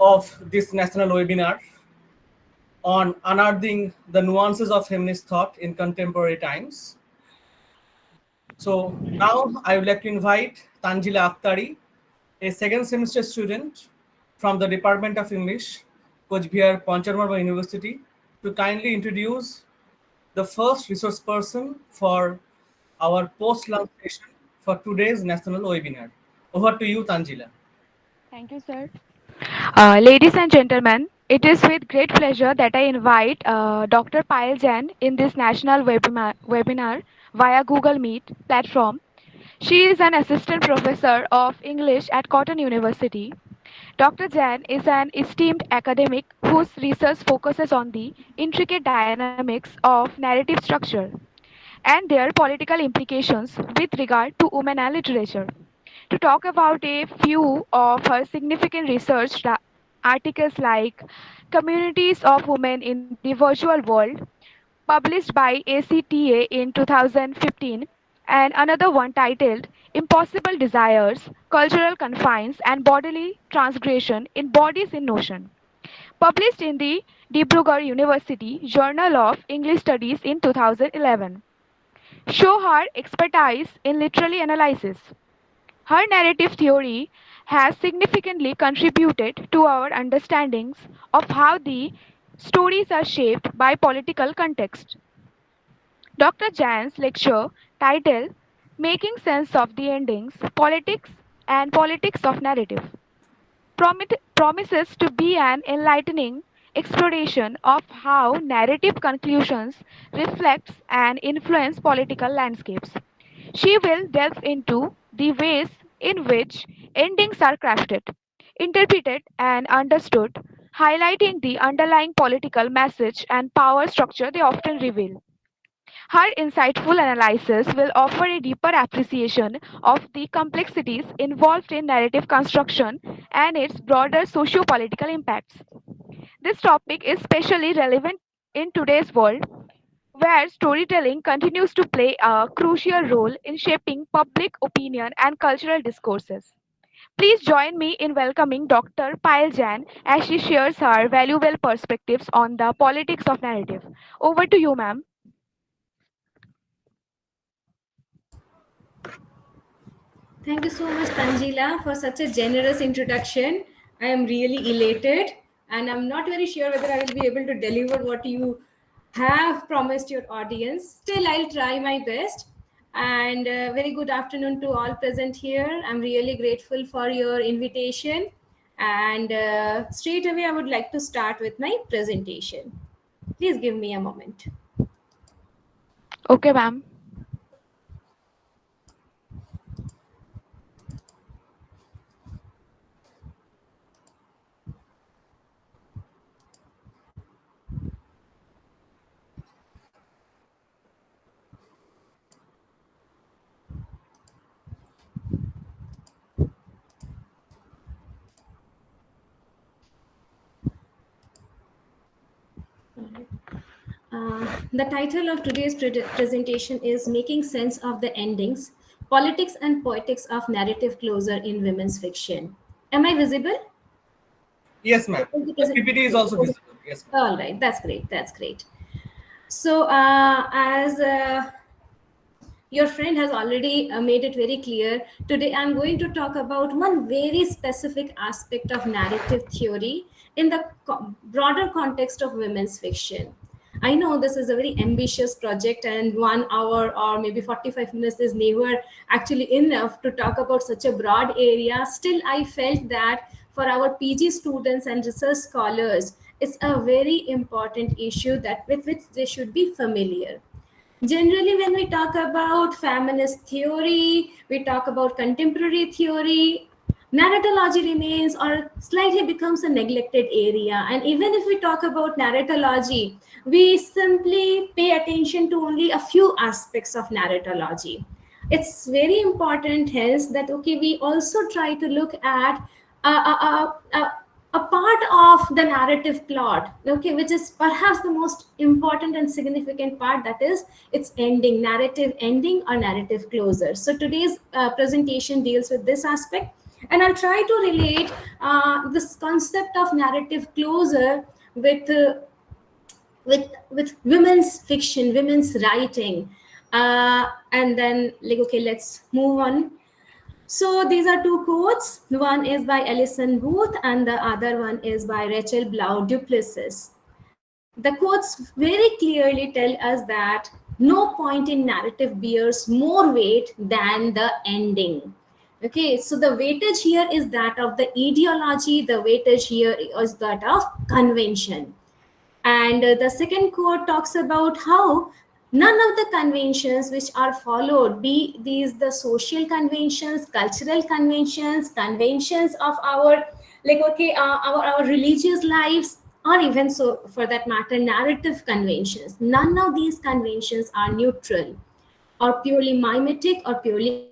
of this national webinar on unearthing the nuances of feminist thought in contemporary times. So now I would like to invite Tanjila Akhtari, a second semester student from the Department of English, Coachbihar Pancharmarma University, to kindly introduce the first resource person for our post-lunch session for today's national webinar. Over to you, Tanjila. Thank you, sir. Ladies and gentlemen, it is with great pleasure that I invite Dr. Payal Jain in this national webinar via Google Meet platform. She is an assistant professor of English at Cotton University. Dr. Jain is an esteemed academic whose research focuses on the intricate dynamics of narrative structure and their political implications with regard to women and literature. To talk about a few of her significant research articles like Communities of Women in the Virtual World, published by ACTA in 2015, and another one titled Impossible Desires, Cultural Confines and Bodily Transgression in Bodies in Notion, published in the Dibrugarh University Journal of English Studies in 2011, show her expertise in literary analysis. Her narrative theory has significantly contributed to our understandings of how the stories are shaped by political context. Dr. Jan's lecture titled Making Sense of the Endings, Politics and Politics of Narrative promises to be an enlightening exploration of how narrative conclusions reflects and influence political landscapes. She will delve into the ways in which endings are crafted, interpreted, and understood, highlighting the underlying political message and power structure they often reveal. Her insightful analysis will offer a deeper appreciation of the complexities involved in narrative construction and its broader socio-political impacts. This topic is especially relevant in today's world, where storytelling continues to play a crucial role in shaping public opinion and cultural discourses. Please join me in welcoming Dr. Payal Jain as she shares her valuable perspectives on the politics of narrative. Over to you, ma'am. Thank you so much, Tanjila, for such a generous introduction. I am really elated, and I'm not very sure whether I will be able to deliver what you have promised your audience. Still, I'll try my best. And very good afternoon to all present here. I'm really grateful for your invitation. And straight away, I would like to start with my presentation. Please give me a moment. Okay, ma'am. The title of today's presentation is Making Sense of the Endings, Politics and Poetics of Narrative Closure in Women's Fiction. Am I visible? Yes, ma'am. The PPT is also visible. Yes, ma'am. All right, that's great. That's great. So, as your friend has already made it very clear, today I'm going to talk about one very specific aspect of narrative theory in the broader context of women's fiction. I know this is a very ambitious project, and 1 hour or maybe 45 minutes is never actually enough to talk about such a broad area. Still, I felt that for our PG students and research scholars, it's a very important issue that with which they should be familiar. Generally, when we talk about feminist theory, we talk about contemporary theory, narratology remains or slightly becomes a neglected area. And even if we talk about narratology, we simply pay attention to only a few aspects of narratology. It's very important, hence, that okay, we also try to look at a part of the narrative plot, okay, which is perhaps the most important and significant part, that is its ending, narrative ending or narrative closure. So today's presentation deals with this aspect, And I'll try to relate this concept of narrative closure with with women's fiction, women's writing, and then like okay, let's move on. So these are two quotes. One is by Alison Booth and the other one is by Rachel Blau Duplessis. The quotes very clearly tell us that no point in narrative bears more weight than the ending. Okay, so the weightage here is that of the ideology, the weightage here is that of convention. And the second quote talks about how none of the conventions which are followed, be these the social conventions, cultural conventions, conventions of our like okay, our religious lives, or even so for that matter, narrative conventions. None of these conventions are neutral or purely mimetic or purely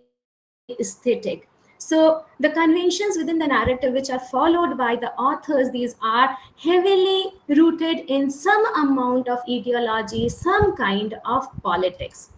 aesthetic. So the conventions within the narrative which are followed by the authors, these are heavily rooted in some amount of ideology, some kind of politics.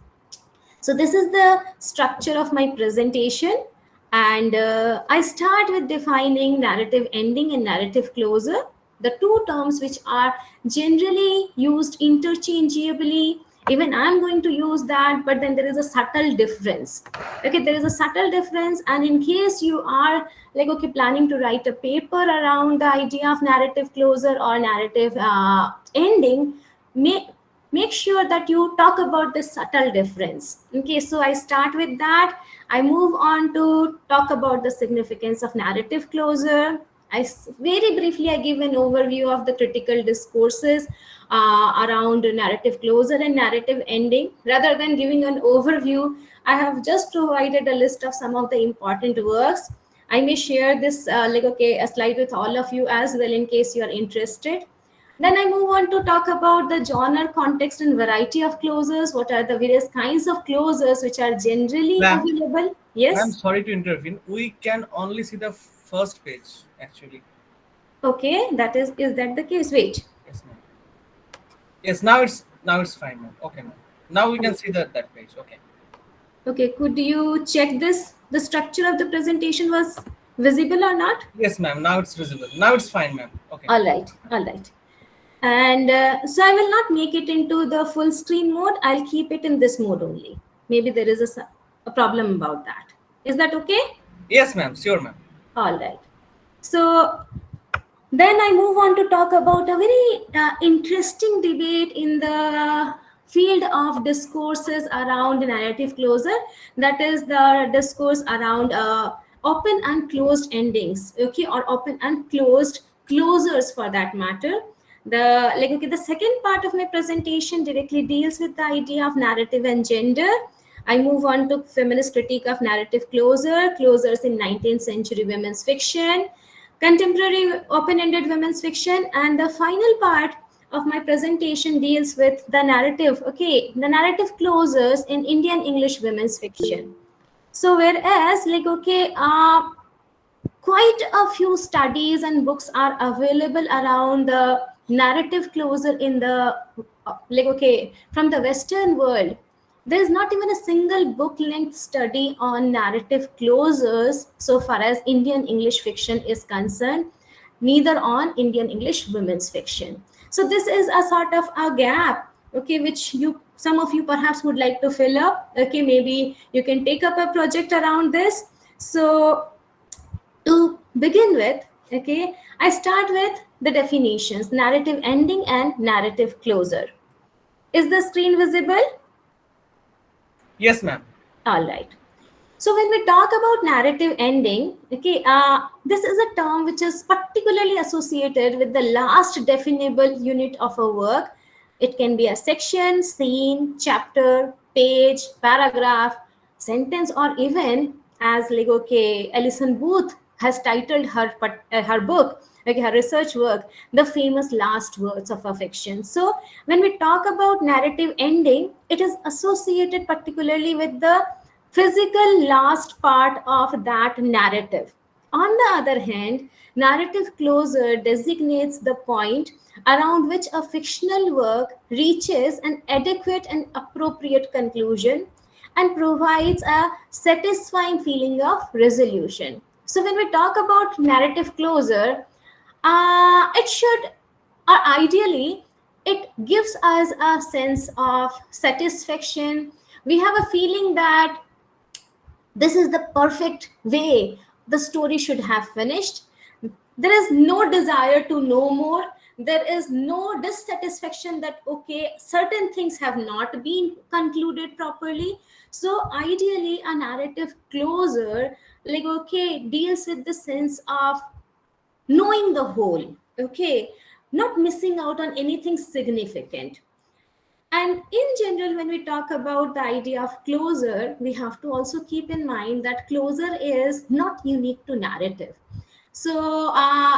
So this is the structure of my presentation. And I start with defining narrative ending and narrative closure, the two terms which are generally used interchangeably. Even I'm going to use that, but then there is a subtle difference. Okay, there is a subtle difference. And in case you are like, okay, planning to write a paper around the idea of narrative closure or narrative ending, may make sure that you talk about this subtle difference. Okay, so I start with that. I move on to talk about the significance of narrative closure. Very briefly I give an overview of the critical discourses around narrative closure and narrative ending. Rather than giving an overview, I have just provided a list of some of the important works. I may share this like okay, a slide with all of you as well in case you are interested. Then I move on to talk about the genre, context, and variety of closures. What are the various kinds of closures which are generally Ma'am, available? ma'am, Yes. sorry to intervene. We can only see the first page, actually. Okay, that is that the case? Wait. Yes, ma'am. Yes, now it's fine, ma'am. Okay, ma'am. Now we can see that page. Okay. Okay, could you check this? The structure of the presentation was visible or not? Yes, ma'am. Now it's visible. Now it's fine, ma'am. Okay. All right, all right. And so I will not make it into the full screen mode. I'll keep it in this mode only. Maybe there is a problem about that. Is that okay? Yes, ma'am. Sure, ma'am. All right. So then I move on to talk about a very interesting debate in the field of discourses around narrative closure. That is the discourse around open and closed endings, okay, or open and closed closures for that matter. The like okay, the second part of my presentation directly deals with the idea of narrative and gender. I move on to feminist critique of narrative closure, closures in 19th century women's fiction, contemporary open-ended women's fiction, and the final part of my presentation deals with the narrative, okay, the narrative closures in Indian English women's fiction. So whereas like okay, quite a few studies and books are available around the narrative closure in the like okay, from the Western world, there is not even a single book length study on narrative closures so far as Indian English fiction is concerned, neither on Indian English women's fiction. So this is a sort of a gap, okay, which you some of you perhaps would like to fill up. Okay, maybe you can take up a project around this. So to begin with, okay, I start with the definitions: narrative ending and narrative closure. Is the screen visible? Yes, ma'am. All right. So when we talk about narrative ending, okay, this is a term which is particularly associated with the last definable unit of a work. It can be a section, scene, chapter, page, paragraph, sentence, or even as like okay, Alison Booth has titled her book, like her research work, the famous last words of a fiction. So when we talk about narrative ending, it is associated particularly with the physical last part of that narrative. On the other hand, narrative closure designates the point around which a fictional work reaches an adequate and appropriate conclusion and provides a satisfying feeling of resolution. So when we talk about narrative closure, it should, ideally, it gives us a sense of satisfaction. We have a feeling that this is the perfect way the story should have finished. There is no desire to know more. There is no dissatisfaction that, okay, certain things have not been concluded properly. So, ideally, a narrative closer, like, okay, deals with the sense of knowing the whole, okay, not missing out on anything significant. And in general, when we talk about the idea of closure, we have to also keep in mind that closure is not unique to narrative. So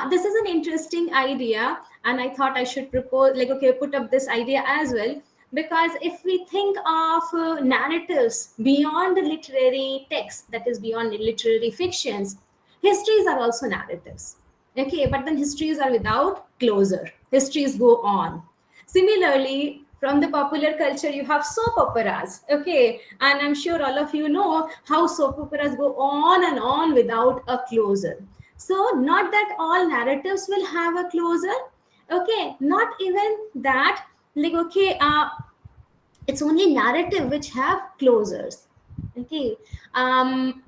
this is an interesting idea, and I thought I should propose, like, okay, put up this idea as well. Because if we think of narratives beyond the literary text, that is beyond the literary fictions, histories are also narratives. Okay, but then histories are without closure. Histories go on. Similarly, from the popular culture, you have soap operas. Okay, and I'm sure all of you know how soap operas go on and on without a closure. So, not that all narratives will have a closure. Okay, not even that. Like, okay, it's only narrative which have closures. Okay, um,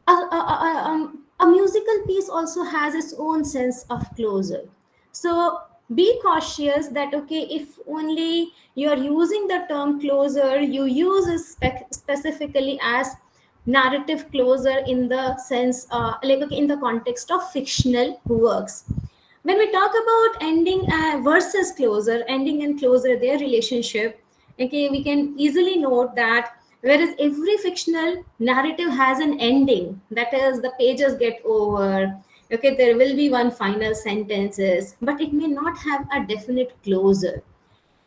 a musical piece also has its own sense of closure. So be cautious that, okay, if only you're using the term closure, you use it specifically as narrative closure in the sense, like, okay, in the context of fictional works. When we talk about ending versus closer, ending and closer, their relationship, okay, we can easily note that whereas every fictional narrative has an ending, that is, the pages get over, okay, there will be one final sentences, but it may not have a definite closure.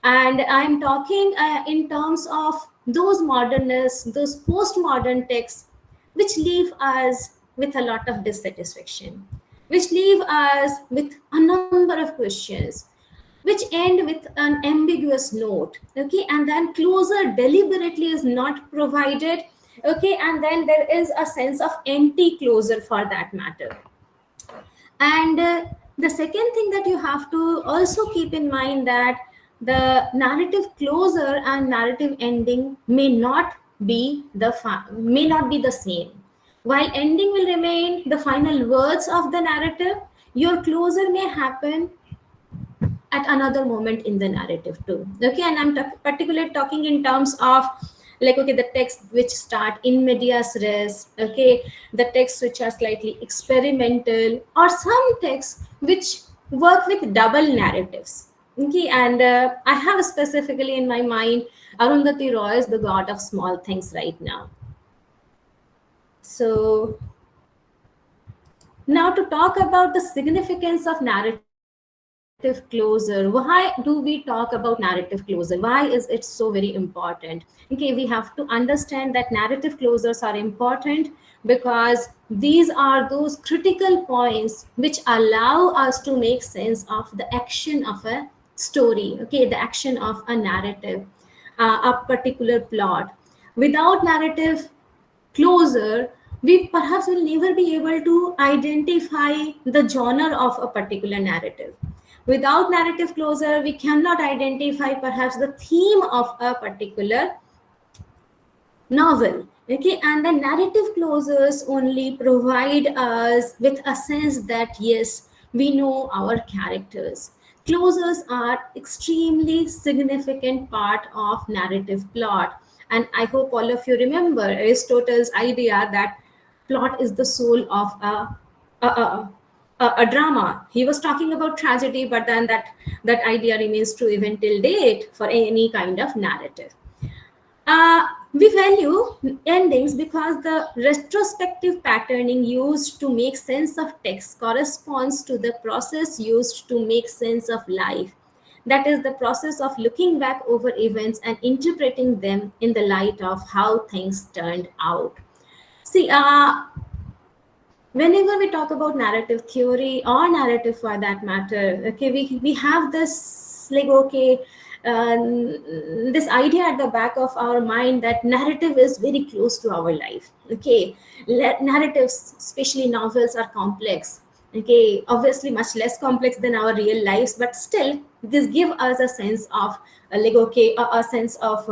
And I'm talking in terms of those modernists, those postmodern texts, which leave us with a lot of dissatisfaction, which leave us with a number of questions, which end with an ambiguous note, okay, and then closure deliberately is not provided, okay, and then there is a sense of empty closure for that matter. And the second thing that you have to also keep in mind that the narrative closure and narrative ending may not be may not be the same. While ending will remain the final words of the narrative, your closure may happen at another moment in the narrative too, okay, and I'm particularly talking in terms of, like, okay, the texts which start in medias res, okay, the texts which are slightly experimental, or some texts which work with double narratives, okay, and I have specifically in my mind Arundhati Roy is the god of small things right now. So now, to talk about the significance of narrative closure, why do we talk about narrative closure? Why is it so very important? Okay, we have to understand that narrative closures are important because these are those critical points which allow us to make sense of the action of a story, okay, the action of a narrative, a particular plot. Without narrative closer, we perhaps will never be able to identify the genre of a particular narrative. Without narrative closer, we cannot identify perhaps the theme of a particular novel. Okay, and the narrative closures only provide us with a sense that yes, we know our characters. Closures are extremely significant part of narrative plot, and I hope all of you remember Aristotle's idea that plot is the soul of a, a, a drama. He was talking about tragedy, but then that idea remains true even till date for any kind of narrative. We value endings because the retrospective patterning used to make sense of text corresponds to the process used to make sense of life. That is the process of looking back over events and interpreting them in the light of how things turned out. See, whenever we talk about narrative theory or narrative for that matter, okay, we have this, like, okay, this idea at the back of our mind that narrative is very close to our life. Okay, narratives, especially novels, are complex. Okay, obviously much less complex than our real lives, but still this give us a sense of like okay, a sense of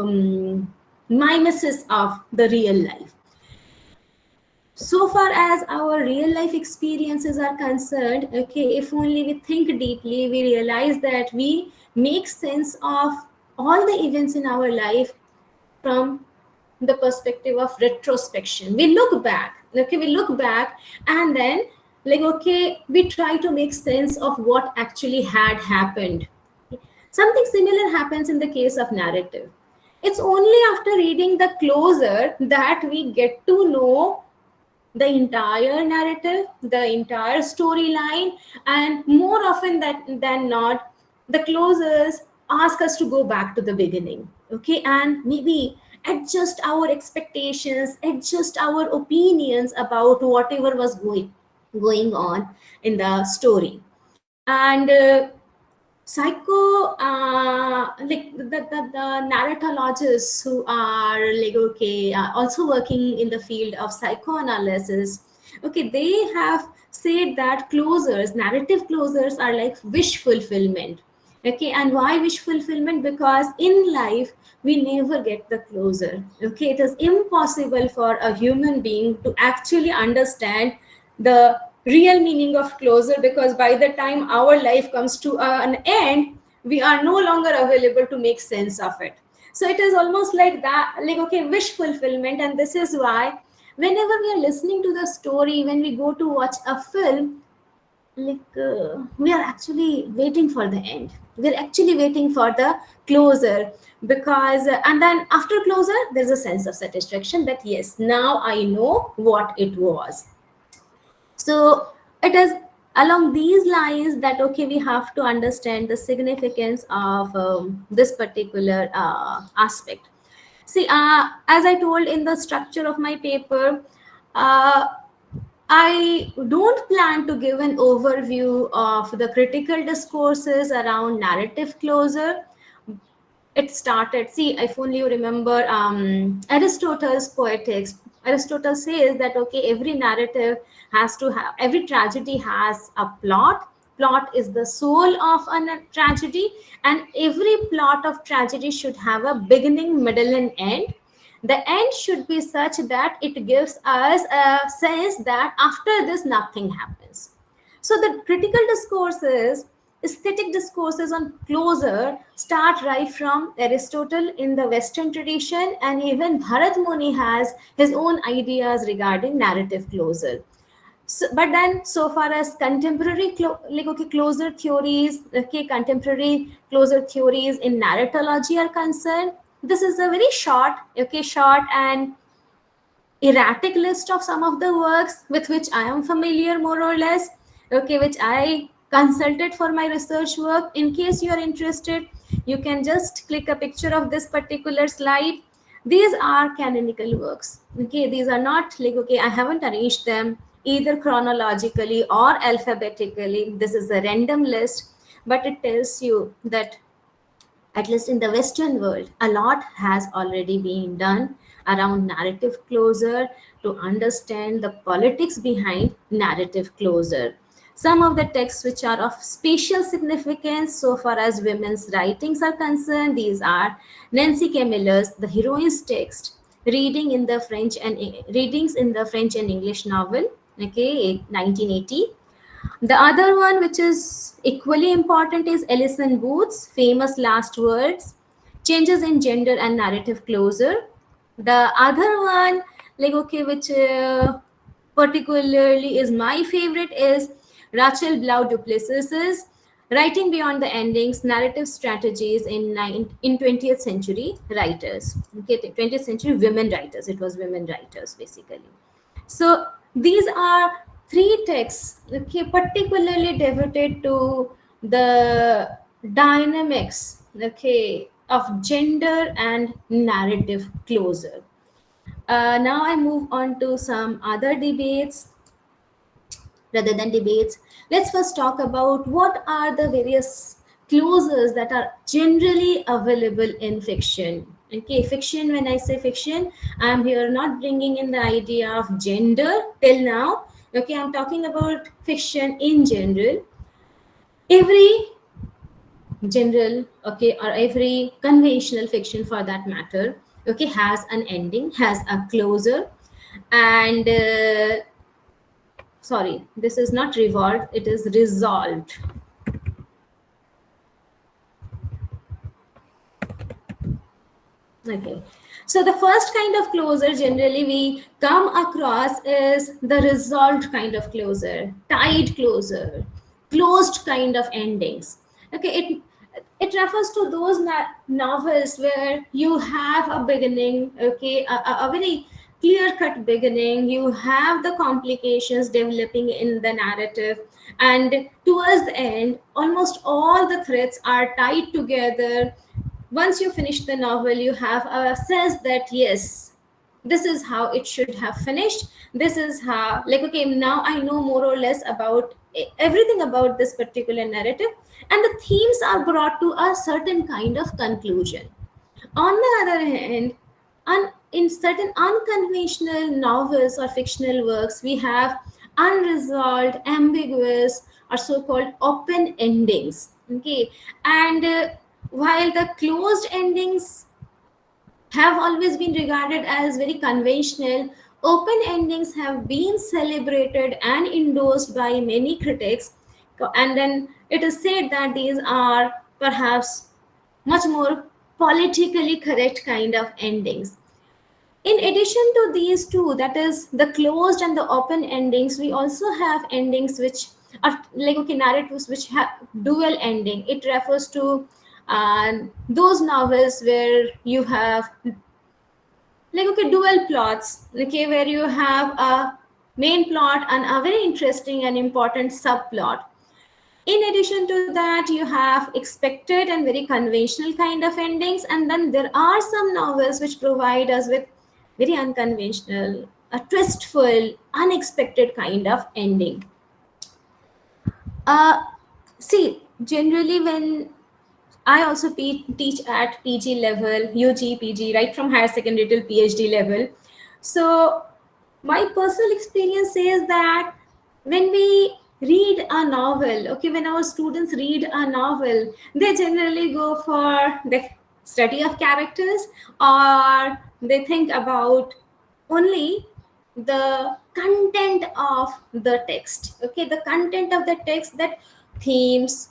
mimesis of the real life. So far as our real life experiences are concerned, okay, if only we think deeply, we realize that we make sense of all the events in our life from the perspective of retrospection. We look back, okay, we look back, and then like okay, we try to make sense of what actually had happened. Something similar happens in the case of narrative. It's only after reading the closer that we get to know the entire narrative, the entire storyline, and more often than not, the closers ask us to go back to the beginning, okay, and maybe adjust our expectations, adjust our opinions about whatever was going on in the story. And psycho like the narratologists who are like okay also working in the field of psychoanalysis, okay, they have said that closers, narrative closers, are like wish fulfillment. Okay, and why wish fulfillment? Because in life we never get the closure. Okay, it is impossible for a human being to actually understand the real meaning of closure, because by the time our life comes to an end, we are no longer available to make sense of it. So it is almost like that, like okay, wish fulfillment. And this is why whenever we are listening to the story, when we go to watch a film, like we are actually waiting for the end, we're actually waiting for the closure, because and then after closure there's a sense of satisfaction that yes, now I know what it was. So it is along these lines that okay, we have to understand the significance of this particular aspect. See, as I told in the structure of my paper, uh, I don't plan to give an overview of the critical discourses around narrative closure. It started, see, if only you remember Aristotle's Poetics. Aristotle says that okay, every narrative has to have, every tragedy has a plot is the soul of a tragedy, and every plot of tragedy should have a beginning, middle, and end. The end should be such that it gives us a sense that after this nothing happens. So the critical discourses, aesthetic discourses on closure start right from Aristotle in the Western tradition, and even Bharat Muni has his own ideas regarding narrative closure. So, but then, so far as contemporary like okay, closure theories, okay, contemporary closure theories in narratology are concerned, this is a very short, okay, short and erratic list of some of the works with which I am familiar more or less, okay, which I consulted for my research work. In case you are interested, you can just click a picture of this particular slide. These are canonical works. Okay, these are not like okay, I haven't arranged them either chronologically or alphabetically. This is a random list, but it tells you that at least in the Western world, a lot has already been done around narrative closure to understand the politics behind narrative closure. Some of the texts which are of special significance so far as women's writings are concerned, these are Nancy Camiller's The Heroine's Text, readings in the French and English novel, okay, 1980. The other one, which is equally important, is Alison Booth's famous last words, changes in gender and narrative closure. The other one, like okay, which particularly is my favorite, is Rachel Blau Duplessis's Writing Beyond the Endings: Narrative Strategies in 20th Century Writers. Okay, 20th century women writers. It was women writers basically. So these are three texts, okay, particularly devoted to the dynamics, okay, of gender and narrative closure. Now I move on to some other debates. Rather than debates, let's first talk about what are the various closures that are generally available in fiction. Okay, fiction, when I say fiction, I'm here not bringing in the idea of gender till now. Okay, I'm talking about fiction in general. Every general, okay, or every conventional fiction for that matter, okay, has an ending, has a closure. And sorry, this is not revolved, it is resolved. Okay. So the first kind of closure generally we come across is the resolved kind of closure, tied closure, closed kind of endings. Okay, it refers to those novels where you have a beginning, okay, a very clear cut beginning. You have the complications developing in the narrative, and towards the end, almost all the threads are tied together. Once you finish the novel, you have a sense that yes, this is how it should have finished. This is how, like, okay, now I know more or less about everything about this particular narrative, and the themes are brought to a certain kind of conclusion. On the other hand, in certain unconventional novels or fictional works, we have unresolved, ambiguous, or so-called open endings. Okay, and while the closed endings have always been regarded as very conventional, open endings have been celebrated and endorsed by many critics. And then it is said that these are perhaps much more politically correct kind of endings. In addition to these two, that is the closed and the open endings, we also have endings which are like, okay, narratives which have dual ending. It refers to those novels where you have, like, okay, dual plots, okay, where you have a main plot and a very interesting and important subplot. In addition to that, you have expected and very conventional kind of endings, and then there are some novels which provide us with very unconventional, a twistful, unexpected kind of ending. uh See, generally when I also teach at PG level, UG, PG, right from higher secondary till PhD level. So my personal experience says that when we read a novel, okay, when our students read a novel, they generally go for the study of characters, or they think about only the content of the text. Okay, the content of the text, that themes,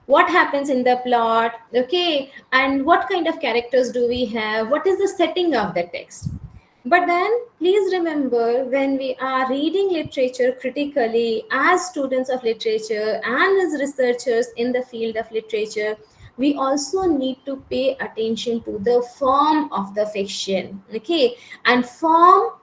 what happens in the plot, okay, and what kind of characters do we have, what is the setting of the text. But then please remember, when we are reading literature critically as students of literature and as researchers in the field of literature, we also need to pay attention to the form of the fiction. Okay, and form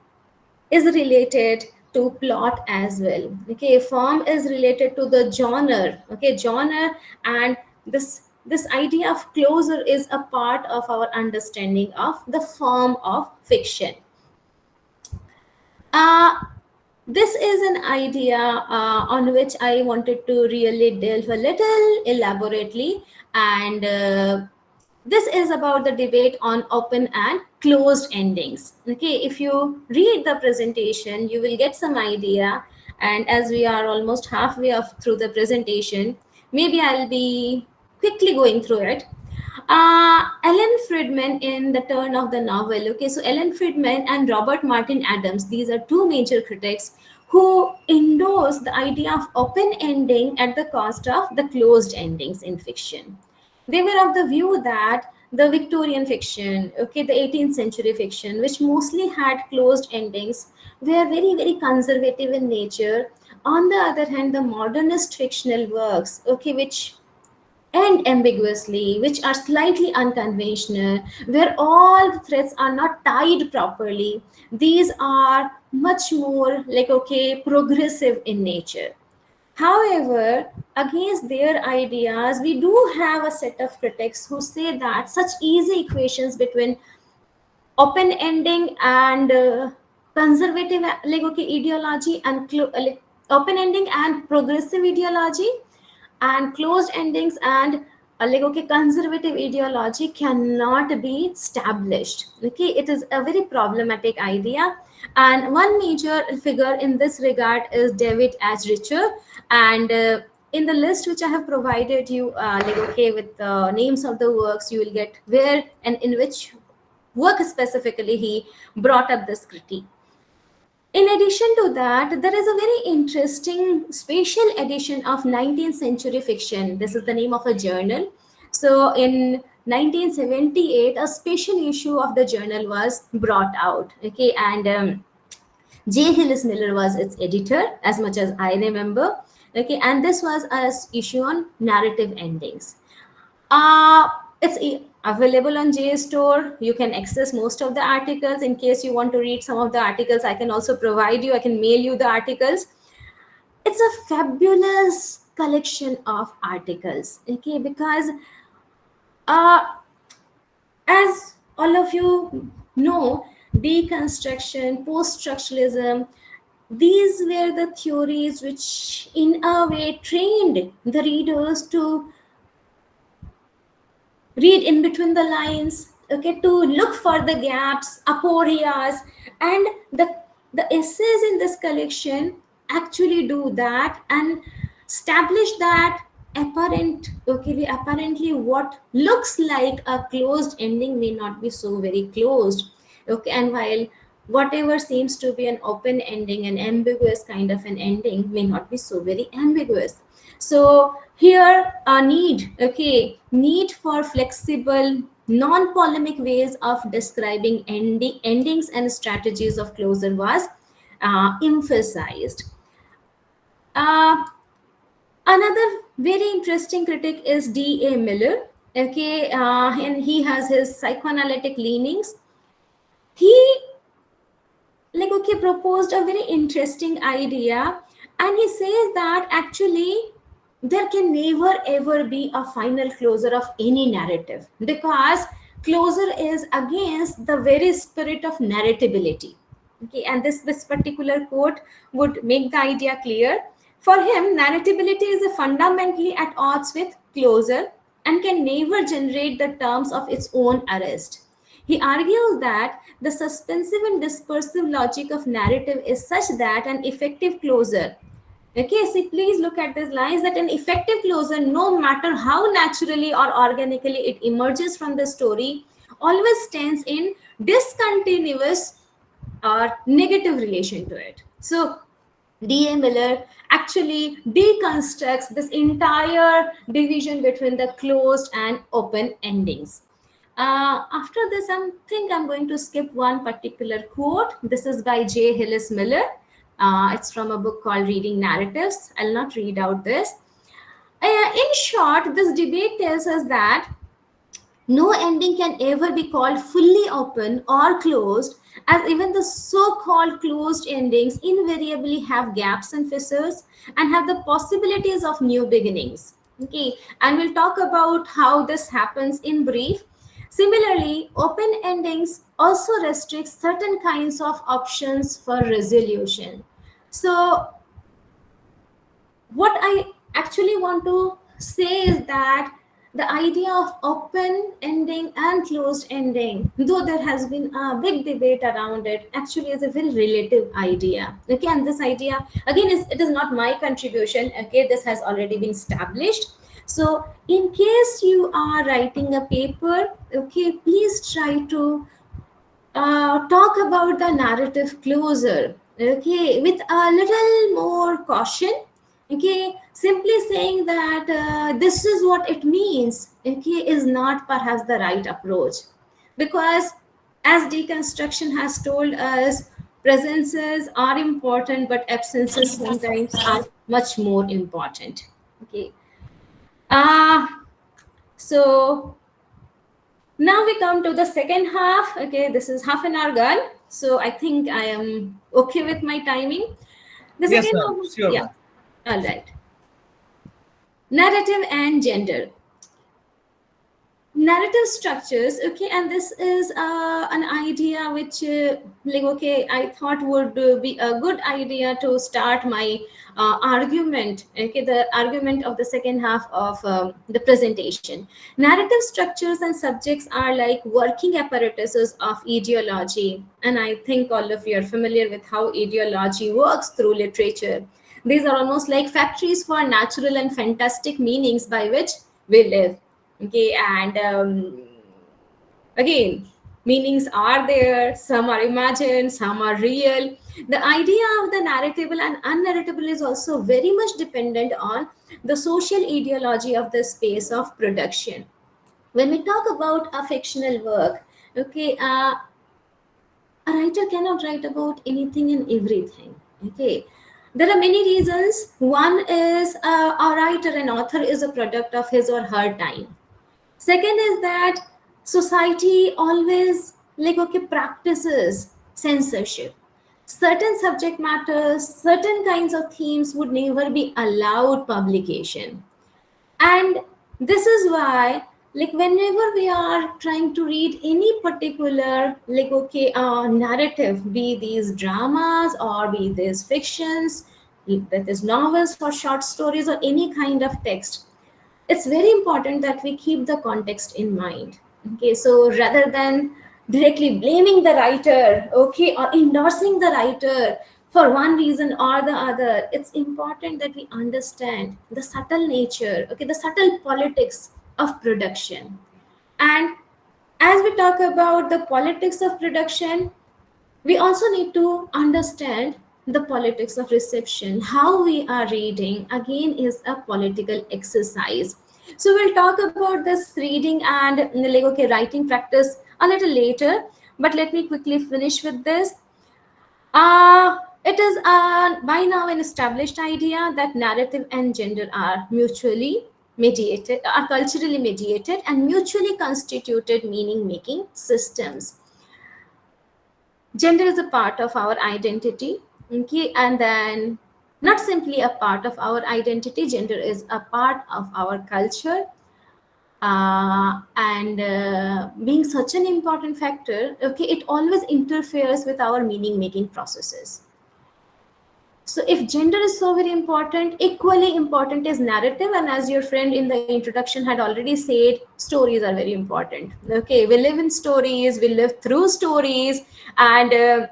is related to plot as well. Okay, form is related to the genre. Okay, genre, and this idea of closure is a part of our understanding of the form of fiction. uh, this is an idea on which I wanted to really delve a little elaborately, and this is about the debate on open and closed endings. Okay, if you read the presentation, you will get some idea. And as we are almost halfway through the presentation, maybe I'll be quickly going through it. Ellen Friedman in The Turn of the Novel. Okay, so Ellen Friedman and Robert Martin Adams, these are two major critics who endorse the idea of open ending at the cost of the closed endings in fiction. They were of the view that the Victorian fiction, okay, the 18th century fiction, which mostly had closed endings, were very, very conservative in nature. On the other hand, the modernist fictional works, okay, which end ambiguously, which are slightly unconventional, where all the threads are not tied properly, these are much more like, okay, progressive in nature. However, against their ideas, we do have a set of critics who say that such easy equations between open ending and conservative, like, okay, ideology, and open ending and progressive ideology, and closed endings and like, okay, conservative ideology cannot be established. Okay, it is a very problematic idea, and one major figure in this regard is David H. Richer. And in the list which I have provided you, like, okay, with the names of the works, you will get where and in which work specifically he brought up this critique. In addition to that, there is a very interesting special edition of 19th century fiction. This is the name of a journal. So in 1978, a special issue of the journal was brought out. Okay, and J. Hillis Miller was its editor, as much as I remember. Okay, and this was a issue on narrative endings. Uh, it's available on JSTOR. You can access most of the articles. In case you want to read some of the articles, I can also provide you, I can mail you the articles. It's a fabulous collection of articles, okay, because uh, as all of you know, deconstruction, post-structuralism, these were the theories which in a way trained the readers to read in between the lines, okay, to look for the gaps, aporias, and the essays in this collection actually do that and establish that apparently what looks like a closed ending may not be so very closed. Okay, and while whatever seems to be an open ending, an ambiguous kind of an ending, may not be so very ambiguous. So here a need for flexible, non-polemic ways of describing endings and strategies of closure was emphasized. uh, Another very interesting critic is D.A. Miller. Okay, and he has his psychoanalytic leanings. He, like, okay, proposed a very interesting idea, and he says that actually there can never ever be a final closure of any narrative, because closure is against the very spirit of narratability. Okay, and this particular quote would make the idea clear. For him, narratability is fundamentally at odds with closure and can never generate the terms of its own arrest. He argues that the suspensive and discursive logic of narrative is such that an effective closure, okay, see, please look at these lines, that an effective closure, no matter how naturally or organically it emerges from the story, always stands in discontinuous or negative relation to it. So D.A. Miller actually deconstructs this entire division between the closed and open endings. After this, I think I'm going to skip one particular quote. This is by J. Hillis Miller. It's from a book called Reading Narratives. I'll not read out this. In short, this debate tells us that no ending can ever be called fully open or closed, as even the so-called closed endings invariably have gaps and fissures and have the possibilities of new beginnings. Okay, and we'll talk about how this happens in brief. Similarly, open endings also restrict certain kinds of options for resolution. So what I actually want to say is that the idea of open ending and closed ending, though there has been a big debate around it, actually is a very relative idea. Okay, and this idea again it is not my contribution. Okay, this has already been established. So in case you are writing a paper, okay, please try to talk about the narrative closer, okay, with a little more caution. Okay, simply saying that this is what it means, okay, is not perhaps the right approach, because as deconstruction has told us, presences are important but absences sometimes are much more important. Okay, uh, so now we come to the second half. Okay, this is half an hour gone. So I think I am okay with my timing. The Yes, second ma'am. half, Sure, yeah, ma'am. all right. Narrative and gender. narrative structures, okay, and this is an idea which like, okay, I thought would be a good idea to start my argument, okay, the argument of the second half of the presentation. Narrative structures and subjects are like working apparatuses of ideology, and I think all of you are familiar with how ideology works through literature. These are almost like factories for natural and fantastic meanings by which we live. Okay, and again, meanings are there, some are imagined, some are real. The idea of the narratable and unnarratable is also very much dependent on the social ideology of the space of production. When we talk about a fictional work, okay, a writer cannot write about anything and everything, okay. There are many reasons. One is a writer, an author is a product of his or her time. Second is that society always, like, okay, practices censorship. Certain subject matters, certain kinds of themes would never be allowed publication. And this is why, like, whenever we are trying to read any particular, like, okay, narrative, be these dramas or be these fictions, that is novels or short stories or any kind of text, it's very important that we keep the context in mind. Okay, so rather than directly blaming the writer, okay, or endorsing the writer for one reason or the other, it's important that we understand the subtle nature, okay, the subtle politics of production. And as we talk about the politics of production, we also need to understand the politics of reception. How we are reading, again, is a political exercise. So we'll talk about this reading and, like, okay, writing practice a little later, but let me quickly finish with this. It is by now an established idea that narrative and gender are mutually mediated, are culturally mediated and mutually constituted meaning making systems. Gender is a part of our identity, okay, and then not simply a part of our identity, gender is a part of our culture. And being such an important factor, okay, it always interferes with our meaning making processes. So if gender is so very important, equally important is narrative. And as your friend in the introduction had already said, stories are very important. Okay, we live in stories, we live through stories, and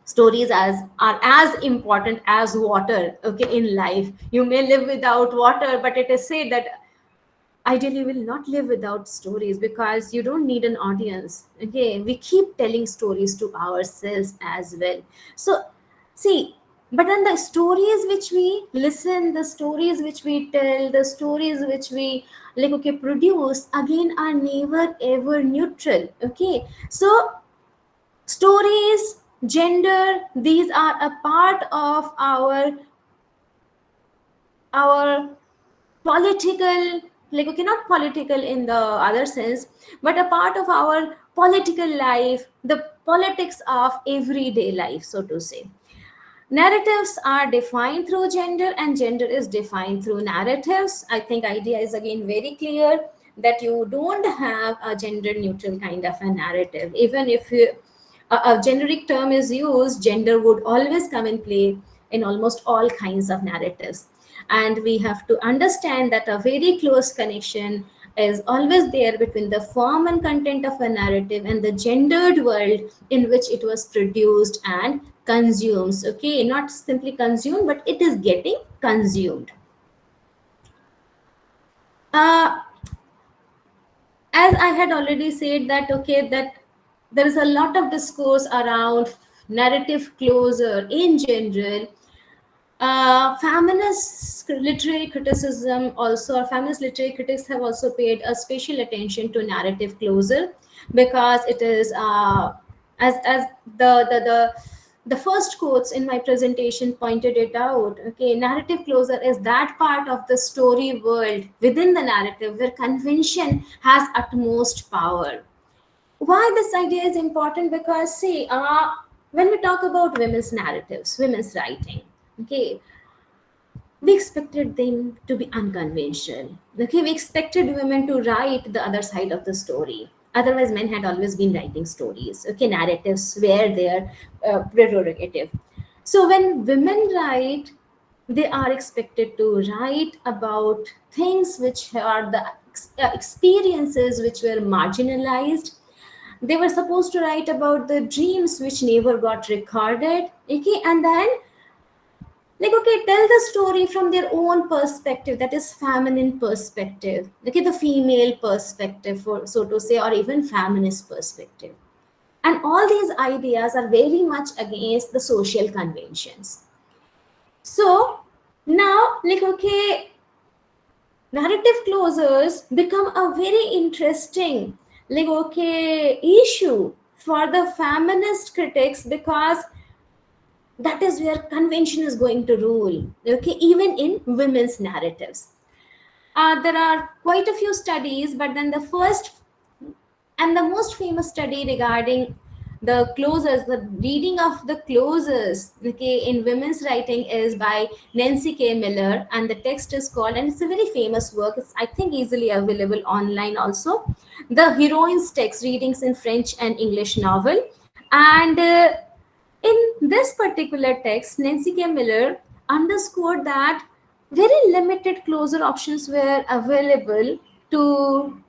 stories are as important as water, okay, in life. You may live without water, but it is said that ideally you will not live without stories, because you don't need an audience. Okay, we keep telling stories to ourselves as well. So see, but then the stories which we listen, the stories which we tell, the stories which we, like, okay, produce, again, are never ever neutral. Okay, so stories, gender, these are a part of our political, like, okay, not political in the other sense, but a part of our political life, the politics of everyday life, so to say. Narratives are defined through gender and gender is defined through narratives. I think idea is again very clear that you don't have a gender neutral kind of a narrative. Even if a generic term is used, gender would always come in play in almost all kinds of narratives. And we have to understand that a very close connection is always there between the form and content of a narrative and the gendered world in which it was produced and consumes. Okay, not simply consumed, but it is getting consumed. uh, as I had already said that, okay, that there is a lot of discourse around narrative closure in general. Feminist literary criticism also, or feminist literary critics have also paid a special attention to narrative closure, because it is as the first quotes in my presentation pointed it out. Okay, narrative closure is that part of the story world within the narrative where convention has utmost power. Why this idea is important? Because see, when we talk about women's narratives, women's writing, okay, we expected them to be unconventional. Okay, we expected women to write the other side of the story. Otherwise, men had always been writing stories. Okay, narratives were their prerogative. So when women write, they are expected to write about things which are the experiences which were marginalized. They were supposed to write about the dreams which never got recorded. Okay, and then like okay, tell the story from their own perspective, that is feminine perspective, okay, the female perspective, for so to say, or even feminist perspective. And all these ideas are very much against the social conventions. So now like okay, narrative closures become a very interesting like okay issue for the feminist critics, because that is where convention is going to rule, okay, even in women's narratives. There are quite a few studies, but then the first and the most famous study regarding the clauses, the reading of the clauses, okay, in women's writing is by Nancy K. Miller, and the text is called, and it's a very famous work. It's I think easily available online also. The heroine's text, readings in French and English novel, and in this particular text, Nancy K. Miller underscored that very limited closure options were available to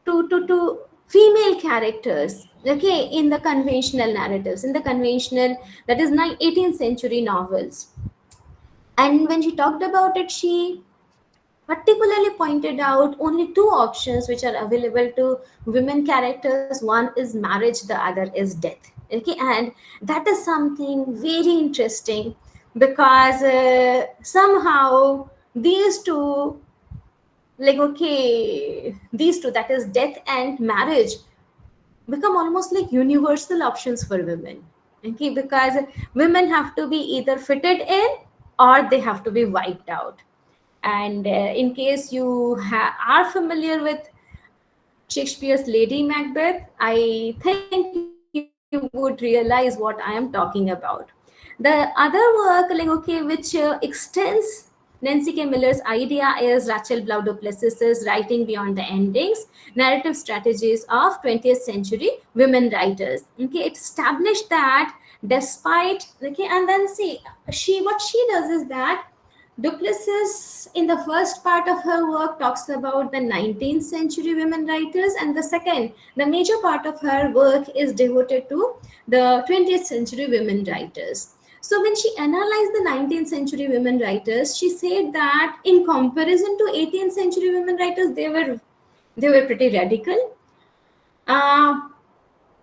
to female characters, okay, in the conventional narratives, in the conventional, that is 18th century novels. And when she talked about it, she particularly pointed out only two options which are available to women characters. One is marriage, the other is death, okay. And that is something very interesting, because somehow these two like okay, these two, that is death and marriage, become almost like universal options for women, okay, because women have to be either fitted in or they have to be wiped out. And in case you are familiar with Shakespeare's Lady Macbeth, I think you would realize what I am talking about. The other work, like okay, which extends Nancy K. Miller's idea is Rachel Blau du Plessis's Writing Beyond the Endings, Narrative Strategies of 20th Century Women Writers. Okay, it established that despite, okay, and then see, what she does is that Duplessis, in the first part of her work, talks about the 19th century women writers, and the second, the major part of her work is devoted to the 20th century women writers. So, when she analyzed the 19th century women writers, she said that in comparison to 18th century women writers, they were pretty radical. Uh,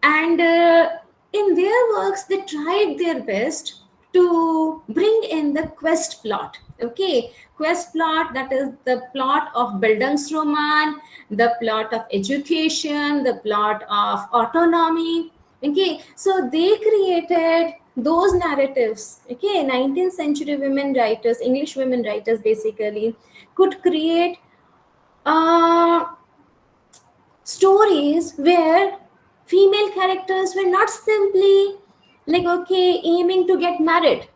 and in their works they tried their best to bring in the quest plot, okay, quest plot, that is the plot of Bildungsroman, the plot of education, the plot of autonomy, okay. So they created those narratives, okay. 19th century women writers, English women writers basically could create uh, stories where female characters were not simply like okay aiming to get married.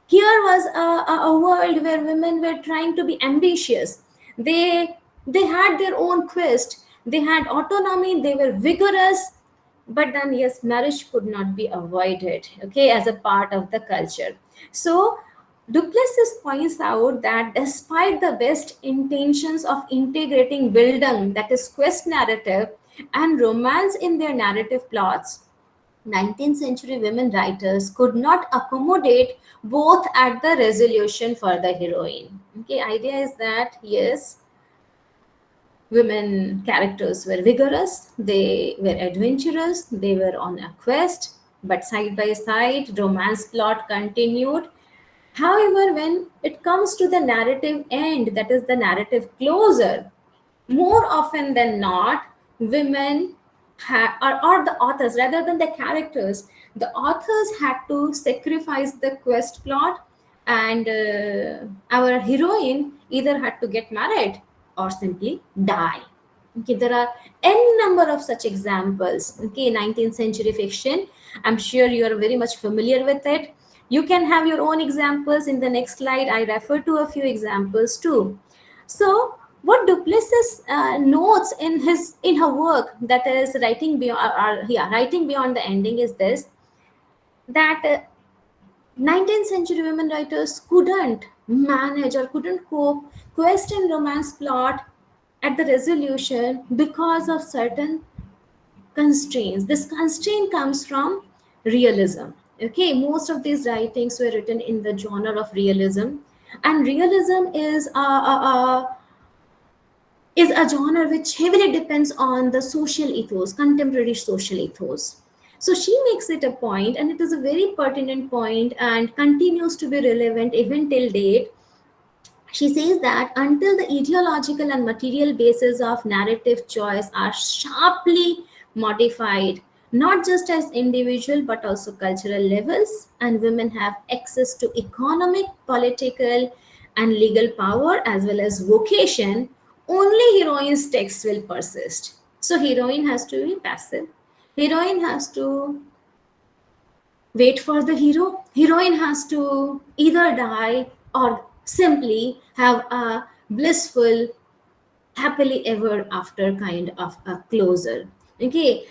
Here was a world where women were trying to be ambitious. They had their own quest, they had autonomy, they were vigorous. But then yes, marriage could not be avoided, okay, as a part of the culture. So Duplessis points out that despite the best intentions of integrating Bildung, that is quest narrative, and romance in their narrative plots, 19th century women writers could not accommodate both at the resolution for the heroine. Okay, idea is that yes, women characters were vigorous, they were adventurous, they were on a quest, but side by side, romance plot continued. However, when it comes to the narrative end, that is the narrative closer, more often than not, women or the authors, rather than the characters, the authors had to sacrifice the quest plot, and our heroine either had to get married or simply die. Okay, there are n number of such examples. Okay, 19th century fiction. I'm sure you are very much familiar with it. You can have your own examples. In the next slide, I refer to a few examples too. So what Duplessis notes in her work, that is writing beyond, writing beyond the ending, is this: that 19th century women writers couldn't manage or couldn't cope quest and romance plot at the resolution because of certain constraints. This constraint comes from realism. Okay, most of these writings were written in the genre of realism, and realism is a genre which heavily depends on the social ethos, contemporary social ethos. So she makes it a point, and it is a very pertinent point and continues to be relevant even till date. She says that until the ideological and material basis of narrative choice are sharply modified, not just as individual but also cultural levels, and women have access to economic, political, and legal power as well as vocation, only heroine's texts will persist. So, heroine has to be passive. Heroine has to wait for the hero. Heroine has to either die or simply have a blissful, happily ever after kind of a closure. Okay.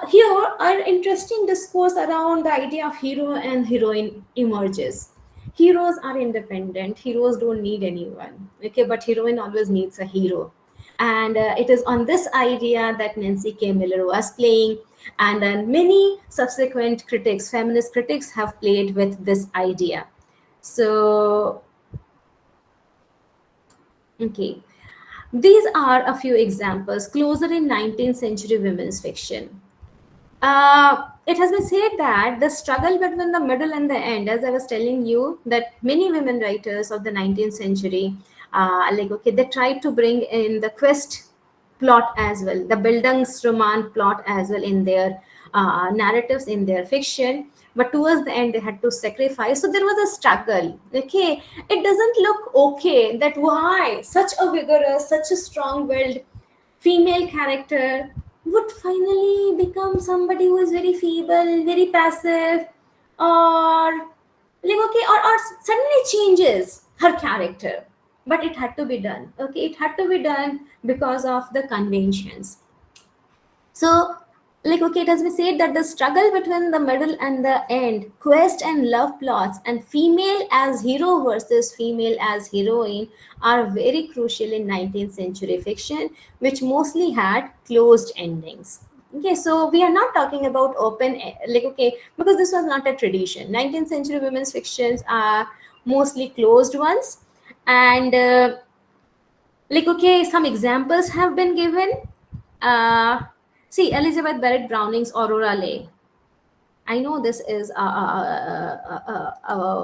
Here, an interesting discourse around the idea of hero and heroine emerges. Heroes are independent. Heroes don't need anyone. Okay, but heroine always needs a hero. And it is on this idea that Nancy K. Miller was playing, and then many subsequent critics, feminist critics, have played with this idea. So, okay, these are a few examples. Closer in 19th century women's fiction. It has been said that the struggle between the middle and the end, as I was telling you, that many women writers of the 19th century, they tried to bring in the quest plot as well, the Bildungsroman plot as well in their narratives, in their fiction. But towards the end, they had to sacrifice. So there was a struggle. Okay, it doesn't look okay that why such a vigorous, such a strong-willed female character would finally become somebody who is very feeble, very passive, or or suddenly changes her character. But it had to be done. Okay, it had to be done because of the conventions. So, it has been said that the struggle between the middle and the end, quest and love plots, and female as hero versus female as heroine are very crucial in 19th century fiction, which mostly had closed endings. Okay, so we are not talking about because this was not a tradition. 19th century women's fictions are mostly closed ones, and some examples have been given. uh, See, Elizabeth Barrett Browning's Aurora Leigh. I know this is a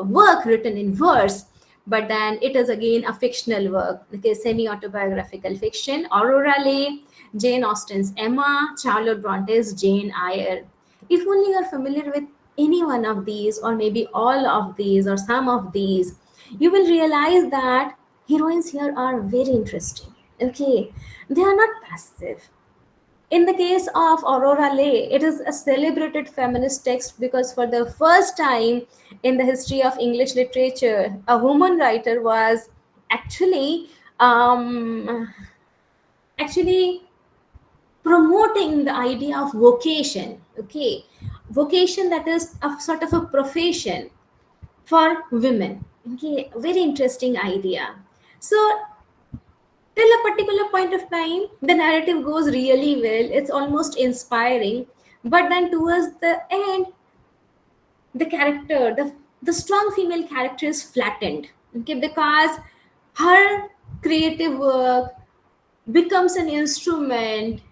work written in verse, but then it is again a fictional work, okay, semi-autobiographical fiction. Aurora Leigh, Jane Austen's Emma, Charlotte Bronte's Jane Eyre. If only you are familiar with any one of these, or maybe all of these, or some of these, you will realize that heroines here are very interesting. Okay, they are not passive. In the case of Aurora Leigh, it is a celebrated feminist text because for the first time in the history of English literature, a woman writer was actually actually promoting the idea of vocation. Okay, vocation, that is a sort of a profession for women. Okay, very interesting idea. So till a particular point of time, the narrative goes really well, it's almost inspiring, but then towards the end, the character, the strong female character is flattened. Okay, because her creative work becomes an instrument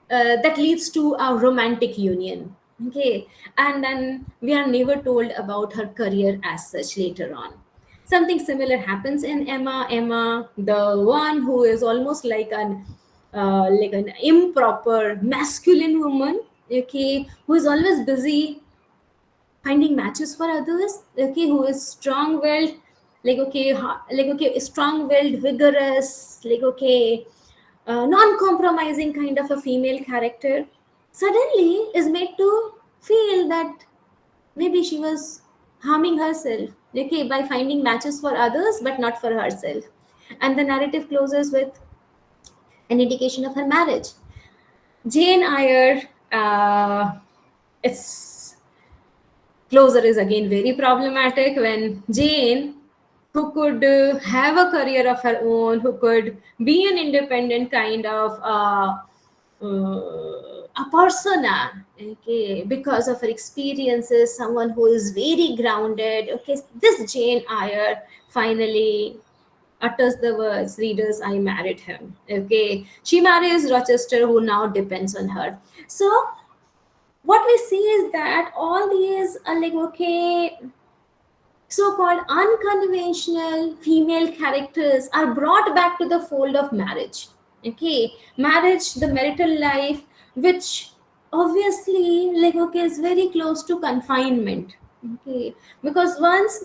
that leads to a romantic union. Okay, and then we are never told about her career as such later on. Something similar happens in Emma, the one who is almost like an improper masculine woman. Okay, who is always busy finding matches for others. Okay, who is strong-willed, strong-willed, vigorous, non-compromising kind of a female character, suddenly is made to feel that maybe she was harming herself, okay, by finding matches for others but not for herself. And the narrative closes with an indication of her marriage. Jane Eyre, its closure is again very problematic when Jane, who could have a career of her own, who could be an independent kind of a persona, okay, because of her experiences, someone who is very grounded, okay, this Jane Eyre finally utters the words, readers, I married him, okay. She marries Rochester, who now depends on her. So what we see is that all these are like, okay, so-called unconventional female characters are brought back to the fold of marriage. Okay, marriage, the marital life, which obviously, like, okay, is very close to confinement. Okay, because once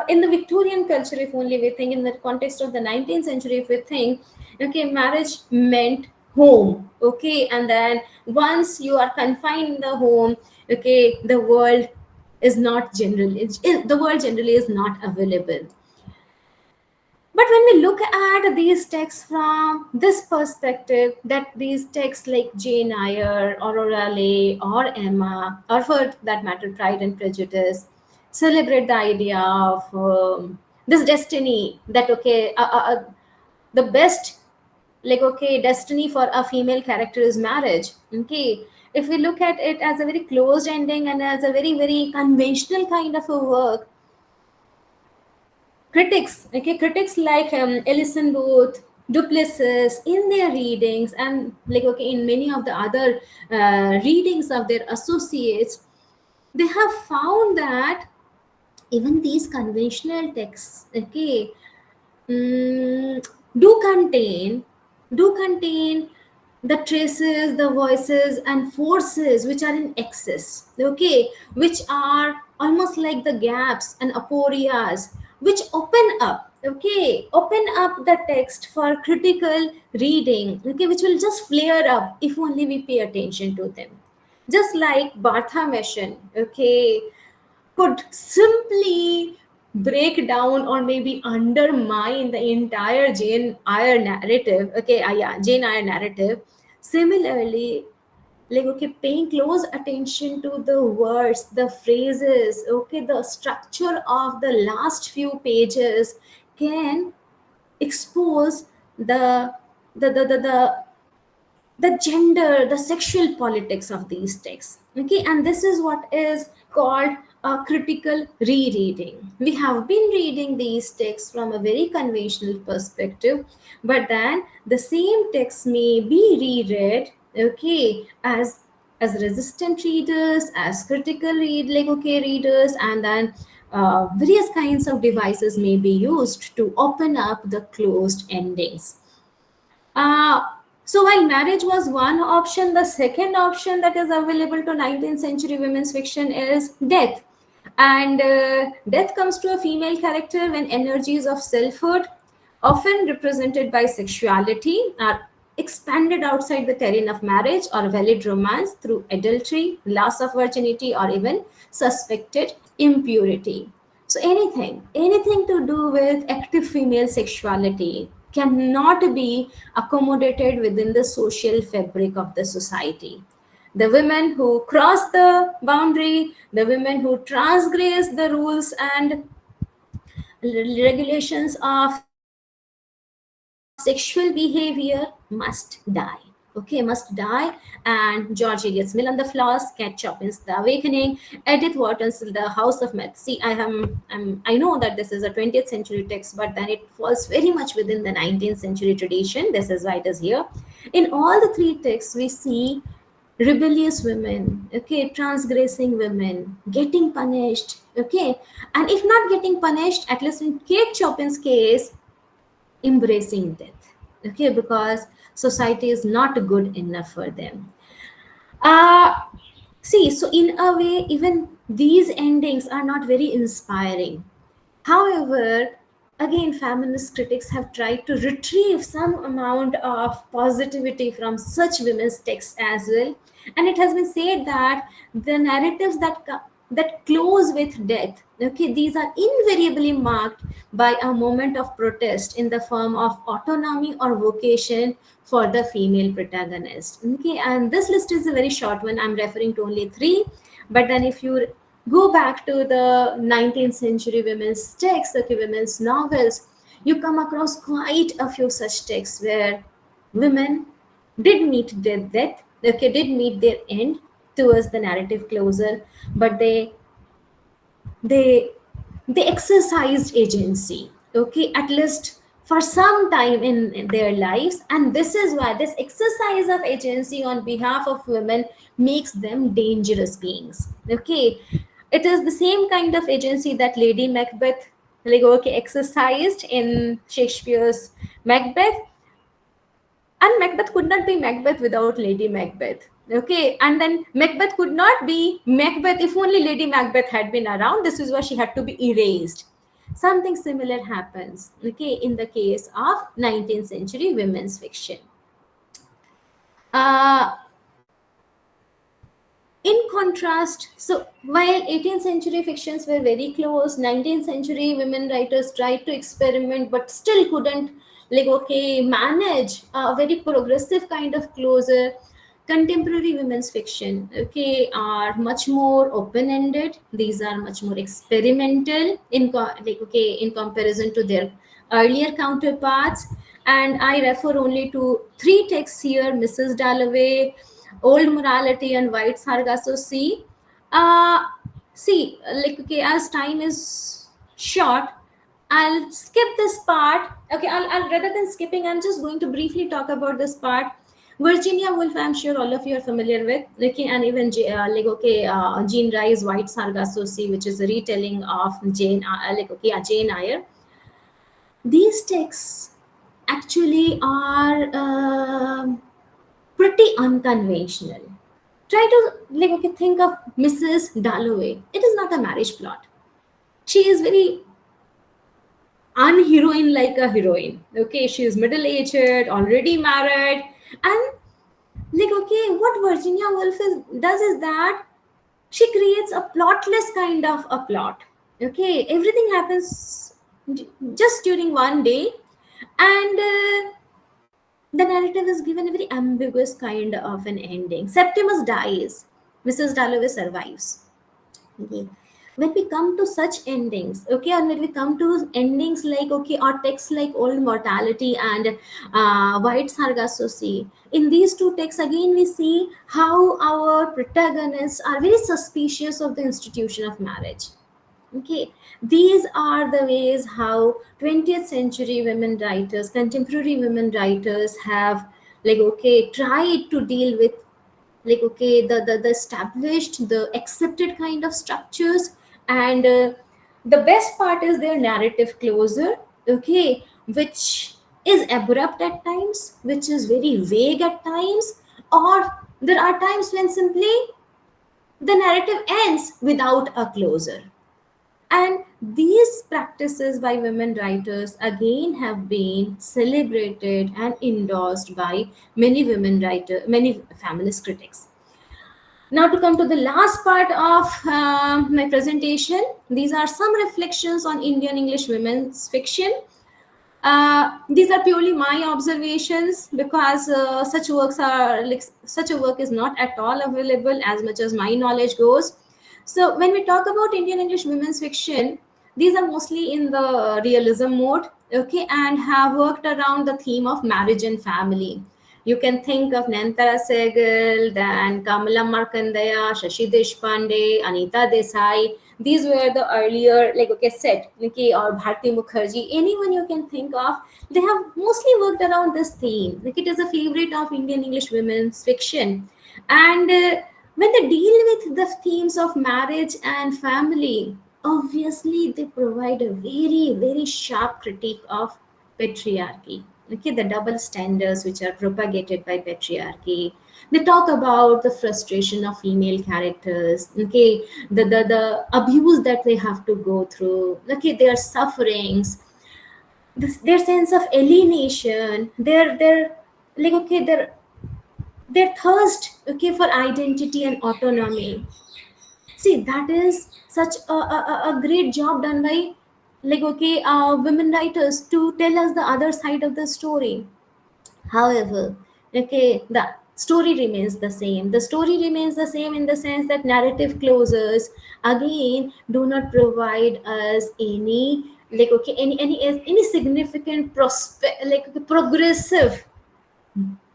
in the Victorian culture, if only we think in the context of the 19th century, if we think, okay, marriage meant home. Okay, and then once you are confined in the home, okay, the world is not generally, the world generally is not available. But when we look at these texts from this perspective, that these texts like Jane Eyre, Aurora Leigh, or Emma, or for that matter, Pride and Prejudice, celebrate the idea of this destiny that, okay, the best, like, okay, destiny for a female character is marriage. Okay, if we look at it as a very closed ending and as a very, very conventional kind of a work, critics like Ellison Booth, Duplessis, in their readings, and like, okay, in many of the other readings of their associates, they have found that even these conventional texts, okay, mm, do contain the traces, the voices and forces which are in excess, okay, which are almost like the gaps and aporias, which open up the text for critical reading, okay, which will just flare up if only we pay attention to them. Just like Bartha Meshan, okay, could simply break down or maybe undermine the entire Jane Eyre narrative. Okay, yeah, Jane Eyre narrative. Similarly, like, okay, paying close attention to the words, the phrases, okay, the structure of the last few pages can expose the the gender, the sexual politics of these texts. Okay, and this is what is called a critical rereading. We have been reading these texts from a very conventional perspective, but then the same text may be reread, okay, as resistant readers, as critical readers, and then various kinds of devices may be used to open up the closed endings. uh, so while marriage was one option, the second option that is available to 19th century women's fiction is death. And death comes to a female character when energies of selfhood, often represented by sexuality, are expanded outside the terrain of marriage or valid romance through adultery, loss of virginity, or even suspected impurity. So anything to do with active female sexuality cannot be accommodated within the social fabric of the society. The women who cross the boundary, the women who transgress the rules and regulations of sexual behavior must die. Okay, must die. And George Eliot's Mill on the Floss, Kate Chopin's The Awakening, Edith Wharton's The House of Myth. See, I know that this is a 20th century text, but then it falls very much within the 19th century tradition. This is why it is here. In all the three texts, we see rebellious women, okay, transgressing women, getting punished, okay, and if not getting punished, at least in Kate Chopin's case, embracing death, okay, because society is not good enough for them. uh See, so in a way, even these endings are not very inspiring. However, again, feminist critics have tried to retrieve some amount of positivity from such women's texts as well. And it has been said that the narratives that close with death, okay, these are invariably marked by a moment of protest in the form of autonomy or vocation for the female protagonist. Okay, and this list is a very short one. I'm referring to only three. But then if you go back to the 19th century women's texts, okay, women's novels, you come across quite a few such texts where women did meet their death, okay, did meet their end towards the narrative closure, but they they exercised agency, okay, at least for some time in their lives. And this is why this exercise of agency on behalf of women makes them dangerous beings, okay. It is the same kind of agency that Lady Macbeth, like, okay, exercised in Shakespeare's Macbeth. And Macbeth could not be Macbeth without Lady Macbeth. Okay, and then Macbeth could not be Macbeth if only Lady Macbeth had been around. This is why she had to be erased. Something similar happens, okay, in the case of 19th century women's fiction. Uh, in contrast, so while 18th century fictions were very close, 19th century women writers tried to experiment but still couldn't, like, okay, manage a very progressive kind of closure. Contemporary women's fiction, okay, are much more open-ended. These are much more experimental in like, okay, in comparison to their earlier counterparts. And I refer only to three texts here: Mrs. Dalloway, Old Morality, and White Sargasso Sea. See, like, okay, as time is short, I'll skip this part. Okay, I'll rather than skipping, I'm just going to briefly talk about this part. Virginia Woolf, I'm sure all of you are familiar with. Okay, and even like, okay, Jean Rye's White Sargasso Sea, which is a retelling of like, okay, Jane Eyre. These texts actually are pretty unconventional. Try to, like, okay, think of Mrs. Dalloway. It is not a marriage plot. She is very unheroine like a heroine. Okay, she is middle aged, already married, and, like, okay, what Virginia Woolf does is that she creates a plotless kind of a plot. Okay, everything happens just during one day, and the narrative is given a very ambiguous kind of an ending. Septimus dies, Mrs. Dalloway survives. Okay. When we come to such endings, okay, and when we come to endings like, okay, or texts like Old Mortality and White Sargasso Sea, in these two texts again we see how our protagonists are very suspicious of the institution of marriage. Okay, these are the ways how 20th century women writers, contemporary women writers have, like, okay, tried to deal with, like, okay, the established, the accepted kind of structures. And the best part is their narrative closure, okay, which is abrupt at times, which is very vague at times, or there are times when simply the narrative ends without a closure. And these practices by women writers again have been celebrated and endorsed by many women writers, many feminist critics. Now, to come to the last part of my presentation, these are some reflections on Indian English women's fiction. These are purely my observations, because such works are, like, such a work is not at all available as much as my knowledge goes. So when we talk about Indian English women's fiction, these are mostly in the realism mode, okay, and have worked around the theme of marriage and family. You can think of Nantara Sehgal, then Kamala Markandeya, Shashi Deshpande, Anita Desai. These were the earlier, like, okay, set, okay, or Bharti Mukherjee, anyone you can think of. They have mostly worked around this theme. Like, it is a favorite of Indian English women's fiction. And when they deal with the themes of marriage and family, obviously they provide a very, very sharp critique of patriarchy. Okay, the double standards which are propagated by patriarchy. They talk about the frustration of female characters, okay, the abuse that they have to go through, okay, their sufferings, their sense of alienation, their, like, okay, their thirst, okay, for identity and autonomy. See, that is such a great job done by, like, okay, women writers to tell us the other side of the story. However, okay, the story remains the same. The story remains the same in the sense that narrative closures again do not provide us any, like, okay, any significant like progressive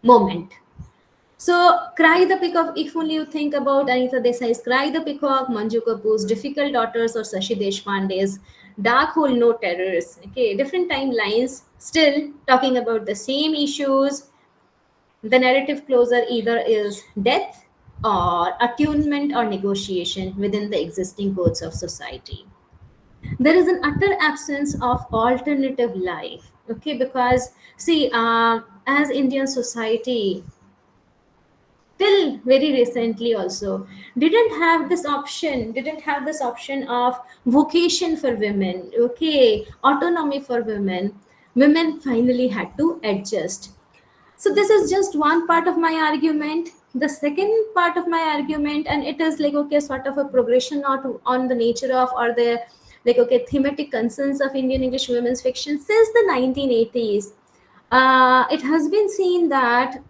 moment. So, Cry the Peacock, if only you think about Anita Desai's Cry the Peacock, Manju Kapoor's Difficult Daughters, or Sashi Deshpande's Dark Hole No Terrors. Okay, different timelines, still talking about the same issues. The narrative closer either is death or attunement or negotiation within the existing codes of society. There is an utter absence of alternative life. Okay, because see, as Indian society, till very recently also didn't have this option of vocation for women, okay, autonomy for women. Women finally had to adjust. So this is just one part of my argument. The second part of my argument, and it is like, okay, sort of a progression on the nature of, or the, like, okay, thematic concerns of Indian English women's fiction since the 1980s. It has been seen that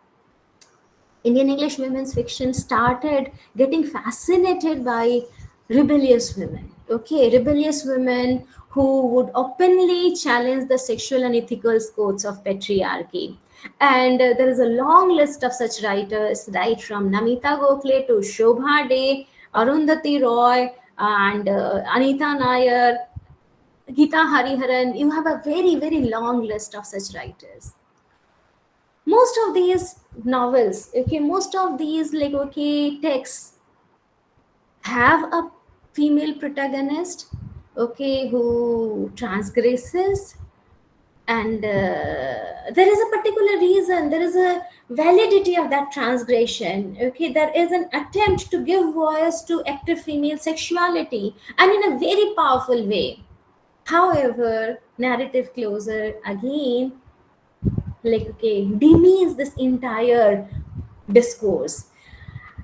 Indian English women's fiction started getting fascinated by rebellious women. Okay, rebellious women who would openly challenge the sexual and ethical codes of patriarchy. And there is a long list of such writers, right from Namita Gokhale to Shobha De, Arundhati Roy, and Anita Nair, Gita Hariharan. You have a very, very long list of such writers. Most of these novels, okay, most of these, like, okay, texts have a female protagonist, okay, who transgresses. And there is a particular reason, there is a validity of that transgression. Okay, there is an attempt to give voice to active female sexuality, and in a very powerful way. However, narrative closer again, like, okay, demeans this entire discourse.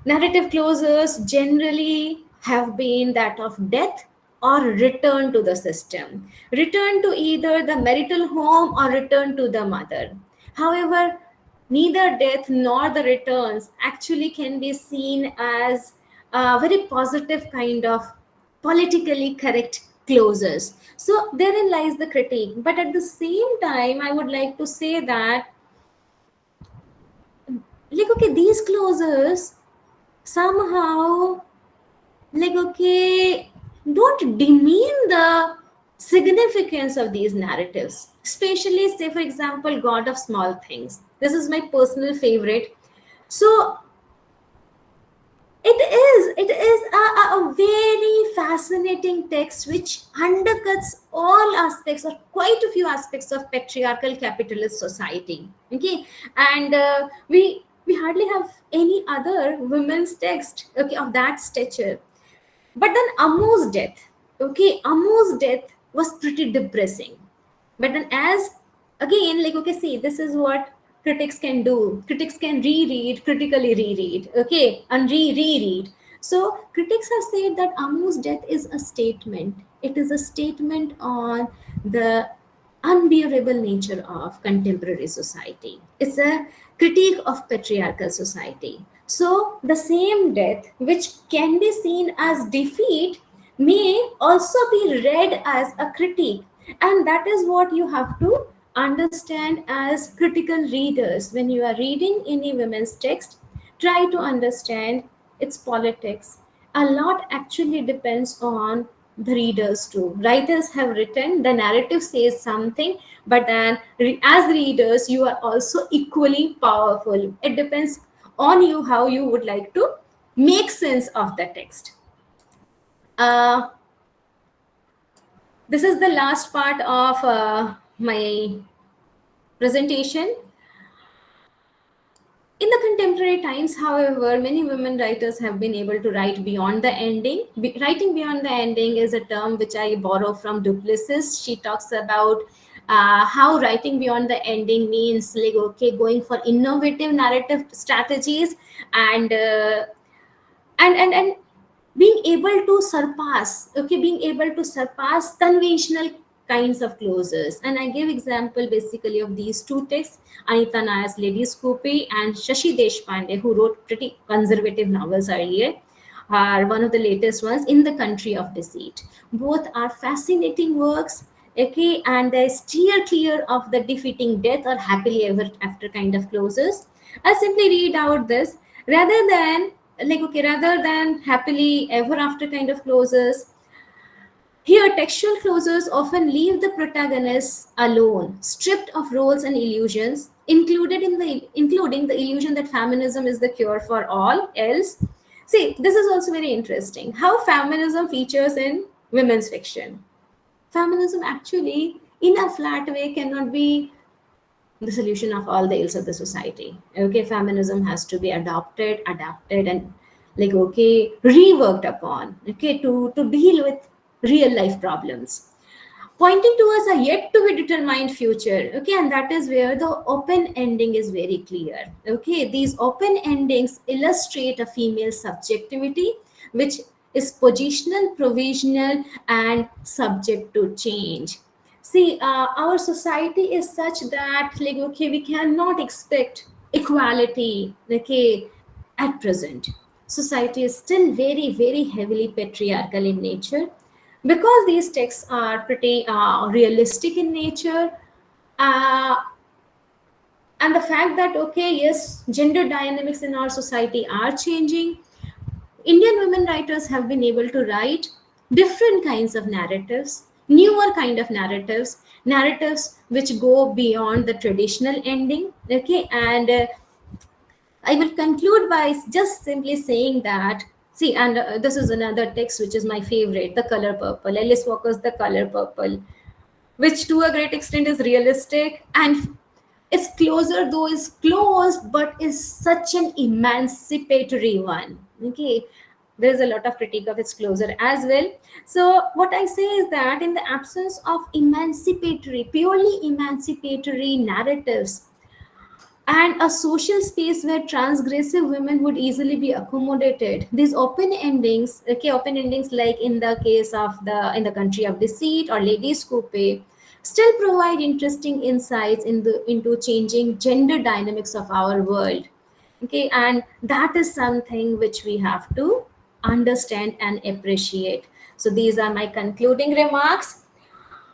Narrative closures generally have been that of death or return to the system, return to either the marital home or return to the mother. However, neither death nor the returns actually can be seen as a very positive kind of politically correct closures. So therein lies the critique. But at the same time, I would like to say that, like, okay, these closures somehow, like, okay, don't demean the significance of these narratives, especially, say, for example, God of Small Things. This is my personal favorite. So it is a very fascinating text which undercuts all aspects, or quite a few aspects, of patriarchal capitalist society. Okay, and we hardly have any other women's text, okay, of that stature. But then Ammo's death, okay, Ammo's death was pretty depressing. But then, as again, like, okay, see, this is what critics can do. Critics can reread, critically reread, okay, and reread. So critics have said that Ammo's death is a statement. It is a statement on the unbearable nature of contemporary society. It's a critique of patriarchal society. So, the same death, which can be seen as defeat, may also be read as a critique. And that is what you have to understand as critical readers. When you are reading any women's text, try to understand its politics. A lot actually depends on the readers too. Writers have written, the narrative says something, but then as readers, you are also equally powerful. It depends on you how you would like to make sense of the text. Uh, this is the last part of my presentation. In the contemporary times, however, many women writers have been able to write beyond the ending. Writing beyond the ending is a term which I borrow from Duplessis. She talks about how writing beyond the ending means, like, okay, going for innovative narrative strategies, and being able to surpass, okay, being able to surpass conventional kinds of clothes. And I give example basically of these two texts, Anita Nayar's Lady Scoopy and Shashi Deshpande, who wrote pretty conservative novels earlier, are one of the latest ones, In the Country of Deceit. Both are fascinating works, okay, and they steer clear of the defeating death or happily ever after kind of closes. I'll simply read out this, rather than rather than happily ever after kind of closes. Here, textual closures often leave the protagonist alone, stripped of roles and illusions, including the illusion that feminism is the cure for all else. See, this is also very interesting. How feminism features in women's fiction. Feminism actually, in a flat way, cannot be the solution of all the ills of the society. Okay, feminism has to be adapted, and reworked upon. Okay, to deal with real life problems, pointing towards a yet to be determined future. Okay, and that is where the open ending is very clear. Okay, these open endings illustrate a female subjectivity which is positional, provisional, and subject to change. See, our society is such that we cannot expect equality, at present. Society is still very, very heavily patriarchal in nature. Because these texts are pretty realistic in nature, uh, and the fact that, okay, yes, gender dynamics in our society are changing, Indian women writers have been able to write different kinds of narratives, newer kind of narratives, narratives which go beyond the traditional ending. Okay, and I will conclude by just simply saying that, see, and this is another text which is my favorite, The Color Purple, Alice Walker's The Color Purple, which to a great extent is realistic, and its closer though is close, but is such an emancipatory one. Okay, there's a lot of critique of its closer as well. So what I say is that in the absence of purely emancipatory narratives, and a social space where transgressive women would easily be accommodated, these open endings, okay, open endings like in the case of In the Country of Deceit or Lady Scoopy, still provide interesting insights into changing gender dynamics of our world. Okay, and that is something which we have to understand and appreciate. So these are my concluding remarks.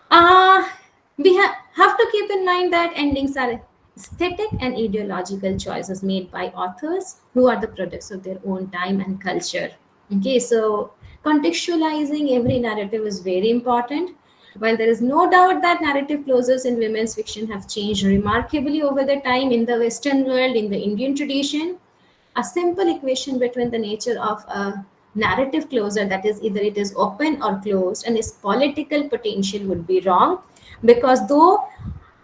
We have to keep in mind that endings are aesthetic and ideological choices made by authors who are the products of their own time and culture. Okay, so contextualizing every narrative is very important. While there is no doubt that narrative closures in women's fiction have changed remarkably over the time in the Western world, in the Indian tradition, a simple equation between the nature of a narrative closure, that is either it is open or closed, and its political potential would be wrong, because though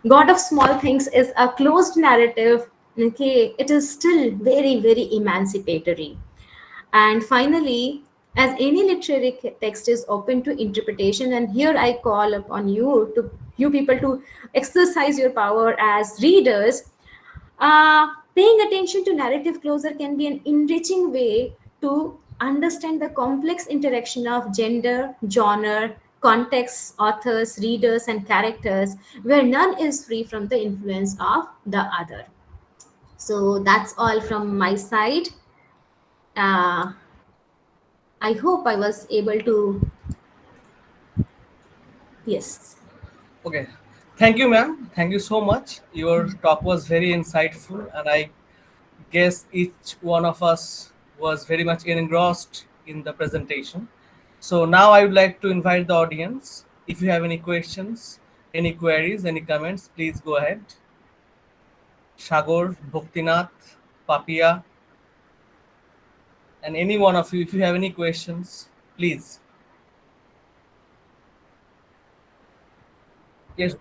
God of Small Things is a closed narrative, okay, it is still very, very emancipatory. And finally, as any literary text is open to interpretation, and here I call upon you people to exercise your power as readers. Paying attention to narrative closure can be an enriching way to understand the complex interaction of gender, genre, contexts, authors, readers, and characters, where none is free from the influence of the other. So that's all from my side. Uh, I hope I was able to, yes. Okay. Thank you, ma'am. Thank you so much. Your talk was very insightful, and I guess each one of us was very much engrossed in the presentation. So now I would like to invite the audience. If you have any questions, any queries, any comments, please go ahead. Shagor, Bhaktinath, Papia, and any one of you, if you have any questions, please. Yes.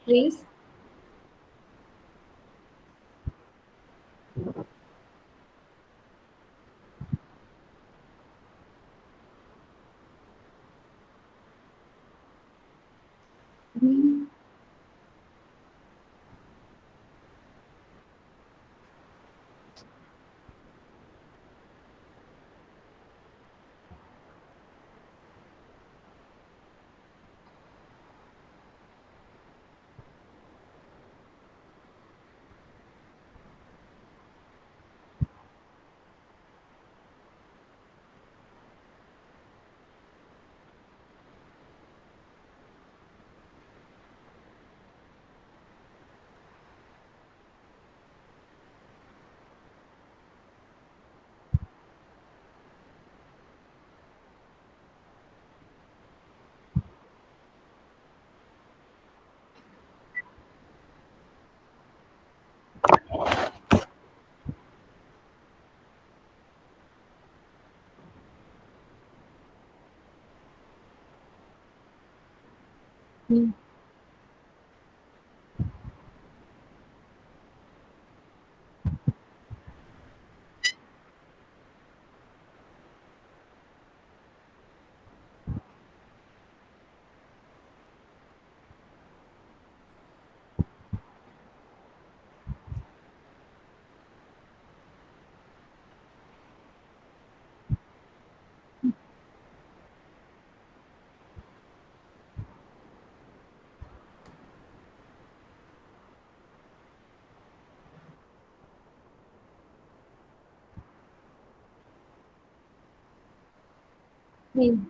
please. Mhm. Mhm. Mhm.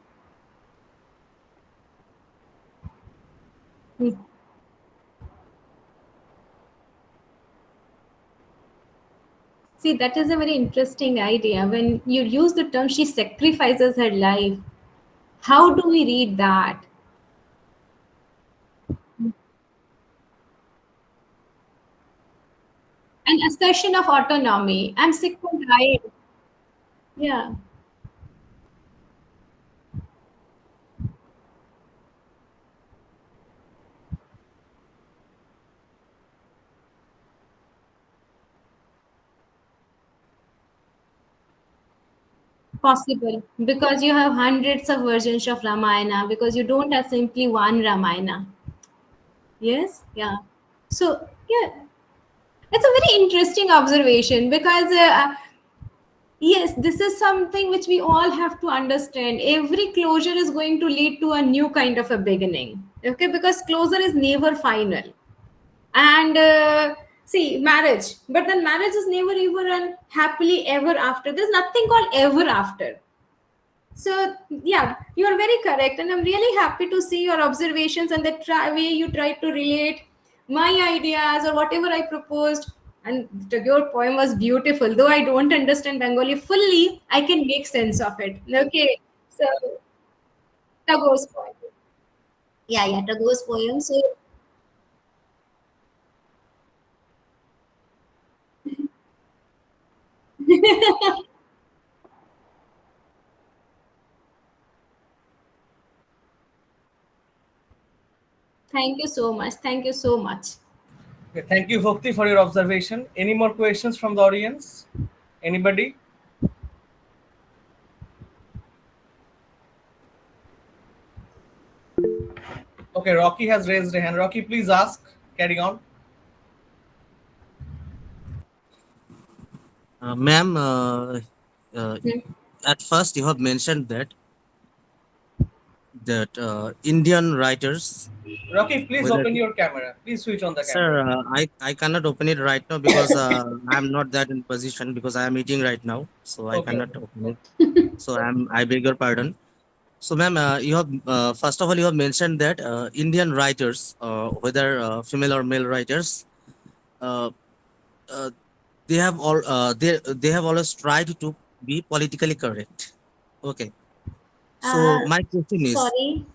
Mhm. See, that is a very interesting idea. When you use the term, she sacrifices her life. How do we read that? An assertion of autonomy. I'm sick and tired. Yeah, possible. Because you have hundreds of versions of Ramayana, because you don't have simply one Ramayana. Yes? Yeah. So, yeah, it's a very interesting observation because yes, this is something which we all have to understand. Every closure is going to lead to a new kind of a beginning. Okay, because closure is never final. And see, marriage, but then marriage is never ever and happily ever after. There's nothing called ever after. So yeah, you are very correct, and I'm really happy to see your observations and the way you try to relate my ideas or whatever I proposed. And your poem was beautiful, though I don't understand Bengali fully. I can make sense of it. Okay, so Tagore's poem. Yeah, yeah, Tagore's poem. So thank you so much. Thank you so much. Okay, thank you, Bhakti, for your observation. Any more questions from the audience? Anybody? Okay, Rocky has raised a hand. Rocky, please ask. Carry on. Ma'am, uh, Hmm. at first you have mentioned that Indian writers, Rocky, please whether open your camera. Please switch on the camera. sir, I cannot open it right now because I am not that in position because I am eating right now, so I Okay, cannot okay. open it. So I beg your pardon. So, ma'am, you have first of all you have mentioned that Indian writers, whether female or male writers, uh, uh, they have always tried to be politically correct. Okay. So Uh, my question is, Sorry,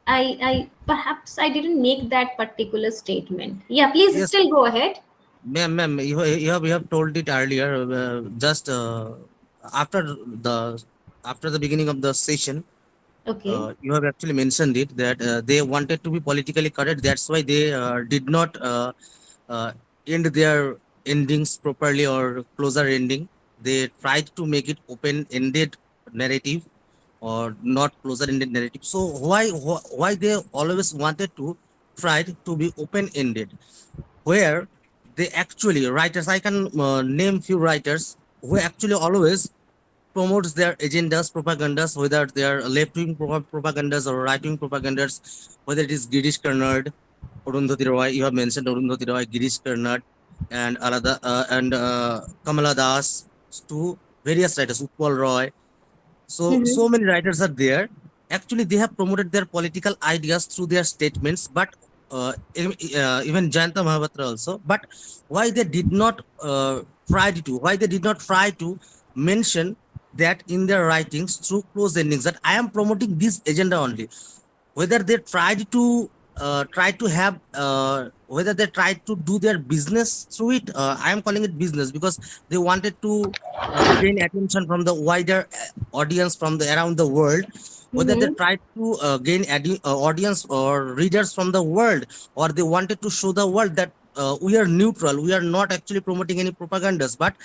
I perhaps I didn't make that particular statement. Yeah, please yes, still go ahead. ma'am, you have told it earlier, just after the after the beginning of the session. Okay. You have actually mentioned it that they wanted to be politically correct. That's why they did not uh, end their endings properly or closer ending. They tried to make it open-ended narrative or not closer-ended narrative. So why they always wanted to try to be open-ended, where they actually writers, I can name few writers who actually always promotes their agendas, propagandas, whether they are left-wing propagandas or right-wing propagandas, whether it is Girish Karnad, Arundhati Roy, you have mentioned Arundhati Roy, Girish Karnad, and Kamala Das, to various writers, Utpal Roy. So Mm-hmm. many writers are there. Actually, they have promoted their political ideas through their statements, but even Jayanta Mahapatra also. But why they did not why they did not try to mention that in their writings through close endings, that I am promoting this agenda only, whether they tried to have whether they tried to do their business through it. I am calling it business because they wanted to gain attention from the wider audience from the around the world, whether they Mm-hmm. tried to gain audience or readers from the world, or they wanted to show the world that we are neutral, we are not actually promoting any propagandas, but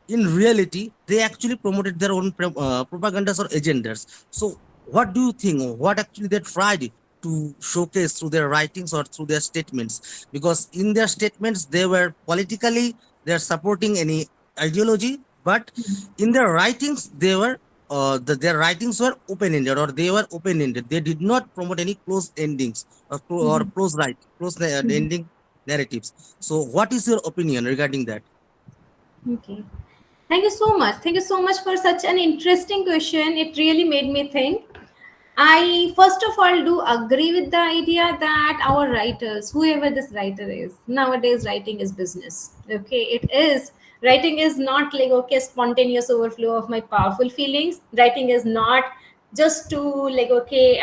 in reality they actually promoted their own propagandas or agendas. So what do you think, what actually they tried to showcase through their writings or through their statements? Because in their statements they were politically, they're supporting any ideology, but in their writings they were their writings were open-ended, or they were open-ended. They did not promote any close endings or ending narratives. So what is your opinion regarding that? Okay. Thank you so much. Thank you so much for such an interesting question. It really made me think. I first of all do agree with the idea that our writers, whoever this writer is, nowadays writing is business. Okay, it is. Writing is not like okay spontaneous overflow of my powerful feelings. Writing is not just to like okay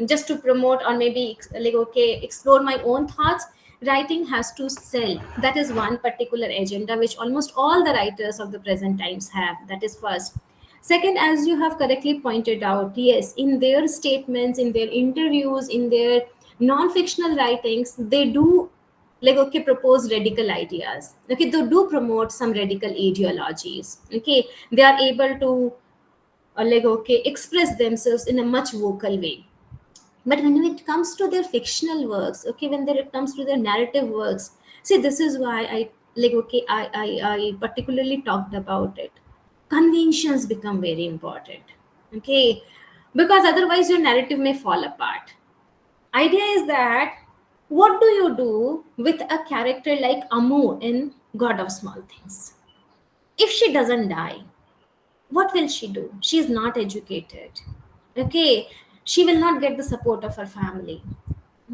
just to promote or maybe like okay explore my own thoughts. Writing has to sell. That is one particular agenda which almost all the writers of the present times have. That is first. Second, as you have correctly pointed out, yes, in their statements, in their interviews, in their non-fictional writings, they do like okay propose radical ideas. Okay, they do promote some radical ideologies. Okay, they are able to like okay express themselves in a much vocal way. But when it comes to their fictional works, okay, when it comes to their narrative works, see, this is why I like okay I particularly talked about it. Conventions become very important, okay, because otherwise your narrative may fall apart. Idea is that what do you do with a character like Amu in God of Small Things? If she doesn't die, what will she do? She is not educated, okay, she will not get the support of her family.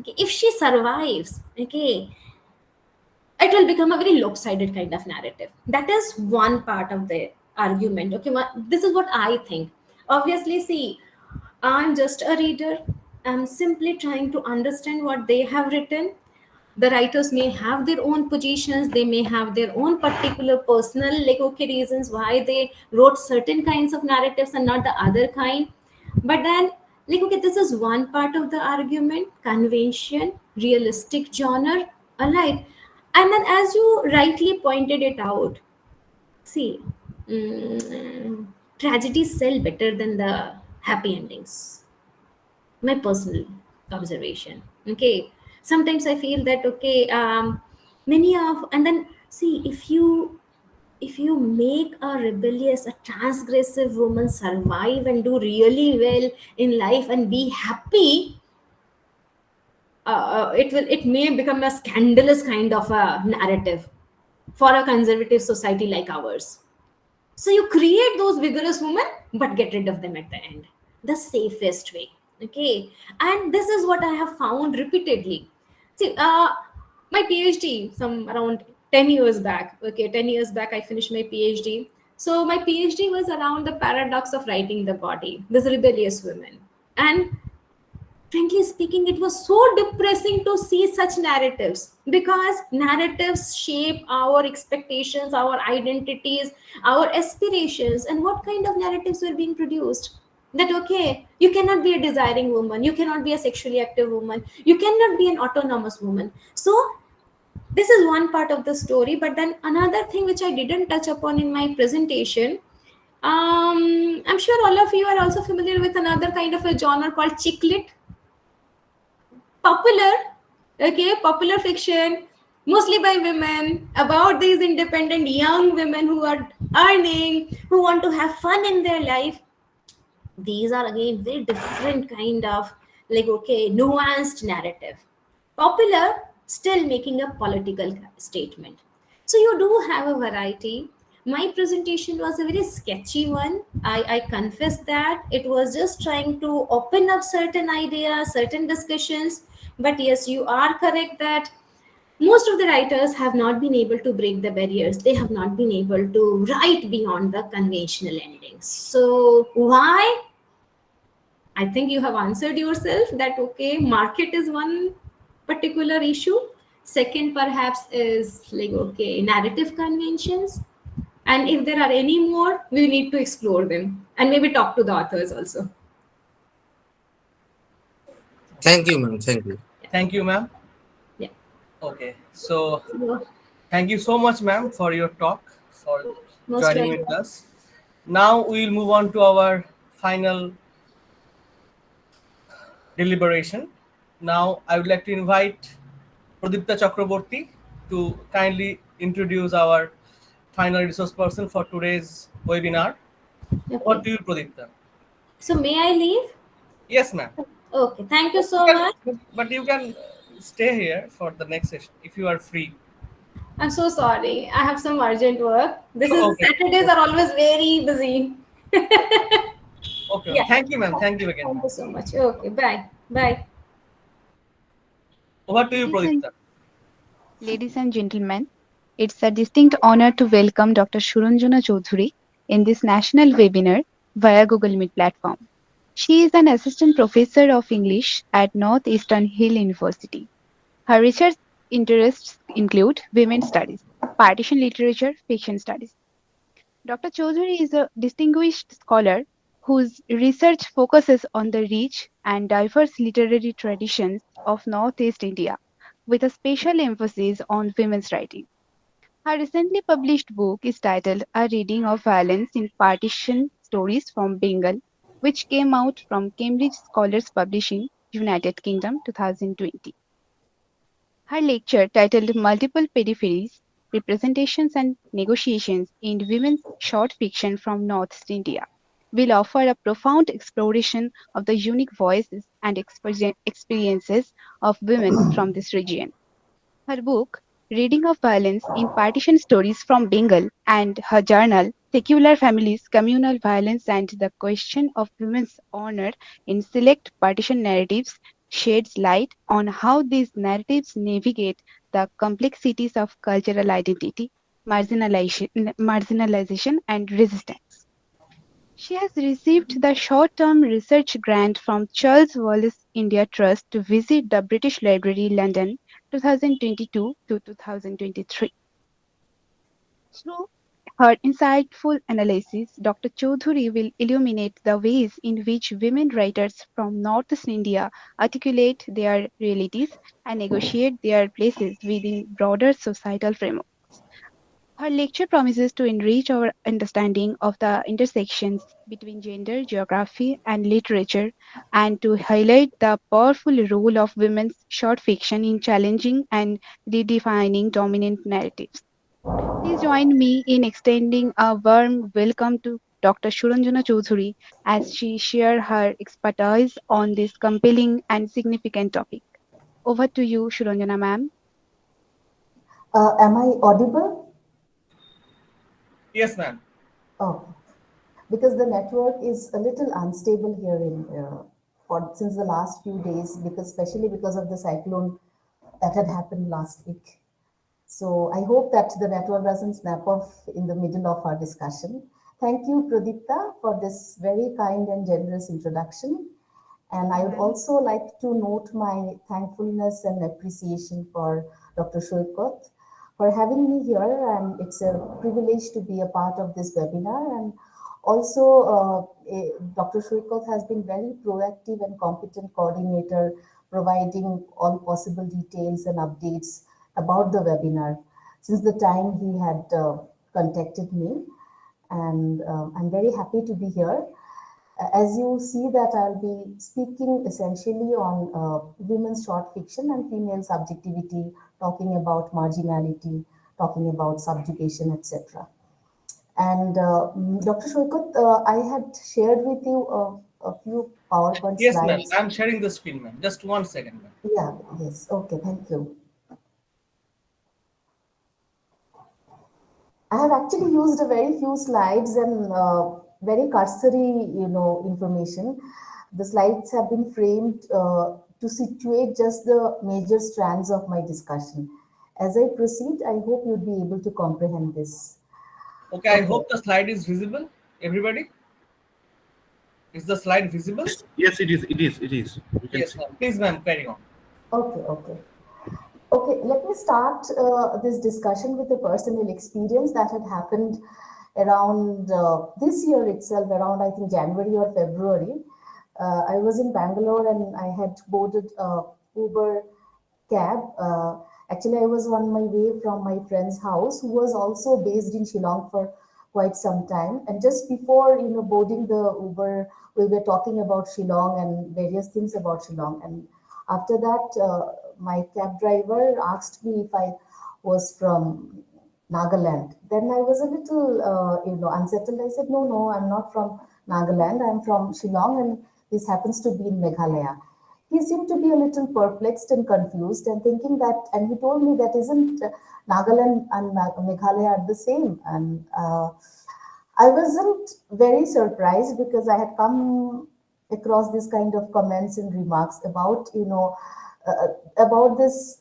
Okay, if she survives, okay, it will become a very lopsided kind of narrative. That is one part of the argument. Okay, this is what I think. Obviously, see, I'm just a reader. I'm simply trying to understand what they have written. The writers may have their own positions, they may have their own particular personal like okay reasons why they wrote certain kinds of narratives and not the other kind. But then like okay, this is one part of the argument: convention, realistic genre, alright. And then as you rightly pointed it out, see, mm, tragedies sell better than the happy endings. My personal observation. Okay, sometimes I feel that okay many of, and then see, if you make a rebellious, a transgressive woman survive and do really well in life and be happy, it may become a scandalous kind of a narrative for a conservative society like ours. So you create those vigorous women, but get rid of them at the end. The safest way. Okay. And this is what I have found repeatedly. See, my PhD, some around 10 years back. Okay, 10 years back, I finished my PhD. So my PhD was around the paradox of writing the body, this rebellious women. And frankly speaking, it was so depressing to see such narratives, because narratives shape our expectations, our identities, our aspirations. And what kind of narratives were being produced? that okay, you cannot be a desiring woman, you cannot be a sexually active woman, you cannot be an autonomous woman. So this is one part of the story. But then another thing which I didn't touch upon in my presentation, I'm sure all of you are also familiar with another kind of a genre called chick lit. Popular, okay, popular fiction, mostly by women, about these independent young women who are earning, who want to have fun in their life. These are again very different kind of, like, okay, nuanced narrative. Popular, still making a political statement. So you do have a variety. My presentation was a very sketchy one. I confess that it was just trying to open up certain ideas, certain discussions. But yes, you are correct that most of the writers have not been able to break the barriers. They have not been able to write beyond the conventional endings. So why? I think you have answered yourself that okay, market is one particular issue. Second, perhaps, is like okay, narrative conventions. And if there are any more, we need to explore them and maybe talk to the authors also. Thank you, ma'am. Thank you. Thank you, ma'am. Yeah. Okay, so So, thank you so much, ma'am, for your talk, for most joining welcome. with us. Now we will move on to our final deliberation. Now I would like to invite Pradipta Chakraborty to kindly introduce our final resource person for today's webinar. Over Okay. to you, Pradipta. So may I leave? Yes, ma'am. Okay. Thank you But you so can, much. but you can stay here for the next session if you are free. I'm so sorry. I have some urgent work. This is Okay. Saturdays are always very busy. Okay, ma'am. Yeah. Thank you, ma'am. Thank you again, Thank ma'am. you so much. Okay. Bye. Bye. Over to you, Ladies and, Pradipta. ladies and gentlemen, it's a distinct honor to welcome Dr. Suranjana Choudhury in this national webinar via Google Meet platform. She is an assistant professor of English at Northeastern Hill University. Her research interests include women's studies, partition literature, fiction studies. Dr. Choudhury is a distinguished scholar whose research focuses on the rich and diverse literary traditions of Northeast India, with a special emphasis on women's writing. Her recently published book is titled A Reading of Violence in Partition Stories from Bengal, which came out from Cambridge Scholars Publishing, United Kingdom 2020. Her lecture, titled Multiple Peripheries, Representations and Negotiations in Women's Short Fiction from Northeast India, will offer a profound exploration of the unique voices and experiences of women from this region. Her book, Reading of Violence in Partition Stories from Bengal, and her journal, Secular Families, Communal Violence and the Question of Women's Honor in Select Partition Narratives, sheds light on how these narratives navigate the complexities of cultural identity, marginalization and resistance. She has received the short-term research grant from Charles Wallace India Trust to visit the British Library, London, 2022 to 2023. Through her insightful analysis, Dr. Choudhury will illuminate the ways in which women writers from Northeast India articulate their realities and negotiate their places within broader societal frameworks. Her lecture promises to enrich our understanding of the intersections between gender, geography, and literature, and to highlight the powerful role of women's short fiction in challenging and redefining dominant narratives. Please join me in extending a warm welcome to Dr. Suranjana Choudhury as she shares her expertise on this compelling and significant topic. Over to you, Suranjana ma'am. Am I audible? Yes, ma'am. Oh, because the network is a little unstable here in for since the last few days, because especially because of the cyclone that had happened last week. So I hope that the network doesn't snap off in the middle of our discussion. Thank you, Pradipta, for this very kind and generous introduction. And Thank I you, would ma'am. also like to note my thankfulness and appreciation for Dr. Shoykot for having me here. And it's a privilege to be a part of this webinar. And Also, Dr. Shrikot has been very proactive and competent coordinator, providing all possible details and updates about the webinar since the time he had contacted me. And I'm very happy to be here. As you see that I'll be speaking essentially on women's short fiction and female subjectivity, talking about marginality, talking about subjugation, etc. And Dr. Shoykot, I had shared with you a few PowerPoint Yes, ma'am. slides. I'm sharing the screen, ma'am. Just 1 second, ma'am. Yeah, yes, okay, thank you. I have actually used a very few slides and very cursory, information. The slides have been framed to situate just the major strands of my discussion. As I proceed, I hope you'll be able to comprehend this. Okay, I Okay, hope the slide is visible. Everybody, is the slide visible? Yes, it is. It is. It is. We can Yes, see. ma'am. Please, ma'am, carry on. okay. Okay, let me start this discussion with a personal experience that had happened around this year itself, around I think January or February. I was in Bangalore and I had boarded a Uber cab. Actually, I was on my way from my friend's house, who was also based in Shillong for quite some time. And just before, boarding the Uber, we were talking about Shillong and various things about Shillong. And after that, my cab driver asked me if I was from Nagaland. Then I was a little, unsettled. I said, no, I'm not from Nagaland. I'm from Shillong, and this happens to be in Meghalaya. He seemed to be a little perplexed and confused, and thinking that, and he told me that isn't Nagaland and Meghalaya are the same. And I wasn't very surprised because I had come across this kind of comments and remarks about, about this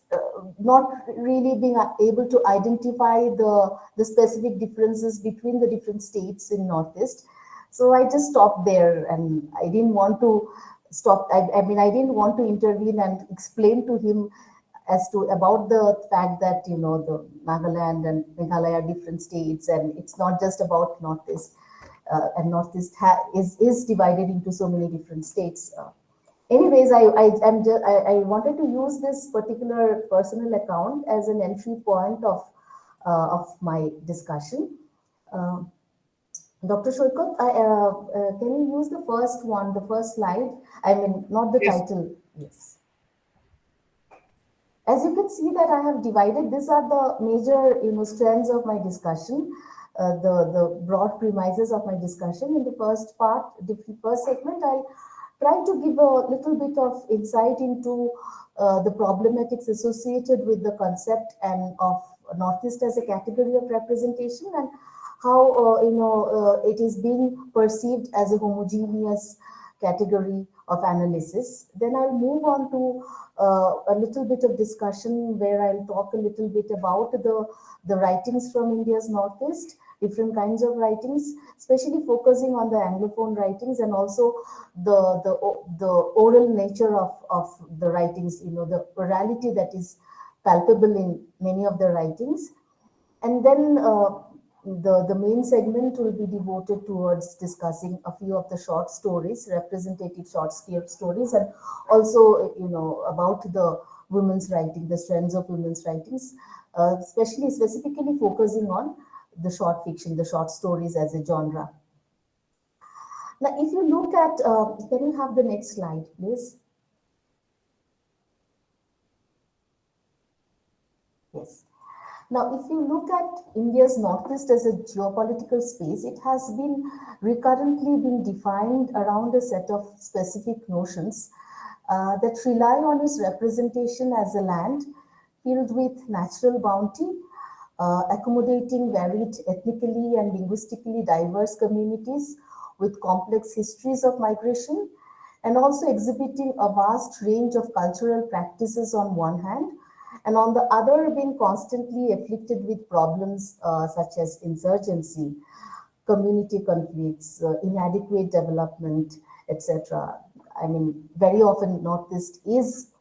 not really being able to identify the specific differences between the different states in Northeast. So I just stopped there, and I didn't want to stop. I didn't want to intervene and explain to him as to about the fact that the Nagaland and Meghalaya are different states, and it's not just about Northeast. And Northeast is divided into so many different states. Anyways, I wanted to use this particular personal account as an entry point of my discussion. Uh, Dr. Shoykot, can you use the first one, the first slide? I mean, not the Yes. title. Yes. As you can see that I have divided, these are the major strands of my discussion, the broad premises of my discussion. In the first part, the first segment, I try to give a little bit of insight into the problematics associated with the concept and of Northeast as a category of representation, and how it is being perceived as a homogeneous category of analysis. Then I'll move on to a little bit of discussion where I'll talk a little bit about the writings from India's Northeast, different kinds of writings, especially focusing on the Anglophone writings, and also the oral nature of the writings, the orality that is palpable in many of the writings. And then the main segment will be devoted towards discussing a few of the short stories, representative short stories, and also, about the women's writing, the strands of women's writings, especially specifically focusing on the short fiction, the short stories as a genre. Now, if you look at, can you have the next slide, please? Yes. Now, if you look at India's Northeast as a geopolitical space, it has been recurrently been defined around a set of specific notions that rely on its representation as a land filled with natural bounty, accommodating varied ethnically and linguistically diverse communities with complex histories of migration, and also exhibiting a vast range of cultural practices on one hand, and on the other being constantly afflicted with problems such as insurgency, community conflicts, inadequate development, etc. I mean, very often Northeast is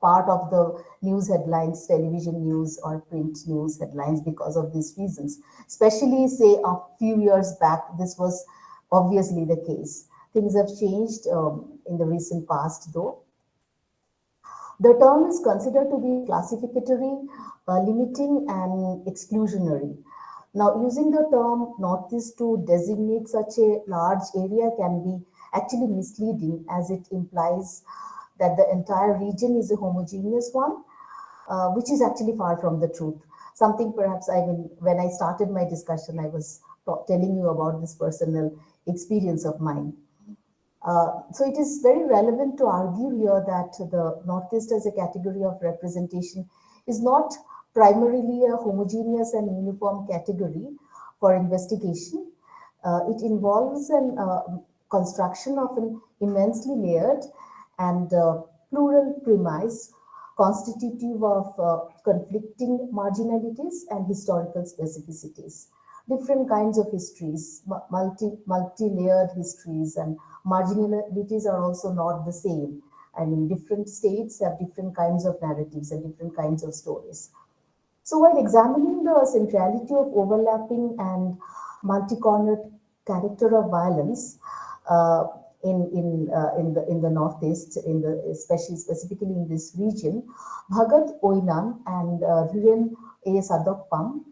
part of the news headlines, television news or print news headlines because of these reasons. Especially, say, a few years back, this was obviously the case. Things have changed in the recent past, though. The term is considered to be classificatory, limiting, and exclusionary. Now, using the term Northeast to designate such a large area can be actually misleading, as it implies that the entire region is a homogeneous one, which is actually far from the truth. Something perhaps, I mean, when I started my discussion, I was telling you about this personal experience of mine. So it is very relevant to argue here that the Northeast as a category of representation is not primarily a homogeneous and uniform category for investigation. It involves an construction of an immensely layered and plural premise constitutive of conflicting marginalities and historical specificities. Different kinds of histories, multi-layered histories, and marginalities are also not the same. I mean, different states have different kinds of narratives and different kinds of stories. So, while examining the centrality of overlapping and multi-cornered character of violence uh, in the Northeast, in the especially specifically in this region, Bhagat Oinan and Dhiren A. Sadokpam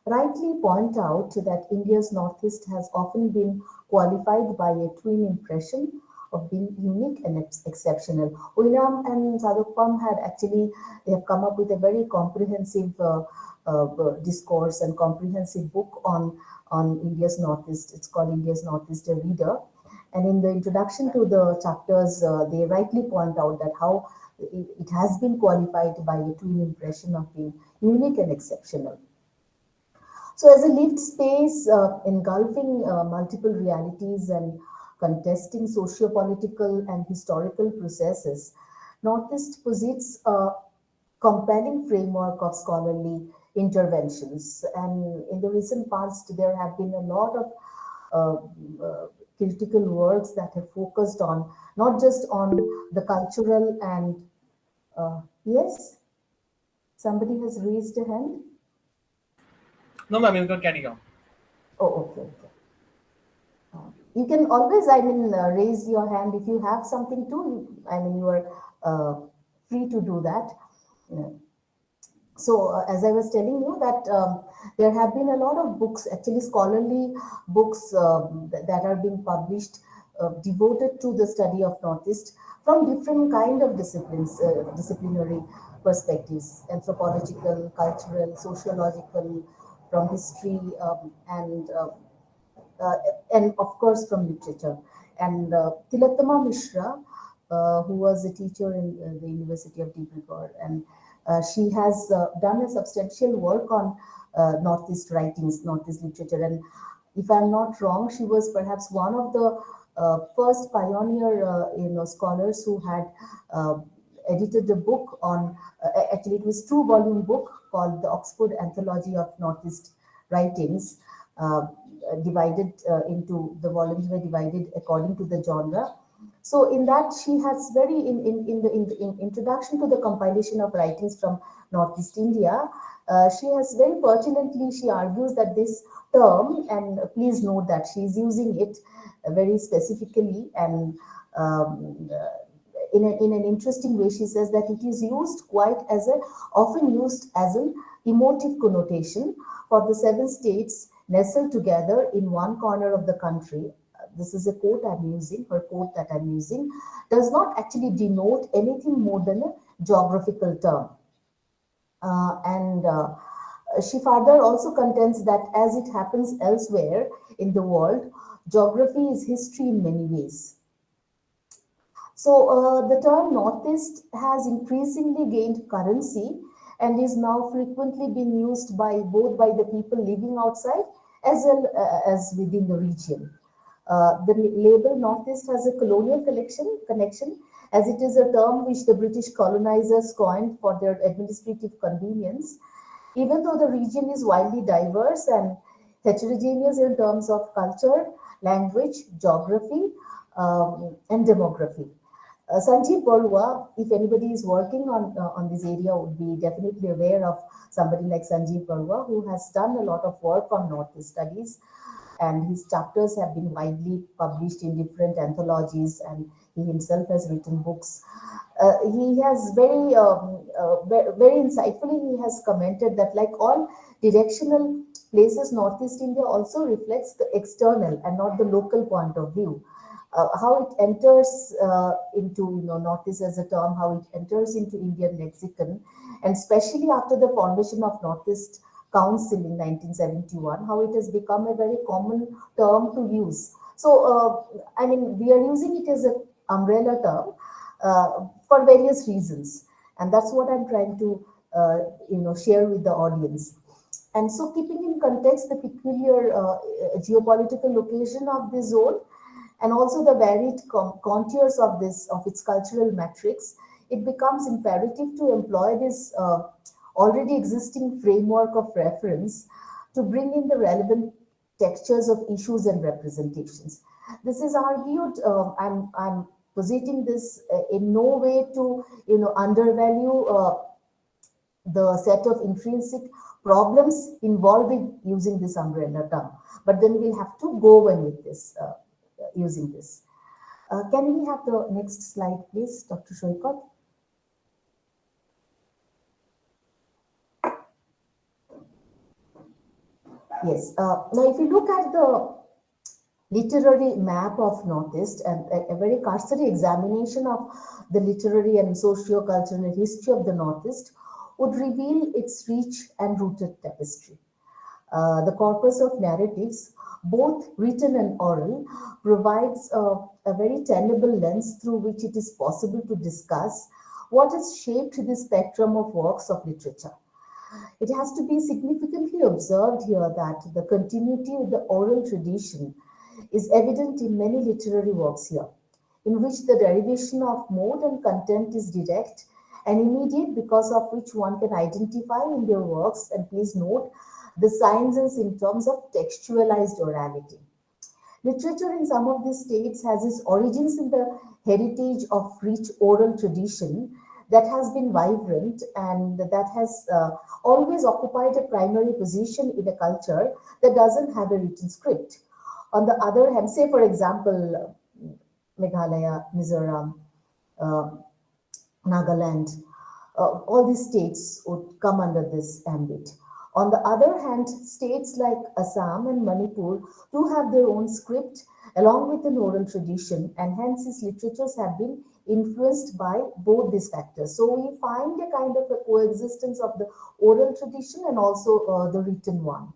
rightly point out that India's Northeast has often been qualified by a twin impression of being unique and exceptional. Ulam and Sadokpam had actually they have come up with a very comprehensive discourse and comprehensive book on India's Northeast. It's called India's Northeast, a Reader. And in the introduction to the chapters, they rightly point out that how it has been qualified by a twin impression of being unique and exceptional. So, as a lived space engulfing multiple realities and contesting socio-political and historical processes, Northeast posits a compelling framework of scholarly interventions. And in the recent past, there have been a lot of critical works that have focused on not just on the cultural and yes, somebody has raised a hand. No, ma'am, you can carry on. Oh, okay, okay. You can always, I mean, raise your hand if you have something to. I mean, you are free to do that. Yeah. So, as I was telling you, that there have been a lot of books, actually scholarly books that are being published, devoted to the study of Northeast from different kind of disciplines, disciplinary perspectives, anthropological, cultural, sociological, from history, uh, and of course from literature. And Tilottama Mishra, who was a teacher in the University of Dibrugarh, and she has done a substantial work on Northeast writings, Northeast literature. And if I'm not wrong, she was perhaps one of the first pioneer, scholars who had uh, edited a book on. Actually, it was two-volume book called the Oxford Anthology of Northeast Writings, uh, divided into the volumes were divided according to the genre. So in that she has very in introduction to the compilation of writings from Northeast India, she has very pertinently she argues that this term, and please note that she is using it very specifically and in an interesting way. She says that it is used quite as a often used as an emotive connotation for the seven states nestled together in one corner of the country. This is a quote I'm using, her quote that I'm using, does not actually denote anything more than a geographical term. And she further also contends that as it happens elsewhere in the world, geography is history in many ways. So the term Northeast has increasingly gained currency and is now frequently being used by both by the people living outside as well as within the region. The label Northeast has a colonial connection, as it is a term which the British colonizers coined for their administrative convenience. Even though the region is widely diverse and heterogeneous in terms of culture, language, geography, and demography. Sanjeev Barua, if anybody is working on this area, would be definitely aware of somebody like Sanjeev Barua, who has done a lot of work on Northeast studies. and his chapters have been widely published in different anthologies, and he himself has written books. He has very insightfully he has commented that, like all directional places, Northeast India also reflects the external and not the local point of view. How it enters into, Northeast as a term, how it enters into Indian lexicon, and especially after the formation of Northeast Council in 1971, how it has become a very common term to use. So, I mean, we are using it as an umbrella term for various reasons, and that's what I'm trying to, share with the audience. And so, keeping in context the peculiar geopolitical location of this zone, and also the varied contours of this of its cultural matrix, it becomes imperative to employ this already existing framework of reference to bring in the relevant textures of issues and representations. This is argued. I'm positing this in no way to, undervalue the set of intrinsic problems involving using this umbrella term. But then we'll have to go on with this, using this. Can we have the next slide, please, Dr. Shoykot? Yes. Now, if you look at the literary map of Northeast, and a very cursory examination of the literary and socio-cultural history of the Northeast would reveal its rich and rooted tapestry. The corpus of narratives, both written and oral, provides a very tenable lens through which it is possible to discuss what has shaped the spectrum of works of literature. It has to be significantly observed here that the continuity with the oral tradition is evident in many literary works here, in which the derivation of mode and content is direct and immediate, because of which one can identify in their works, and please note, the signs and symptoms of textualized orality. Literature in some of these states has its origins in the heritage of rich oral tradition that has been vibrant and that has always occupied a primary position in a culture that doesn't have a written script. On the other hand, say for example, Meghalaya, Mizoram, uh, Nagaland, all these states would come under this ambit. On the other hand, states like Assam and Manipur do have their own script along with an oral tradition, and hence its literatures have been influenced by both these factors. So we find a kind of a coexistence of the oral tradition and also the written one.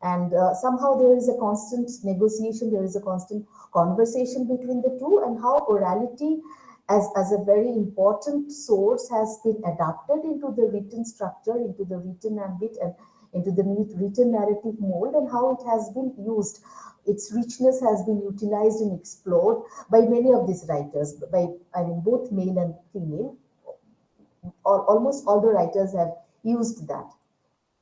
And somehow there is a constant negotiation, there is a constant conversation between the two, and how orality as a very important source has been adapted into the written structure, into the written ambit, and into the written narrative mold, and how it has been used. Its richness has been utilized and explored by many of these writers, by, I mean, both male and female. Almost all the writers have used that.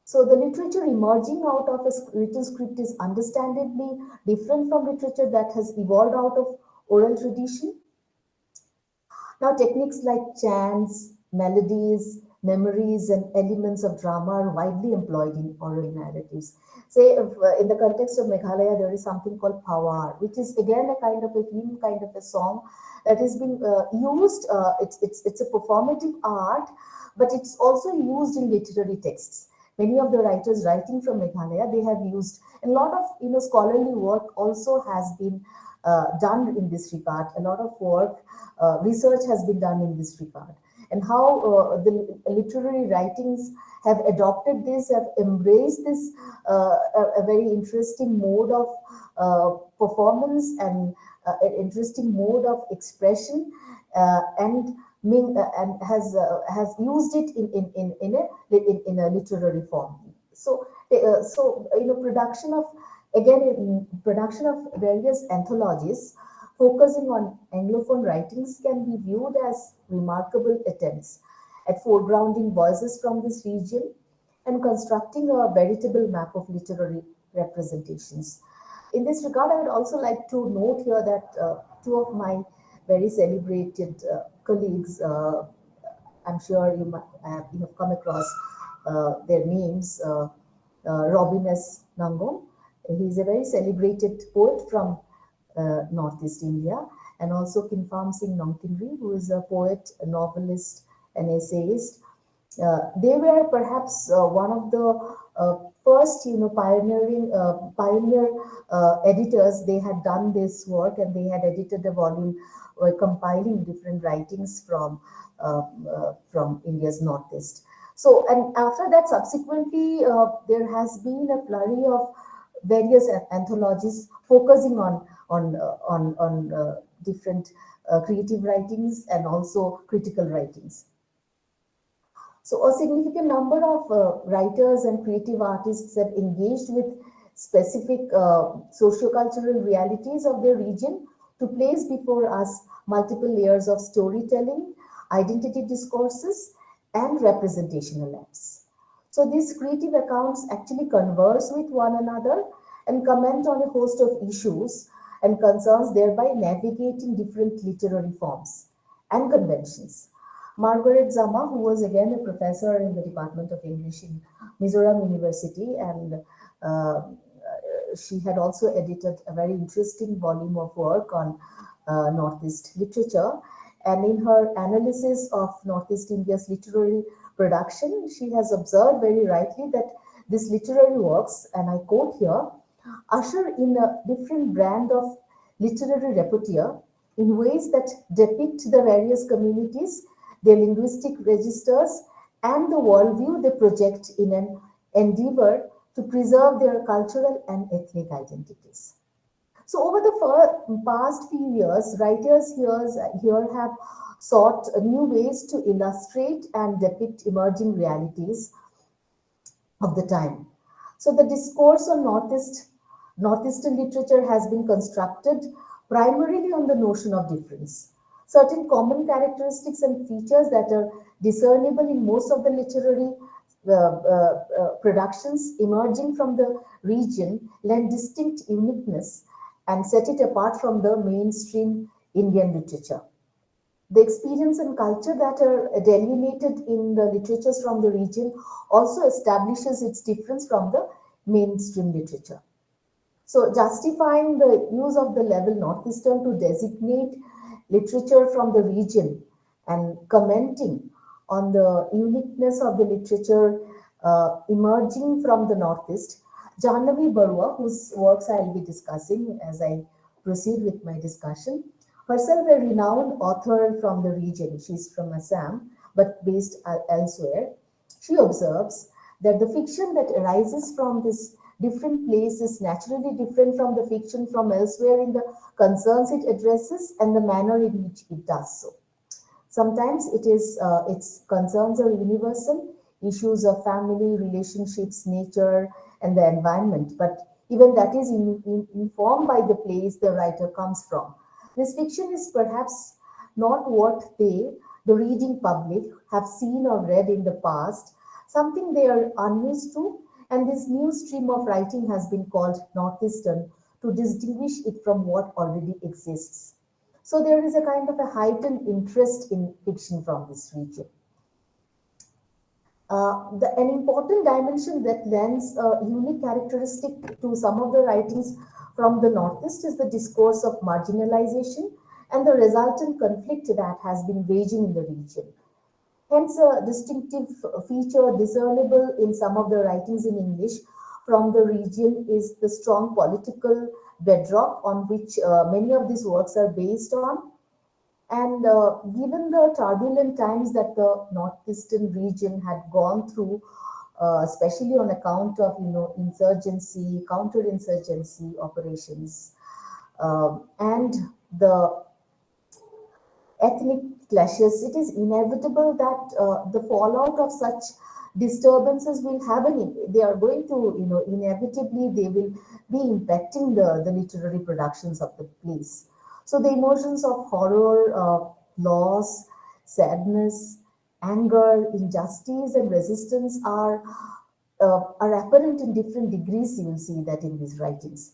So the literature emerging out of a written script is understandably different from literature that has evolved out of oral tradition. Now, techniques like chants, melodies, memories, and elements of drama are widely employed in oral narratives. Say, if, in the context of Meghalaya, there is something called Pawar, which is again a kind of a hymn, kind of a song that has been used. It's a performative art, but it's also used in literary texts. Many of the writers writing from Meghalaya, they have used a lot of, scholarly work also has been done in this regard. A lot of work, research has been done in this regard, and how the literary writings have adopted this, have embraced this, a very interesting mode of performance, and an interesting mode of expression, and has used it in a literary form. So production of, again, in production of various anthologies focusing on Anglophone writings can be viewed as remarkable attempts at foregrounding voices from this region and constructing a veritable map of literary representations. In this regard, I would also like to note here that two of my very celebrated colleagues, I'm sure you have come across their names, Robin S. Nangom He's a very celebrated poet from Northeast India, and also Kinfam Singh Nongkinri, who is a poet, a novelist, an essayist. They were perhaps one of the first, pioneer editors. They had done this work and they had edited a volume compiling different writings from India's northeast. So, and after that, subsequently, there has been a flurry of various anthologies focusing on different creative writings and also critical writings. So, a significant number of writers and creative artists have engaged with specific sociocultural realities of their region to place before us multiple layers of storytelling, identity discourses, and representational acts. So, these creative accounts actually converse with one another and comment on a host of issues and concerns, thereby navigating different literary forms and conventions. Margaret Zama, who was again a professor in the Department of English in Mizoram University, and she had also edited a very interesting volume of work on Northeast literature. And in her analysis of Northeast India's literary production, she has observed very rightly that these literary works, and I quote here, usher in a different brand of literary repertoire in ways that depict the various communities, their linguistic registers, and the worldview they project in an endeavor to preserve their cultural and ethnic identities. So, over the past few years, writers here have sought new ways to illustrate and depict emerging realities of the time. So the discourse on Northeastern literature has been constructed primarily on the notion of difference. Certain common characteristics and features that are discernible in most of the literary productions emerging from the region lend distinct uniqueness and set it apart from the mainstream Indian literature. The experience and culture that are delineated in the literatures from the region also establishes its difference from the mainstream literature. So, justifying the use of the level Northeastern to designate literature from the region and commenting on the uniqueness of the literature emerging from the Northeast, Jahnavi Barua, whose works I will be discussing as I proceed with my discussion, herself a renowned author from the region. She's from Assam, but based elsewhere. She observes that the fiction that arises from this different place is naturally different from the fiction from elsewhere in the concerns it addresses and the manner in which it does so. Sometimes its concerns are universal, issues of family, relationships, nature, and the environment, but even that is informed by the place the writer comes from. This fiction is perhaps not what the reading public, have seen or read in the past, something they are unused to, and this new stream of writing has been called Northeastern to distinguish it from what already exists. So there is a kind of a heightened interest in fiction from this region. An important dimension that lends a unique characteristic to some of the writings from the Northeast is the discourse of marginalization and the resultant conflict that has been raging in the region. Hence, a distinctive feature discernible in some of the writings in English from the region is the strong political bedrock on which many of these works are based on. And given the turbulent times that the northeastern region had gone through, especially on account of insurgency, counterinsurgency operations, and the ethnic clashes, it is inevitable that the fallout of such disturbances will have they are going to, inevitably they will be impacting the literary productions of the place. So the emotions of horror, loss, sadness, anger, injustice, and resistance are apparent in different degrees. You will see that in these writings.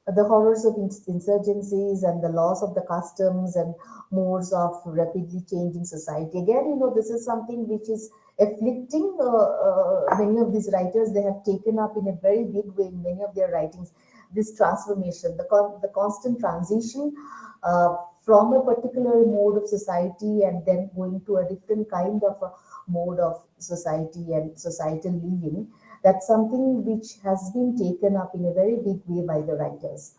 The horrors of insurgencies and the loss of the customs and modes of rapidly changing society. Again, this is something which is afflicting many of these writers. They have taken up in a very big way in many of their writings this transformation, the constant transition uh, from a particular mode of society and then going to a different kind of a mode of society and societal living. That's something which has been taken up in a very big way by the writers.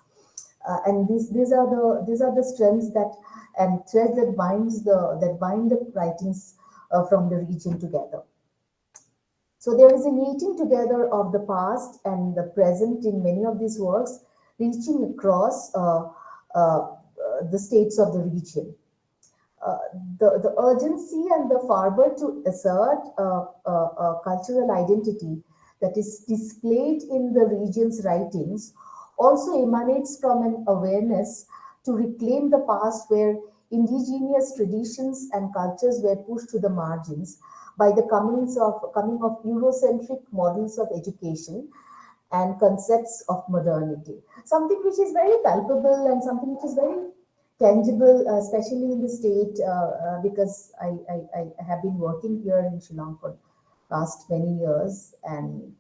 And these are the strengths that and threads that bind the writings from the region together. So there is a meeting together of the past and the present in many of these works, reaching across the states of the region. Uh, the urgency and the fervor to assert cultural identity that is displayed in the region's writings also emanates from an awareness to reclaim the past where indigenous traditions and cultures were pushed to the margins by the coming of Eurocentric models of education and concepts of modernity. Something which is very palpable and something which is very tangible, especially in the state, because I have been working here in Shillong for last many years, and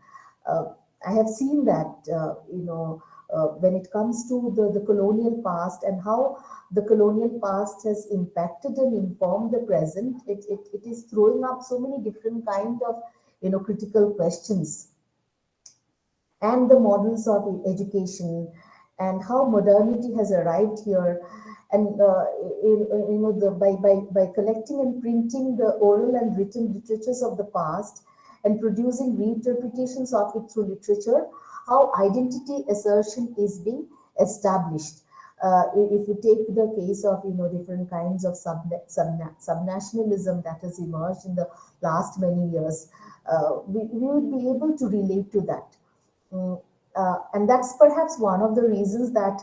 uh, I have seen that when it comes to the colonial past and how the colonial past has impacted and informed the present, it is throwing up so many different kind of critical questions and the models of education and how modernity has arrived here and by collecting and printing the oral and written literatures of the past and producing reinterpretations of it through literature, how identity assertion is being established. If you take the case of different kinds of subnationalism that has emerged in the last many years, we would be able to relate to that. Mm, and that's perhaps one of the reasons that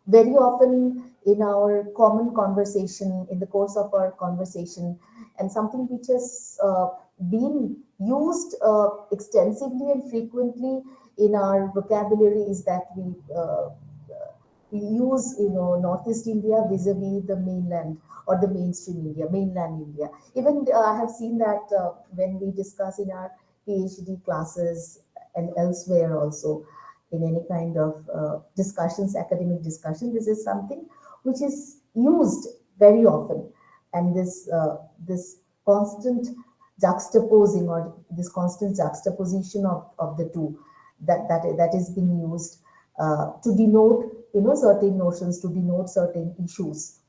very often in our common conversation, in the course of our conversation, and something which has been used extensively and frequently in our vocabulary is that we use Northeast India vis-a-vis the mainland or the mainstream India, mainland India. Even I have seen that when we discuss in our PhD classes and elsewhere also in any kind of discussions, academic discussion, this is something which is used very often, and this constant juxtaposing or this constant juxtaposition of the two that is being used to denote certain notions, to denote certain issues.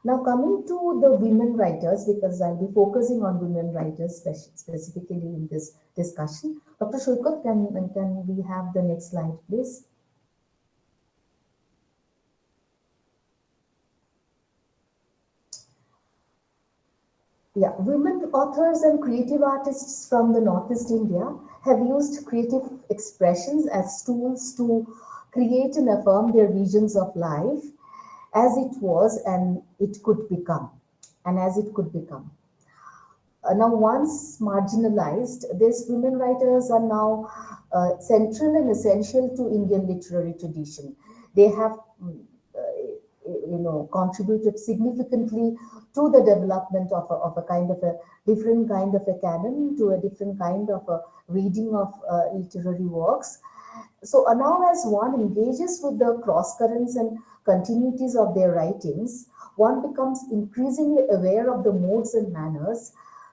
Now, coming to the women writers, because I'll be focusing on women writers specifically in this discussion. Dr. Shulkat, can we have the next slide, please? Yeah, women authors and creative artists from the Northeast India have used creative expressions as tools to create and affirm their visions of life as it was and it could become, and as it could become. Now, once marginalized, these women writers are now central and essential to Indian literary tradition. They have, contributed significantly to the development of a kind of a different kind of a canon, to a different kind of a reading of literary works. So now, as one engages with the cross currents and continuities of their writings, one becomes increasingly aware of the modes and manners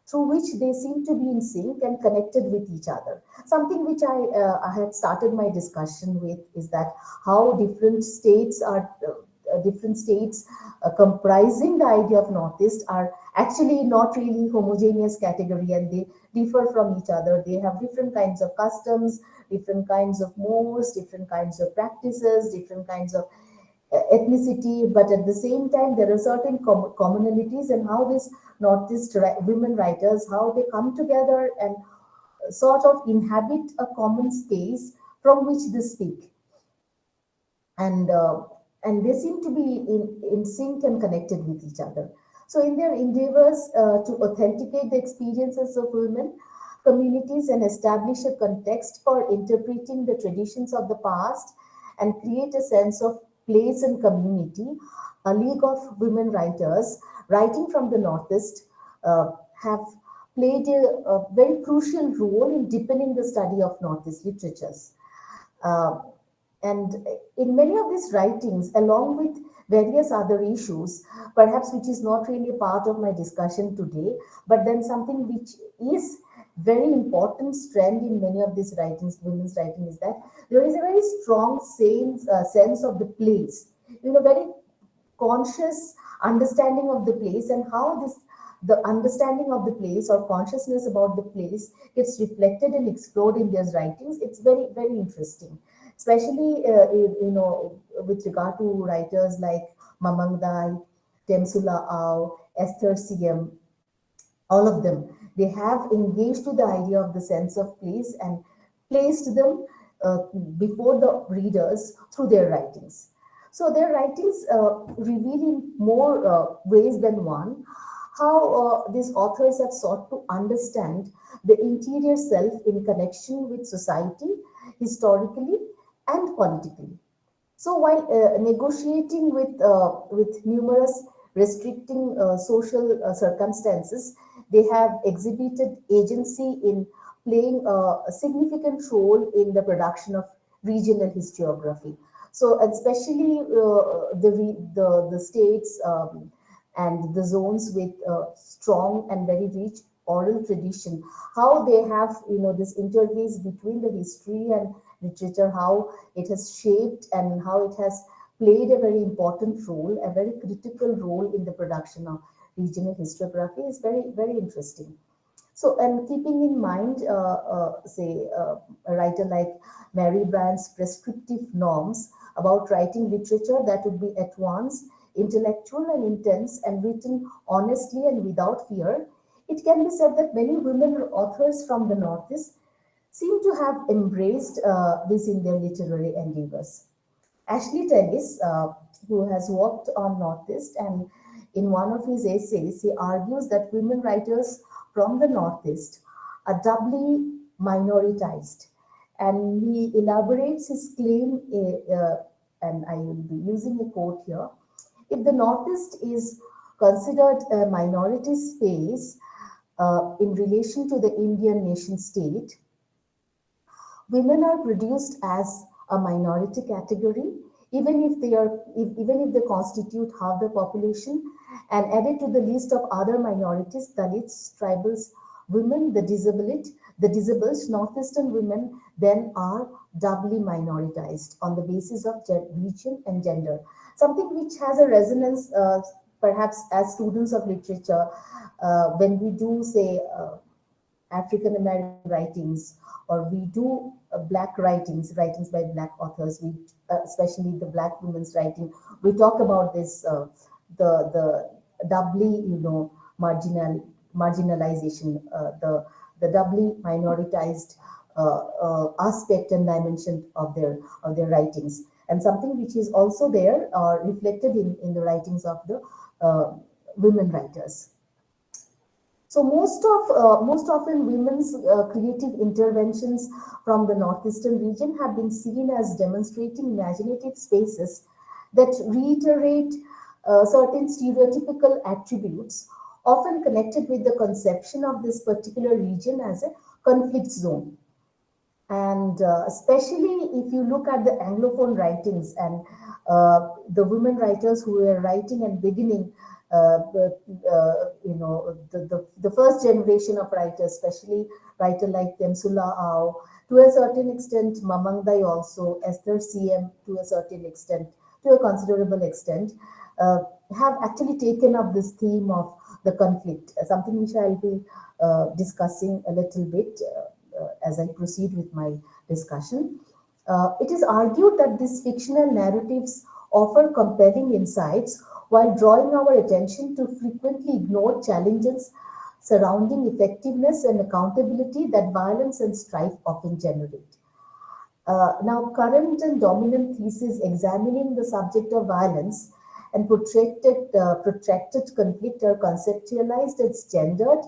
through which they seem to be in sync and connected with each other. Something which I had started my discussion with is that how different states comprising the idea of Northeast are actually not really homogeneous category, and they differ from each other. They have different kinds of customs, different kinds of modes, different kinds of practices, different kinds of ethnicity, but at the same time, there are certain commonalities, and how these Northeast women writers, how they come together and sort of inhabit a common space from which they speak, and uh, and they seem to be in sync and connected with each other. So, in their endeavors to authenticate the experiences of women communities and establish a context for interpreting the traditions of the past and create a sense of place and community, a league of women writers writing from the Northeast have played a very crucial role in deepening the study of Northeast literatures. Uh, and in many of these writings, along with various other issues, perhaps which is not really a part of my discussion today, but then something which is very important strand in many of these writings, women's writing, is that there is a very strong sense of the place, very conscious understanding of the place, and how this the understanding of the place or consciousness about the place gets reflected and explored in their writings. It's very, very interesting, especially with regard to writers like Mamang Dai, Temsula Au, Esther Siem. All of them, they have engaged to the idea of the sense of place and placed them uh, before the readers through their writings. So their writings reveal in more ways than one how these authors have sought to understand the interior self in connection with society, historically and politically. So while negotiating with numerous restricting social circumstances, they have exhibited agency in playing a significant role in the production of regional historiography. So especially the states and the zones with strong and very rich oral tradition, how they have this interface between the history and literature, how it has shaped and how it has played a very important role, a very critical role in the production of regional historiography is very, very interesting. So, and keeping in mind, say, a writer like Mary Brand's prescriptive norms about writing literature that would be at once intellectual and intense and written honestly and without fear, it can be said that many women authors from the Northeast seem to have embraced this in their literary endeavors. Ashley Tellis, who has worked on Northeast, and in one of his essays, he argues that women writers from the Northeast are doubly minoritized. And he elaborates his claim, and I will be using a quote here. If the Northeast is considered a minority space in relation to the Indian nation state, women are produced as a minority category, even if they constitute half the population, and added to the list of other minorities, Dalits, tribals, women, the disabled northeastern women then are doubly minoritized on the basis of region and gender. Something which has a resonance, perhaps as students of literature, when we do say African American writings, or we do black writings by black authors. We, especially the black women's writing, we talk about this the doubly marginalization, the doubly minoritized aspect and dimension of their writings, and something which is also there reflected in the writings of the women writers. So most often women's creative interventions from the northeastern region have been seen as demonstrating imaginative spaces that reiterate certain stereotypical attributes, often connected with the conception of this particular region as a conflict zone. And especially if you look at the Anglophone writings and the women writers who were writing and beginning, the first generation of writers, especially writer like Temsula Au, to a certain extent, Mamangdai also, Esther CM to a certain extent, to a considerable extent, have actually taken up this theme of the conflict, something which I'll be discussing a little bit as I proceed with my discussion. It is argued that these fictional narratives offer compelling insights while drawing our attention to frequently ignored challenges surrounding effectiveness and accountability that violence and strife often generate. Now, current and dominant theses examining the subject of violence and protracted conflict are conceptualized as gendered,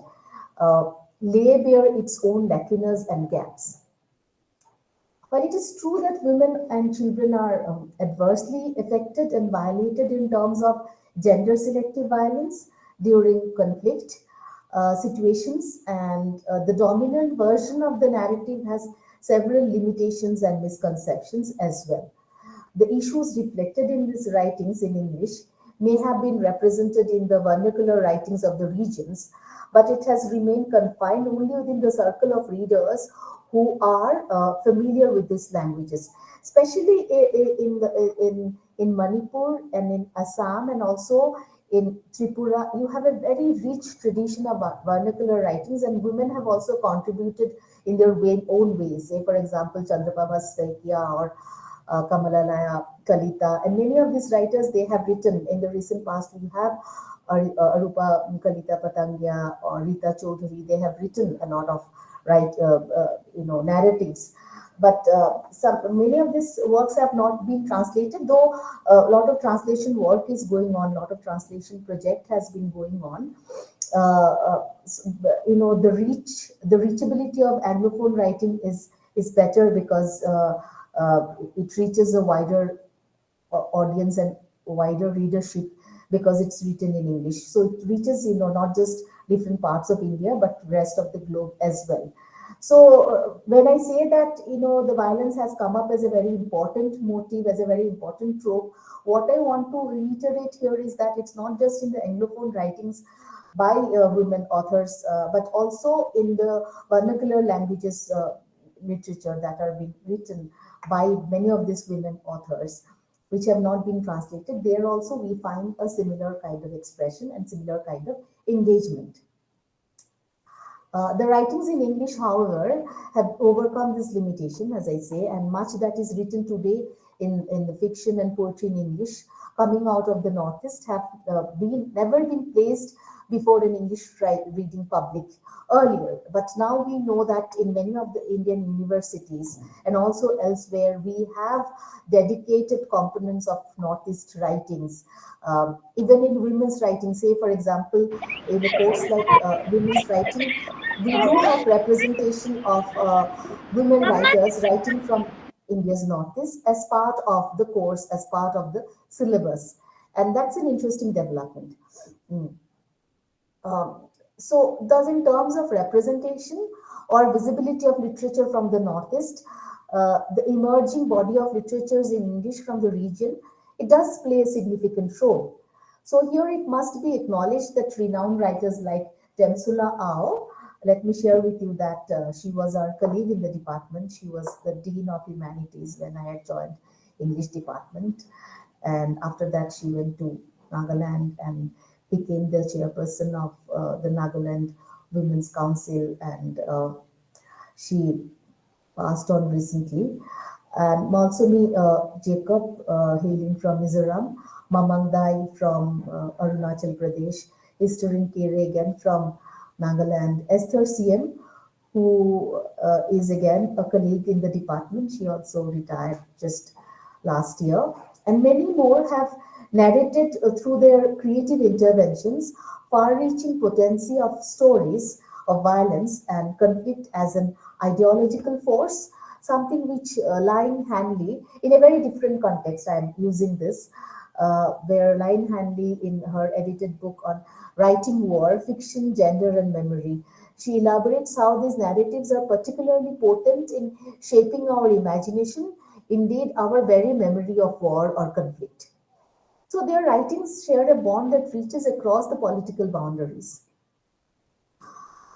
lay bare its own lacunas and gaps. While it is true that women and children are adversely affected and violated in terms of gender selective violence during conflict, situations, and the dominant version of the narrative has several limitations and misconceptions as well. The issues reflected in these writings in English may have been represented in the vernacular writings of the regions, but it has remained confined only within the circle of readers who are familiar with these languages, especially in Manipur and in Assam and also in Tripura. You have a very rich tradition of vernacular writings, and women have also contributed in their own ways. Say, for example, Chandraprabha Saikia or Kamalalaya Kalita, and many of these writers they have written in the recent past. We have Arupa Kalita Patangya or Rita Chaudhary. They have written a lot of narratives. But some many of these works have not been translated, though a lot of translation work is going on. A lot of translation project has been going on. The reachability of Anglophone writing is better because it reaches a wider audience and wider readership because it's written in English. So it reaches, not just different parts of India, but rest of the globe as well. So when I say that, the violence has come up as a very important motive, as a very important trope, what I want to reiterate here is that it's not just in the Anglophone writings by women authors, but also in the vernacular languages literature that are being written by many of these women authors, which have not been translated. There also we find a similar kind of expression and similar kind of engagement. The writings in English, however, have overcome this limitation, as I say, and much that is written today in the fiction and poetry in English coming out of the Northeast have never been placed before an English reading public earlier. But now we know that in many of the Indian universities and also elsewhere, we have dedicated components of Northeast writings. Even in women's writing, say for example, in a course like women's writing, we do have representation of women writers writing from India's Northeast as part of the course, as part of the syllabus. And that's an interesting development. Mm. So, thus, in terms of representation or visibility of literature from the Northeast, the emerging body of literatures in English from the region, it does play a significant role. So, here it must be acknowledged that renowned writers like Temsula Ao, let me share with you that she was our colleague in the department. She was the Dean of Humanities when I had joined English department. And after that, she went to Nagaland and became the chairperson of the Nagaland Women's Council, and she passed on recently. And Malsumi Jacob, hailing from Mizoram, Mamang Dai from Arunachal Pradesh, Eastern K. Reagan from Nagaland, Esther CM, who is again a colleague in the department. She also retired just last year. And many more have narrated through their creative interventions far-reaching potency of stories of violence and conflict as an ideological force, something which Lynne Hanley, in a very different context, I am using this, where Lynne Hanley, in her edited book on writing war, fiction, gender, and memory, she elaborates how these narratives are particularly potent in shaping our imagination, indeed, our very memory of war or conflict. So their writings share a bond that reaches across the political boundaries.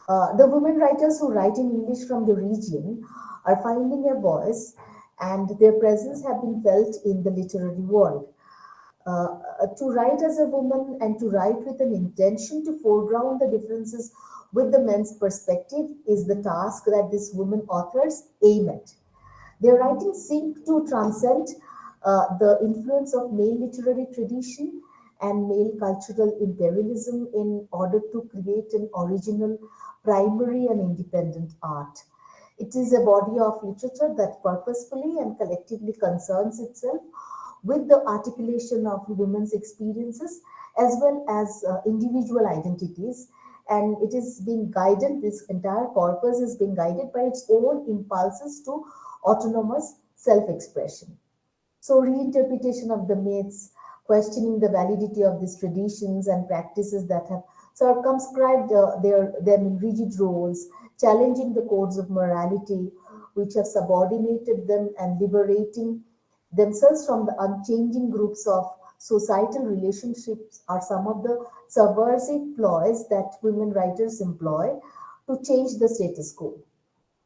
The women writers who write in English from the region are finding a voice, and their presence have been felt in the literary world. To write as a woman and to write with an intention to foreground the differences with the men's perspective is the task that these women authors aim at. Their writings seek to transcend the influence of male literary tradition and male cultural imperialism in order to create an original, primary, and independent art. It is a body of literature that purposefully and collectively concerns itself with the articulation of women's experiences as well as individual identities. And it is being guided, this entire corpus is being guided by its own impulses to autonomous self expression. So, reinterpretation of the myths, questioning the validity of these traditions and practices that have circumscribed them in rigid roles, challenging the codes of morality which have subordinated them and liberating themselves from the unchanging groups of societal relationships are some of the subversive ploys that women writers employ to change the status quo.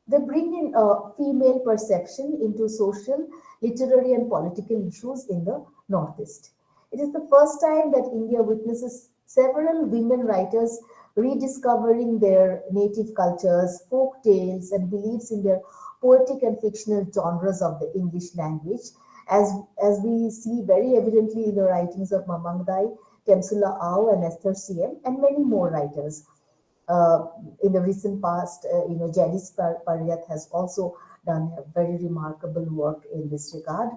They bring in a female perception into social, literary, and political issues in the Northeast. It is the first time that India witnesses several women writers rediscovering their native cultures, folk tales, and beliefs in their poetic and fictional genres of the English language, as we see very evidently in the writings of Mamangdai, Temsula Au, and Esther CM, and many more writers uh, in the recent past, Jadis Paryat has also done a very remarkable work in this regard.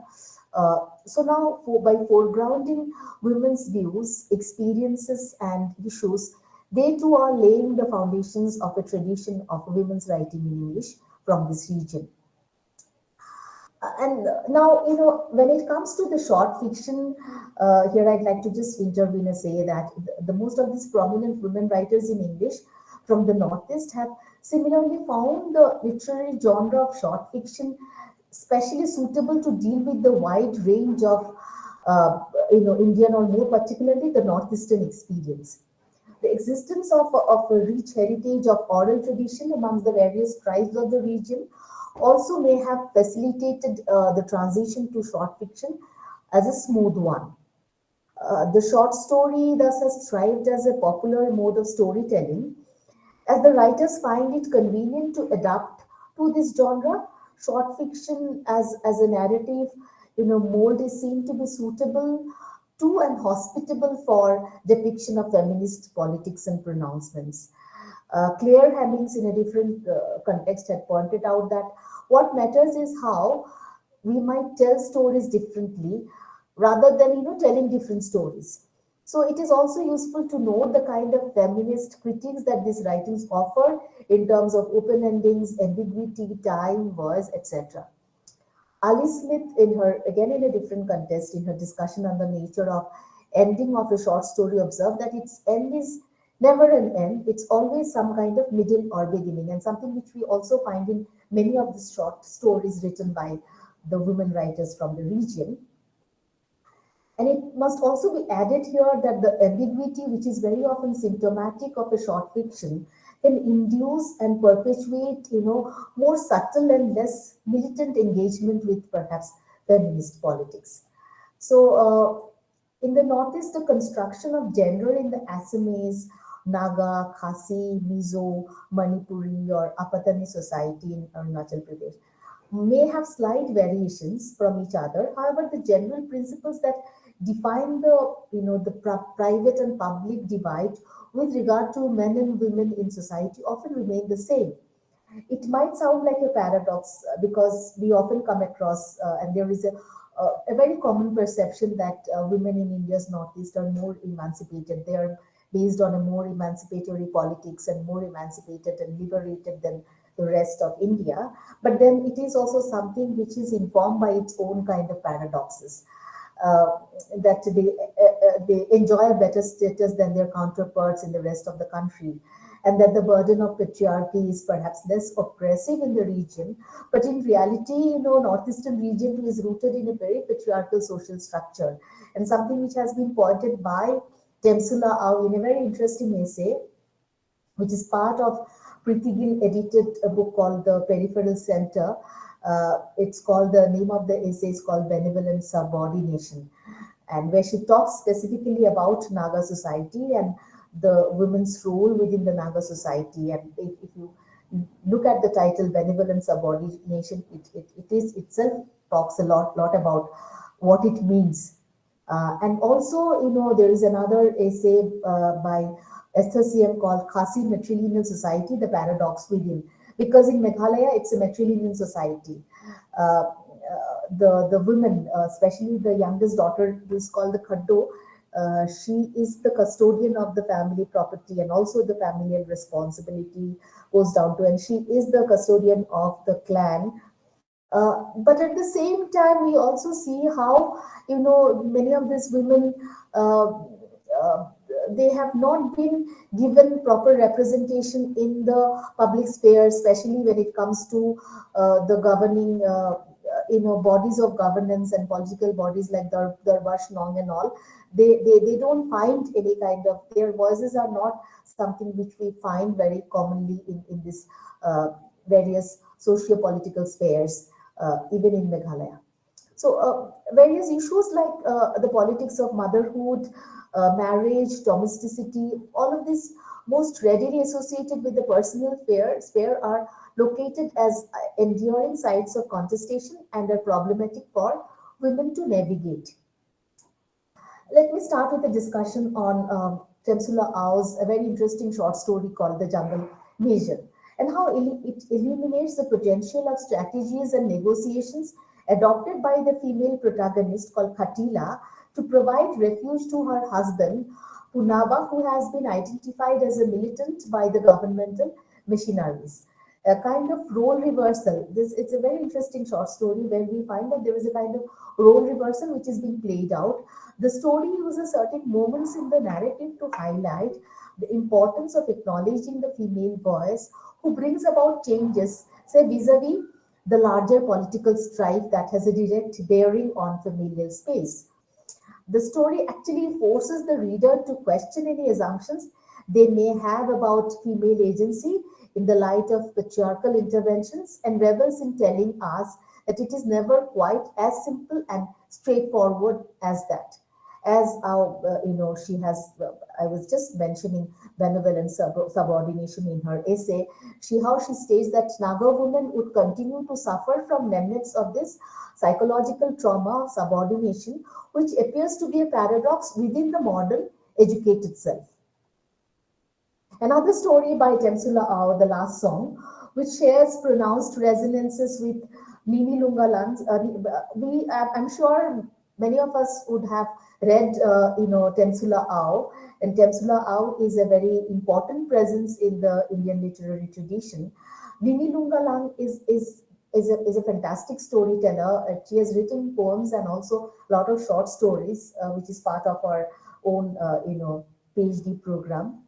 So now, by foregrounding women's views, experiences, and issues, they too are laying the foundations of a tradition of women's writing in English from this region. And now, when it comes to the short fiction, here I'd like to just intervene and say that the most of these prominent women writers in English from the Northeast have similarly found the literary genre of short fiction especially suitable to deal with the wide range of, Indian or more particularly the Northeastern experience. The existence of a rich heritage of oral tradition amongst the various tribes of the region also may have facilitated the transition to short fiction as a smooth one. The short story thus has thrived as a popular mode of storytelling. As the writers find it convenient to adapt to this genre, short fiction as a narrative, mold is seen to be suitable to and hospitable for depiction of feminist politics and pronouncements. Claire Hemmings, in a different context, had pointed out that what matters is how we might tell stories differently rather than telling different stories. So it is also useful to note the kind of feminist critiques that these writings offer in terms of open endings, ambiguity, time, voice, etc. Ali Smith, in her, again in a different context, in her discussion on the nature of ending of a short story, observed that its end is never an end, it's always some kind of middle or beginning, and something which we also find in many of the short stories written by the women writers from the region. And it must also be added here that the ambiguity, which is very often symptomatic of a short fiction, can induce and perpetuate, more subtle and less militant engagement with perhaps feminist politics. So, in the Northeast, the construction of gender in the Assamese, Naga, Khasi, Mizo, Manipuri, or Apatani society in Arunachal Pradesh may have slight variations from each other. However, the general principles that define the private and public divide with regard to men and women in society often remain the same. It might sound like a paradox because we often come across, and there is a very common perception that women in India's Northeast are more emancipated. They are based on a more emancipatory politics and more emancipated and liberated than the rest of India. But then it is also something which is informed by its own kind of paradoxes. Uh, that they enjoy a better status than their counterparts in the rest of the country, and that the burden of patriarchy is perhaps less oppressive in the region. But in reality, northeastern region is rooted in a very patriarchal social structure, and something which has been pointed by Temsula Au in a very interesting essay, which is part of Preeti Gill edited a book called The Peripheral Center. It's called, the name of the essay is called Benevolent Subordination, and where she talks specifically about Naga society and the women's role within the Naga society. And if you look at the title Benevolent Subordination, it is itself talks a lot about what it means. And also, there is another essay by SESSION called Khasi Matrilineal Society, The Paradox Within. Because in Meghalaya, it's a matrilineal society. The women, especially the youngest daughter, who is called the Khaddo, she is the custodian of the family property, and also the familial responsibility goes down to, and she is the custodian of the clan. But at the same time, we also see how many of these women uh, uh, they have not been given proper representation in the public sphere, especially when it comes to the governing, bodies of governance and political bodies like the Nong and all. They don't find any kind of, their voices are not something which we find very commonly in this various socio-political spheres, even in Meghalaya. So, various issues like the politics of motherhood, marriage, domesticity, all of this most readily associated with the personal sphere are located as enduring sites of contestation and are problematic for women to navigate. Let me start with a discussion on Temsula Au's a very interesting short story called The Jungle Measure, and how it illuminates the potential of strategies and negotiations adopted by the female protagonist called Khatila to provide refuge to her husband, Punaba, who has been identified as a militant by the governmental machineries. A kind of role reversal. This It's a very interesting short story where we find that there is a kind of role reversal which is being played out. The story uses certain moments in the narrative to highlight the importance of acknowledging the female voice who brings about changes, say vis-a-vis the larger political strife that has a direct bearing on familial space. The story actually forces the reader to question any assumptions they may have about female agency in the light of patriarchal interventions, and revels in telling us that it is never quite as simple and straightforward as that. As she has, I was just mentioning benevolent subordination in her essay. She states that Naga women would continue to suffer from remnants of this psychological trauma of subordination, which appears to be a paradox within the modern educated self. Another story by Temsula Au, The Last Song, which shares pronounced resonances with Nini Lungalan's. I'm sure many of us would have read, Temsula Au, and Temsula Au is a very important presence in the Indian literary tradition. Nini Lungalang is a fantastic storyteller. She has written poems and also a lot of short stories, which is part of our own, PhD program.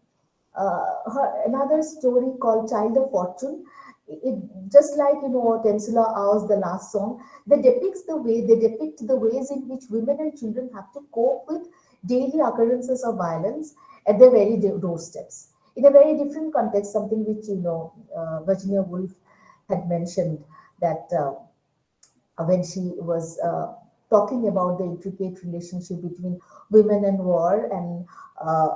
Another story called Child of Fortune. It just like Temsula Au's The Last Song, they depict the ways in which women and children have to cope with daily occurrences of violence at their very doorsteps. In a very different context, something which Virginia Woolf had mentioned that when she was talking about the intricate relationship between women and war, and uh,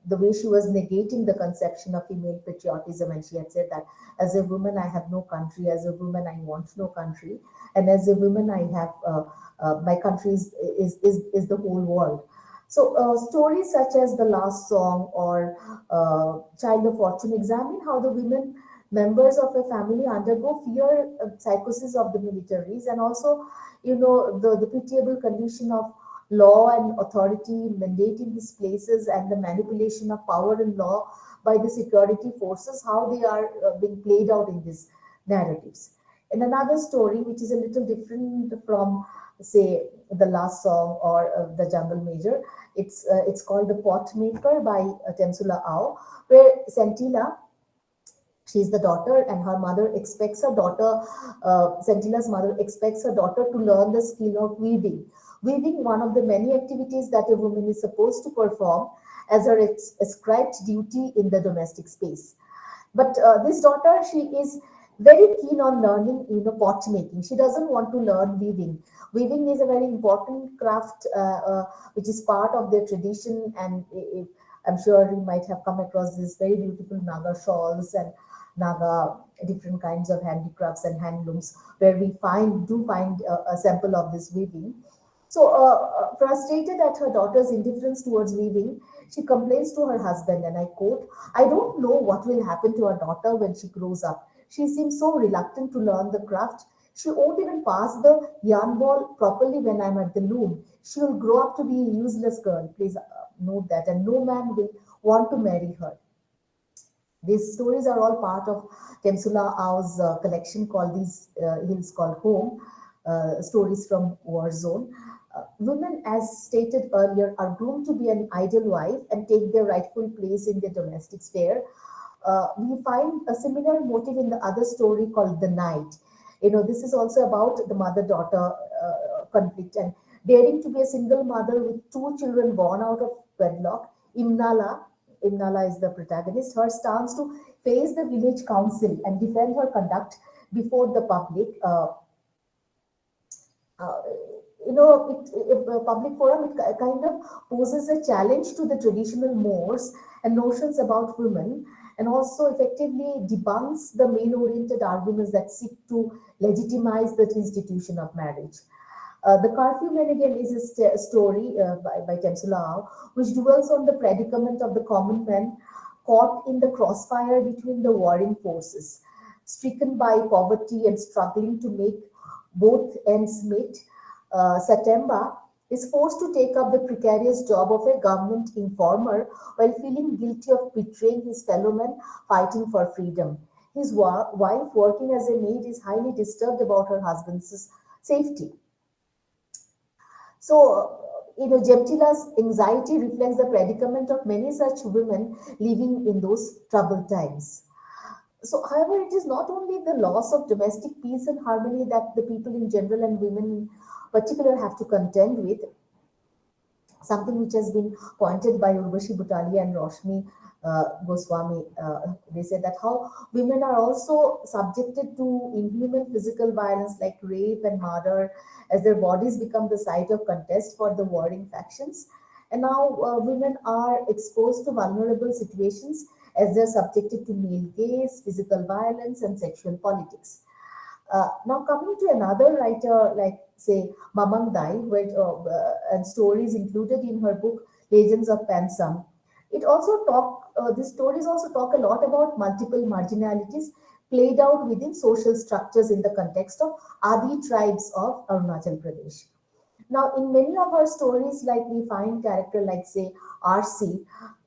the way she was negating the conception of female patriotism, and she had said that as a woman I have no country, as a woman I want no country, and as a woman I have my country is the whole world. So stories such as The Last Song or Child of Fortune examine how the women members of a family undergo fear psychosis of the militaries, and also the pitiable condition of law and authority mandating these places, and the manipulation of power and law by the security forces, how they are being played out in these narratives. And another story which is a little different from, say, The Last Song or The Jungle Major, it's called The Pot Maker by Temsula Au, where Santila, she's the daughter, and her mother expects her daughter, Sentila's mother expects her daughter to learn the skill of weaving. Weaving, one of the many activities that a woman is supposed to perform as her ascribed duty in the domestic space. But this daughter, she is very keen on learning, pot making. She doesn't want to learn weaving. Weaving is a very important craft, which is part of their tradition, and I'm sure you might have come across these very beautiful Naga shawls and Naga different kinds of handicrafts and handlooms, where we find a sample of this weaving. So, frustrated at her daughter's indifference towards weaving, she complains to her husband, and I quote, I don't know what will happen to our daughter when she grows up. She seems so reluctant to learn the craft. She won't even pass the yarn ball properly when I'm at the loom. She will grow up to be a useless girl. Please note that. And no man will want to marry her. These stories are all part of Temsula Au's collection called These Hills Called Home, Stories from War Zone. Women, as stated earlier, are groomed to be an ideal wife and take their rightful place in the domestic sphere. We find a similar motive in the other story called The Night. This is also about the mother daughter conflict, and daring to be a single mother with two children born out of wedlock. Imnala is the protagonist. Her stance to face the village council and defend her conduct before the public. Uh, Public forum, it kind of poses a challenge to the traditional mores and notions about women, and also effectively debunks the male-oriented arguments that seek to legitimize the institution of marriage. The Curfew Men again is a story by Temsula Au, which dwells on the predicament of the common man caught in the crossfire between the warring forces, stricken by poverty and struggling to make both ends meet. Satemba is forced to take up the precarious job of a government informer while feeling guilty of betraying his fellow men fighting for freedom. His wife, working as a maid, is highly disturbed about her husband's safety. Jemtila's anxiety reflects the predicament of many such women living in those troubled times. However, it is not only the loss of domestic peace and harmony that the people in general and women in particular have to contend with, something which has been pointed by Urvashi Butalia and Roshni Goswami. They said that how women are also subjected to inhuman physical violence like rape and murder as their bodies become the site of contest for the warring factions. And now women are exposed to vulnerable situations as they're subjected to male gaze, physical violence, and sexual politics. Now coming to another writer like say Mamang Dai, and stories included in her book Legends of Pansam. These stories also talk a lot about multiple marginalities played out within social structures in the context of Adi tribes of Arunachal Pradesh. Now, in many of our stories, like we find character like say RC,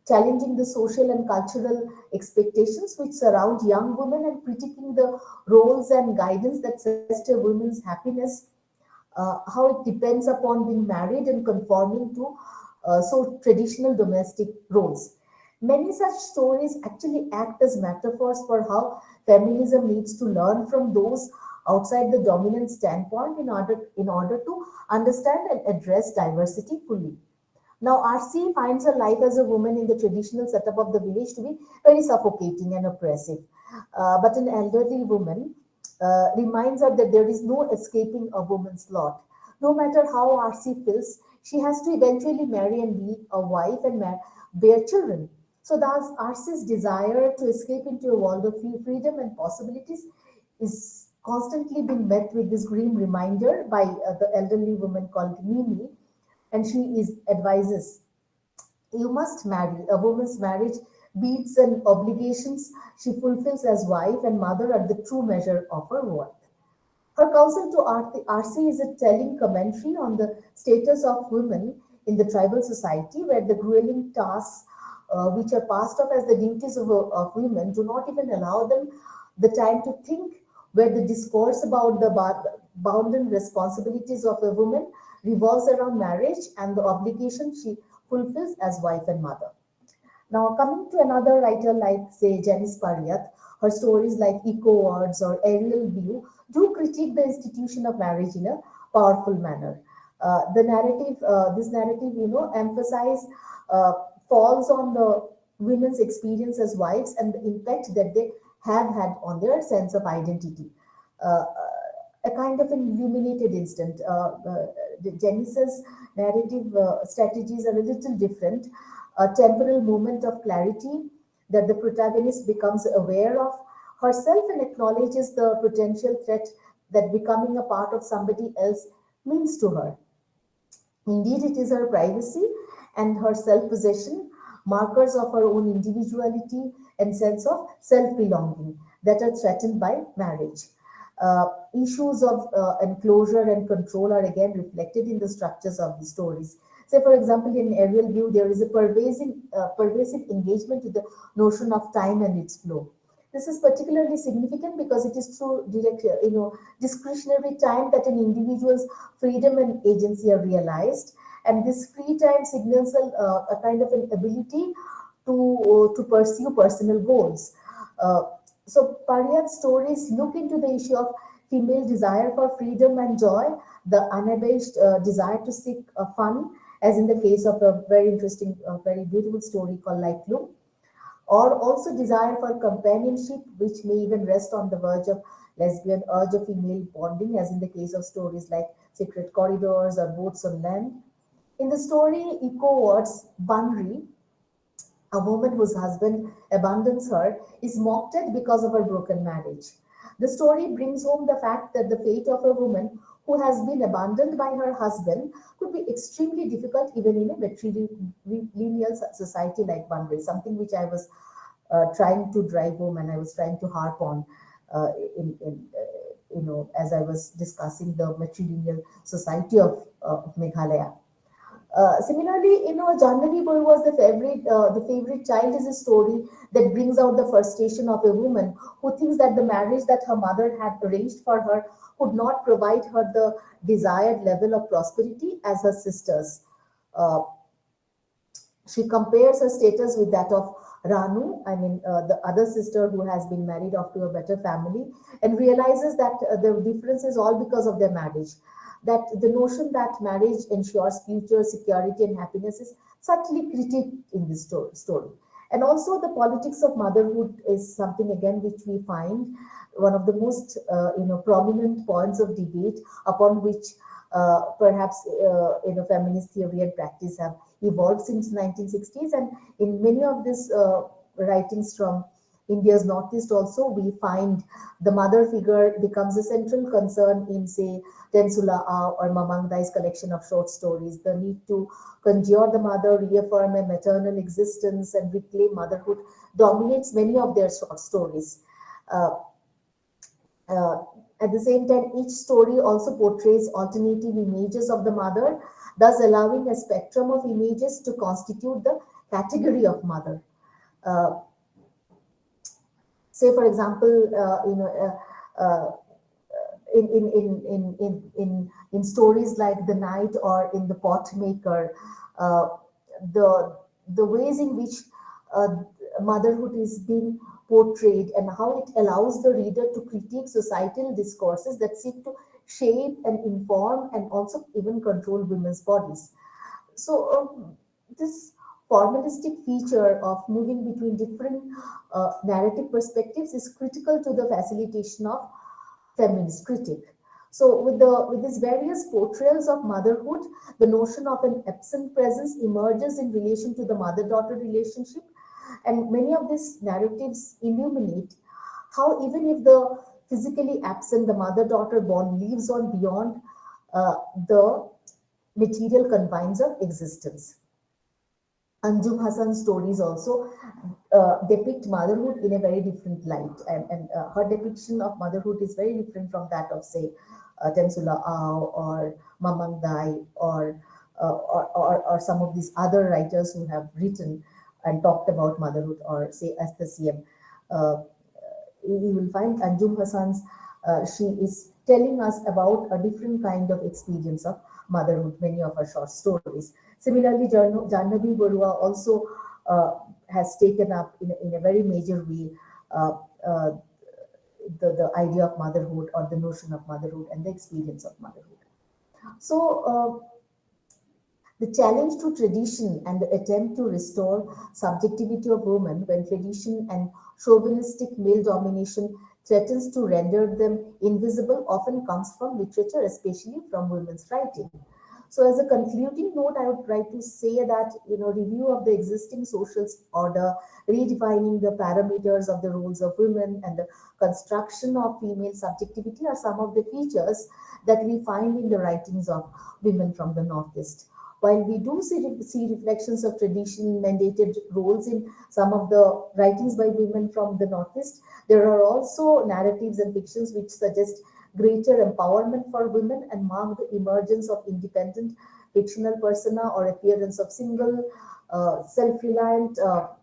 challenging the social and cultural expectations which surround young women and critiquing the roles and guidance that suggest a woman's happiness, how it depends upon being married and conforming to so traditional domestic roles. Many such stories actually act as metaphors for how feminism needs to learn from those outside the dominant standpoint in order to understand and address diversity fully. Now, RC finds her life as a woman in the traditional setup of the village to be very suffocating and oppressive. But an elderly woman reminds her that there is no escaping a woman's lot. No matter how RC feels, she has to eventually marry and be a wife and bear children. So, thus, RC's desire to escape into a world of freedom and possibilities is constantly being met with this grim reminder by the elderly woman called Mimi, and she is advises you must marry. A woman's marriage beats and obligations she fulfills as wife and mother are the true measure of her worth. Her counsel to RC is a telling commentary on the status of women in the tribal society, where the grueling tasks which are passed off as the duties of women do not even allow them the time to think, where the discourse about the bounden responsibilities of a woman revolves around marriage and the obligation she fulfills as wife and mother. Now, coming to another writer like, say, Janice Pariyat, her stories like Eco Words or Aerial View do critique the institution of marriage in a powerful manner. This narrative, emphasize uh, falls on the women's experience as wives and the impact that they have had on their sense of identity. Uh, a kind of an illuminated instant. The Genesis narrative strategies are a little different. A temporal moment of clarity that the protagonist becomes aware of herself and acknowledges the potential threat that becoming a part of somebody else means to her. Indeed, it is her privacy and her self possession, markers of her own individuality and sense of self belonging, that are threatened by marriage. Issues of enclosure and control are again reflected in the structures of the stories. Say, for example, in Aerial View, there is a pervasive engagement with the notion of time and its flow. This is particularly significant because it is through direct, discretionary time that an individual's freedom and agency are realized, and this free time signals a kind of an ability to pursue personal goals. Uh, so Pariat's stories look into the issue of female desire for freedom and joy, the unabashed desire to seek fun, as in the case of a very interesting, very beautiful story called Light Bloom, or also desire for companionship, which may even rest on the verge of lesbian urge of female bonding, as in the case of stories like Secret Corridors or Boats on Land. In the story Eco Words, Banri, a woman whose husband abandons her is mocked at because of her broken marriage. The story brings home the fact that the fate of a woman who has been abandoned by her husband could be extremely difficult even in a matrilineal society like Bangladesh, something which I was trying to drive home and I was trying to harp on as I was discussing the matrilineal society of Meghalaya. Similarly, Jannavi Boy was the favorite child is a story that brings out the frustration of a woman who thinks that the marriage that her mother had arranged for her could not provide her the desired level of prosperity as her sisters. Uh, she compares her status with that of Ranu, I mean, the other sister who has been married off to a better family, and realizes that the difference is all because of their marriage. That the notion that marriage ensures future security and happiness is subtly critiqued in this story. And also, the politics of motherhood is something again which we find one of the most prominent points of debate upon which perhaps feminist theory and practice have evolved since 1960s, and in many of these writings from India's northeast also we find the mother figure becomes a central concern in say Tensula or Mamangdai's collection of short stories. The need to conjure the mother, reaffirm a maternal existence, and reclaim motherhood dominates many of their short stories. Uh, uh, at the same time, each story also portrays alternative images of the mother, thus allowing a spectrum of images to constitute the category of mother. Uh, Say, for example, in stories like The Night or in The Pot Maker, uh, the ways in which uh, motherhood is being portrayed and how it allows the reader to critique societal discourses that seek to shape and inform and also even control women's bodies. So this formalistic feature of moving between different narrative perspectives is critical to the facilitation of feminist critique. So with these various portrayals of motherhood, the notion of an absent presence emerges in relation to the mother-daughter relationship, and many of these narratives illuminate how even if the physically absent, the mother-daughter bond lives on beyond the material confines of existence. Anjum Hassan's stories also depict motherhood in a very different light, and her depiction of motherhood is very different from that of, say, Temsula Ao or Mamang Dai or some of these other writers who have written and talked about motherhood, or say SESSION. Uh, you will find Anjum Hassan's, she is telling us about a different kind of experience of motherhood, many of her short stories. Similarly, Jannavi Barua also has taken up in a very major way uh, uh, the idea of motherhood or the notion of motherhood and the experience of motherhood. So, the challenge to tradition and the attempt to restore subjectivity of women when tradition and chauvinistic male domination threatens to render them invisible often comes from literature, especially from women's writing. So, as a concluding note, I would like to say that review of the existing social order, redefining the parameters of the roles of women, and the construction of female subjectivity are some of the features that we find in the writings of women from the Northeast. While we do see reflections of tradition mandated roles in some of the writings by women from the Northeast, there are also narratives and fictions which suggest greater empowerment for women and mark the emergence of independent fictional persona or appearance of single, self reliant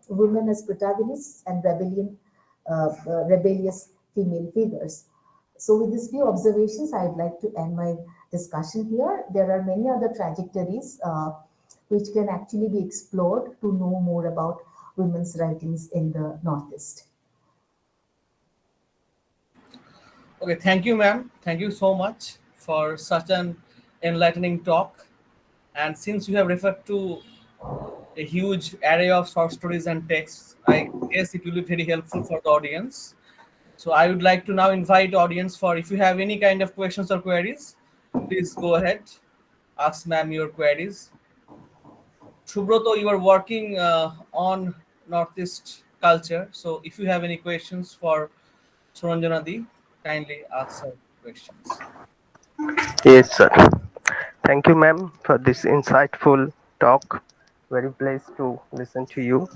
women as protagonists and rebellion rebellious female figures. So, with these few observations, I'd like to end my discussion here. There are many other trajectories which can actually be explored to know more about women's writings in the Northeast. Okay, thank you, ma'am. Thank you so much for such an enlightening talk. And since you have referred to a huge array of short stories and texts, I guess it will be very helpful for the audience. So I would like to now invite audience for if you have any kind of questions or queries, please go ahead, ask ma'am your queries. Shubroto, you are working on Northeast culture. So if you have any questions for Suranjana Di, kindly ask her questions. Yes, sir. Thank you, ma'am, for this insightful talk. Very pleased to listen to you.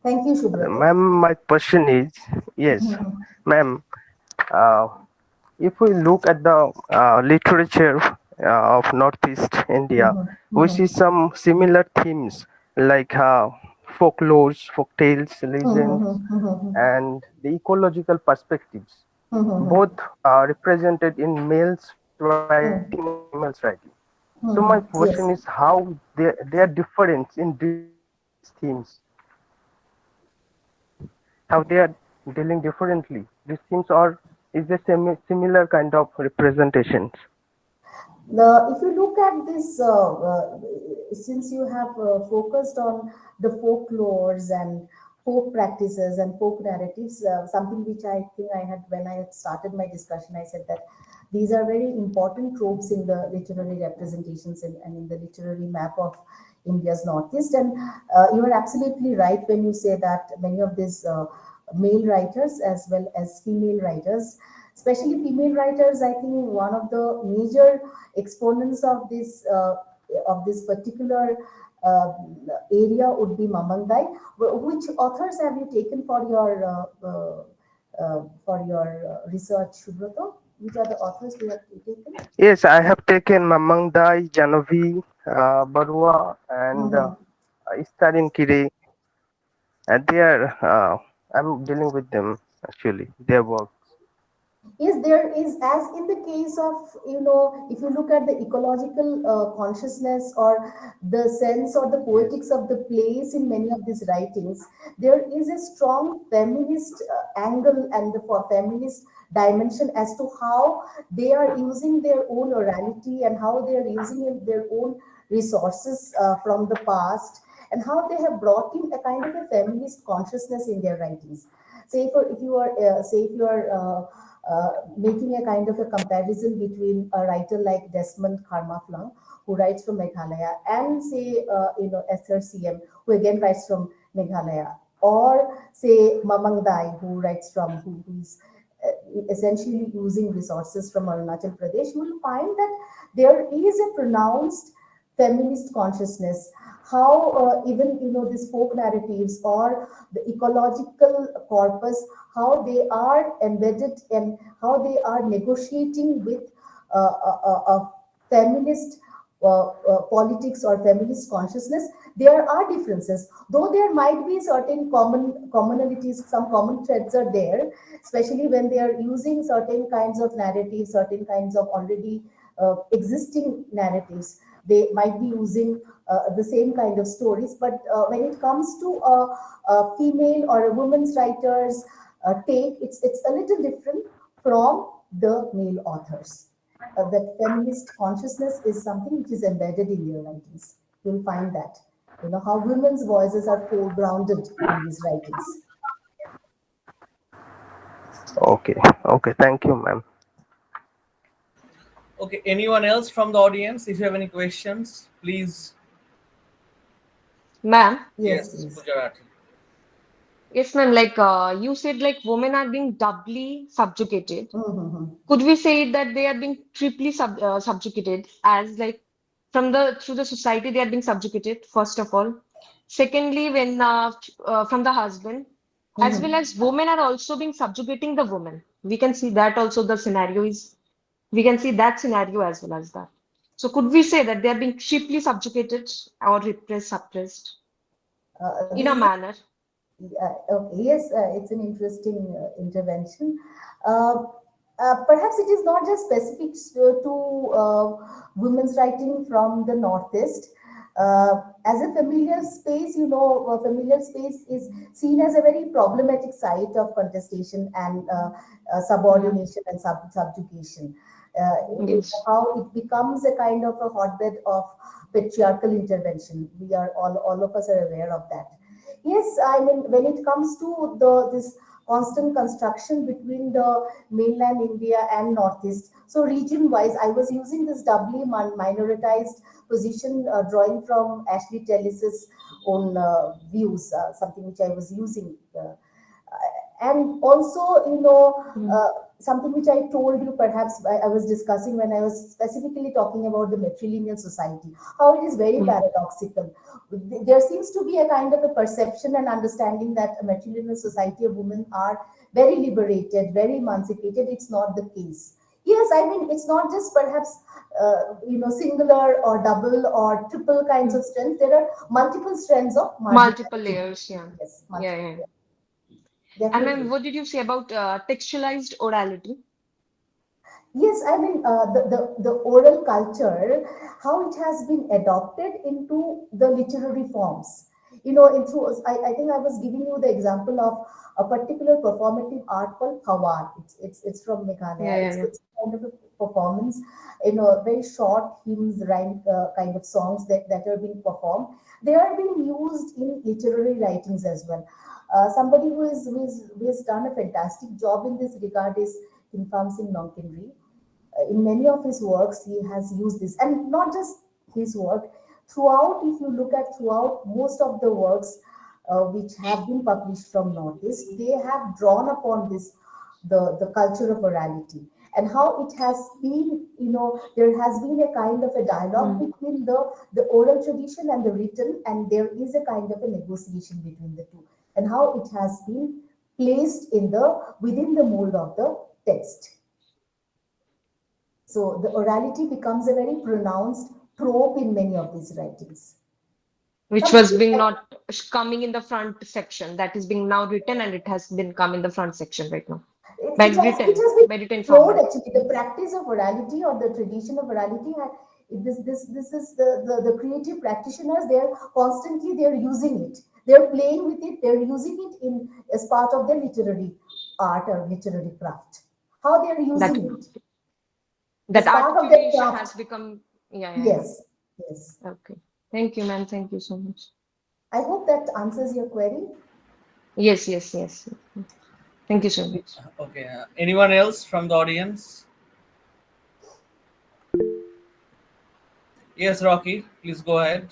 Thank you, Shubhrata. Ma'am, my question is, yes, ma'am, uh, if we look at the literature of Northeast India, we see some similar themes like folklores, folk tales, legends, and the ecological perspectives, both are represented in males writing and females writing. So my question is Yes. how they are different in these themes, how they are dealing differently. These themes are is there similar kind of representations? If you look at this, since you have focused on the folklores and folk practices and folk narratives, something which I think I had when I had started my discussion, I said that these are very important tropes in the literary representations and in the literary map of India's Northeast. And you are absolutely right when you say that many of these male writers as well as female writers, especially female writers, I think one of the major exponents of this particular uh, area would be Mamandai. Which authors have you taken for your research, Shubhrata? Which are the authors you have taken? Yes, I have taken Mamangdai, Janovi, Barua, and Istarin Kire, and they are I'm dealing with them actually. Their work. Yes, there is, as in the case of, if you look at the ecological consciousness or the sense or the Yes. poetics of the place in many of these writings, there is a strong feminist angle and the for feminist dimension as to how they are using their own orality and how they are using their own resources from the past and how they have brought in a kind of a feminist consciousness in their writings. Say for if you are say if you are making a kind of a comparison between a writer like Desmond Karmaflang, who writes from Meghalaya, and say Esther CM, who again writes from Meghalaya, or say Mamang Dai, who writes from who's essentially using resources from Arunachal Pradesh, you will find that there is a pronounced feminist consciousness. How even these folk narratives or the ecological corpus, how they are embedded and how they are negotiating with feminist politics or feminist consciousness. There are differences, though there might be certain commonalities, some common threads are there, especially when they are using certain kinds of narratives, certain kinds of already existing narratives. They might be using the same kind of stories, but when it comes to a female or a woman's writer's take, it's a little different from the male authors. That feminist consciousness is something which is embedded in their writings. You'll find that, how women's voices are foregrounded in these writings. Okay, okay. Thank you, ma'am. Okay, anyone else from the audience? If you have any questions, please. Ma'am, Yes, Yes, please. Gujarati. yes, ma'am, you said like women are being doubly subjugated. Mm-hmm. Could we say that they are being triply subjugated as like from the through the society they are being subjugated, first of all. Secondly, when from the husband, as well Mm-hmm. as women are also being subjugating the woman. We can see that also the scenario is we can see that scenario as well as that. So could we say that they are being triply subjugated or repressed, suppressed in This a is manner? Okay, yes, it's an interesting intervention. Uh, Perhaps it is not just specific to women's writing from the Northeast. As a familiar space, familiar space is seen as a very problematic site of contestation and Yeah. subordination and subjugation. Yes. How it becomes a kind of a hotbed of patriarchal intervention. We are all of us are aware of that. Yes, I mean, when it comes to this constant construction between the mainland India and Northeast, so region-wise, I was using this doubly minoritized position drawing from Ashley Tellis's own views, something which I was using. And also, Mm. something which I told you, perhaps I was discussing when I was specifically talking about the matrilineal society, how it is very Yeah. paradoxical. There seems to be a kind of a perception and understanding that a matrilineal society of women are very liberated, very emancipated. It's not the case. Yes, I mean, it's not just perhaps singular or double or triple kinds Mm. of strengths. There are multiple strands of Multiple marginality. layers. Yeah. Yes, Yeah. multiple. Yeah. Yeah, And then definitely. what did you say about textualized orality? Yes, I mean, the oral culture, how it has been adopted into the literary forms. I think I was giving you the example of a particular performative art called Khawar. It's from Yeah. Meghalaya. Yeah. Yeah. It's kind of a performance, very short hymns, rhyme kind of songs that are being performed. They are being used in literary writings as well. Somebody who has done a fantastic job in this regard is Infam Singh Nonkinri. In many of his works, he has used this, and not just his work. Throughout, if you look at throughout most of the works which have been published from Northeast, they have drawn upon this the culture of orality and how it has been. There has been a kind of a dialogue Mm. between the oral tradition and the written, and there is a kind of a negotiation between the two, and how it has been placed in the within the mold of the text. So the orality becomes a very pronounced trope in many of these writings. Which Something was being like not coming in the front section. That is being now written, and it has been come in the front section right now. it has been By written explored format. actually. The practice of orality or the tradition of orality, this is the creative practitioners. They're constantly they're using it. They're playing with it. They're using it in as part of their literary art or literary craft. How they're That using it that as part of their articulation has craft. become. Yeah. Yeah. Yes, yes. Yeah. Okay. Thank you, man. Thank you so much. I hope that answers your query. Yes. Yes. Yes. Thank you so much. Okay. Anyone else from the audience? Yes, Rocky, please go ahead.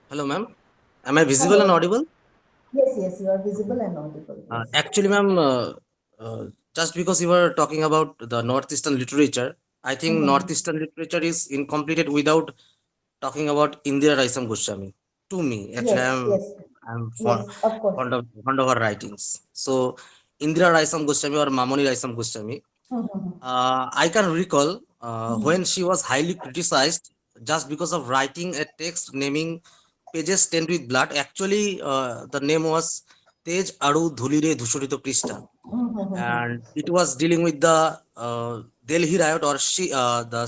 Hello, ma'am. Am I visible and Hello. audible? Yes, yes, you are visible and audible. Yes. Actually, ma'am, uh, just because you were talking about the Northeastern literature, I think Mhm. Northeastern literature is incompleted without talking about Indira Raisam Goswami. To me, actually, Yes, yes, I'm yes, of course. fond of her writings. So, Indira Raisam Goswami or Mamoni Raisam Goswami, Mhm. I can recall Mhm. when she was highly criticized just because of writing a text naming pages stained with blood. Actually, the name was Tej Adu Dhulire Dhushorito Krishta, Mhm. and it was dealing with the Delhi riot or the Sikh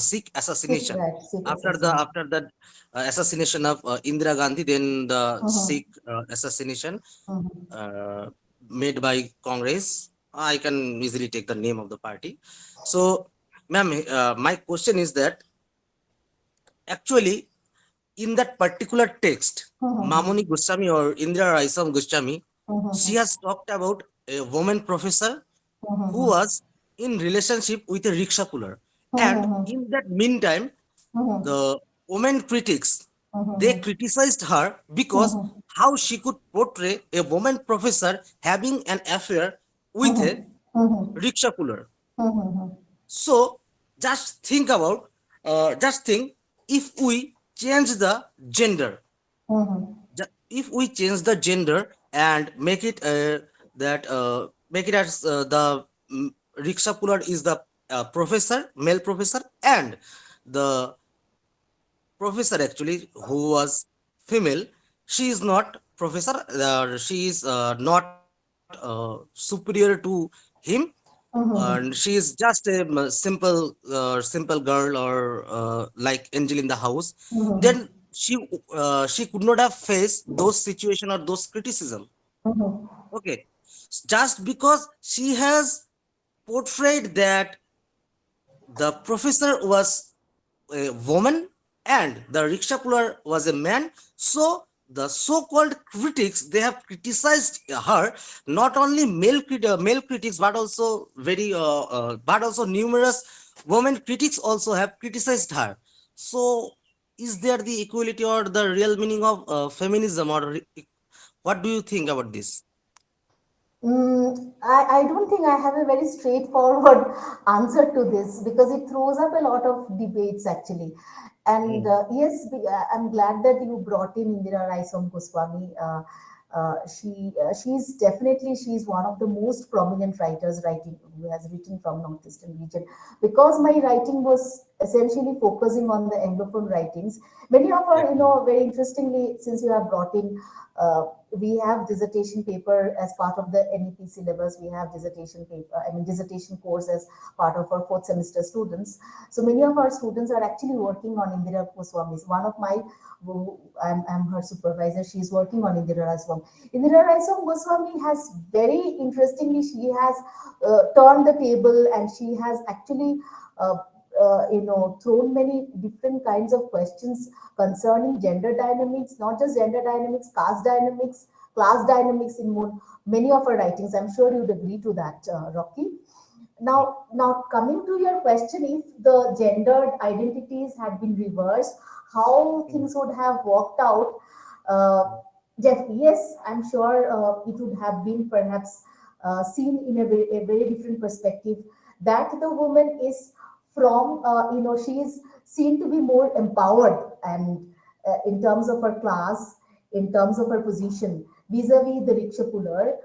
Sikh, assassination. right, Sikh assassination. After that assassination of Indira Gandhi, then the Mhm. Sikh assassination Mhm. uh, made by Congress. I can easily take the name of the party. So, ma'am, my question is that actually in that particular text, Mhm. Mamoni Goswami or Indira Raisam Goswami, she Mhm. has talked about a woman professor who Mhm. was in relationship with a rickshaw puller, and Mhm. in that meantime, Mhm. the women critics, they Mhm. criticized her because Mhm. how she could portray a woman professor having an affair with a Mhm. Mhm. rickshaw puller. Mhm. So just think, if we change the gender, Mhm. if we change the gender and make it that make it as the rickshaw puller is the professor, male professor, and the professor actually who was female. She is not professor. She is not superior to him, and she is just a simple girl, or like angel in the house. Then she could not have faced those situation or those criticism. Okay, just because she has portrayed that the professor was a woman and the rickshaw puller was a man. So the so-called critics, they have criticized her. Not only male critics, but also but also numerous women critics also have criticized her. So is there the equality or the real meaning of feminism, or what do you think about this? I don't think I have a very straightforward answer to this because it throws up a lot of debates actually. And Mm. yes, I'm glad that you brought in Indira Raisom Goswami. She's definitely she's one of the most prominent writers writing who has written from northeastern region. Because my writing was essentially focusing on the Anglophone writings. Many of our, Actually. very interestingly, since you have brought in, we have dissertation paper as part of the NEP syllabus. We have dissertation paper, I mean dissertation course as part of our fourth semester students. So many of our students are actually working on Indira Goswami's. One of my, I'm her supervisor. She's working on Indira Goswami. Indira Goswami has very interestingly, she has turned the table and she has actually uh, thrown many different kinds of questions concerning gender dynamics, not just gender dynamics, caste dynamics, class dynamics in many of her writings. I'm sure you'd agree to that, Rocky. Now coming to your question, if the gendered identities had been reversed, how things would have worked out? Uh, Jeff, yes, I'm sure it would have been perhaps seen in a very different perspective. That the woman is from, she is seen to be more empowered and in terms of her class, in terms of her position, vis-a-vis the rickshaw puller,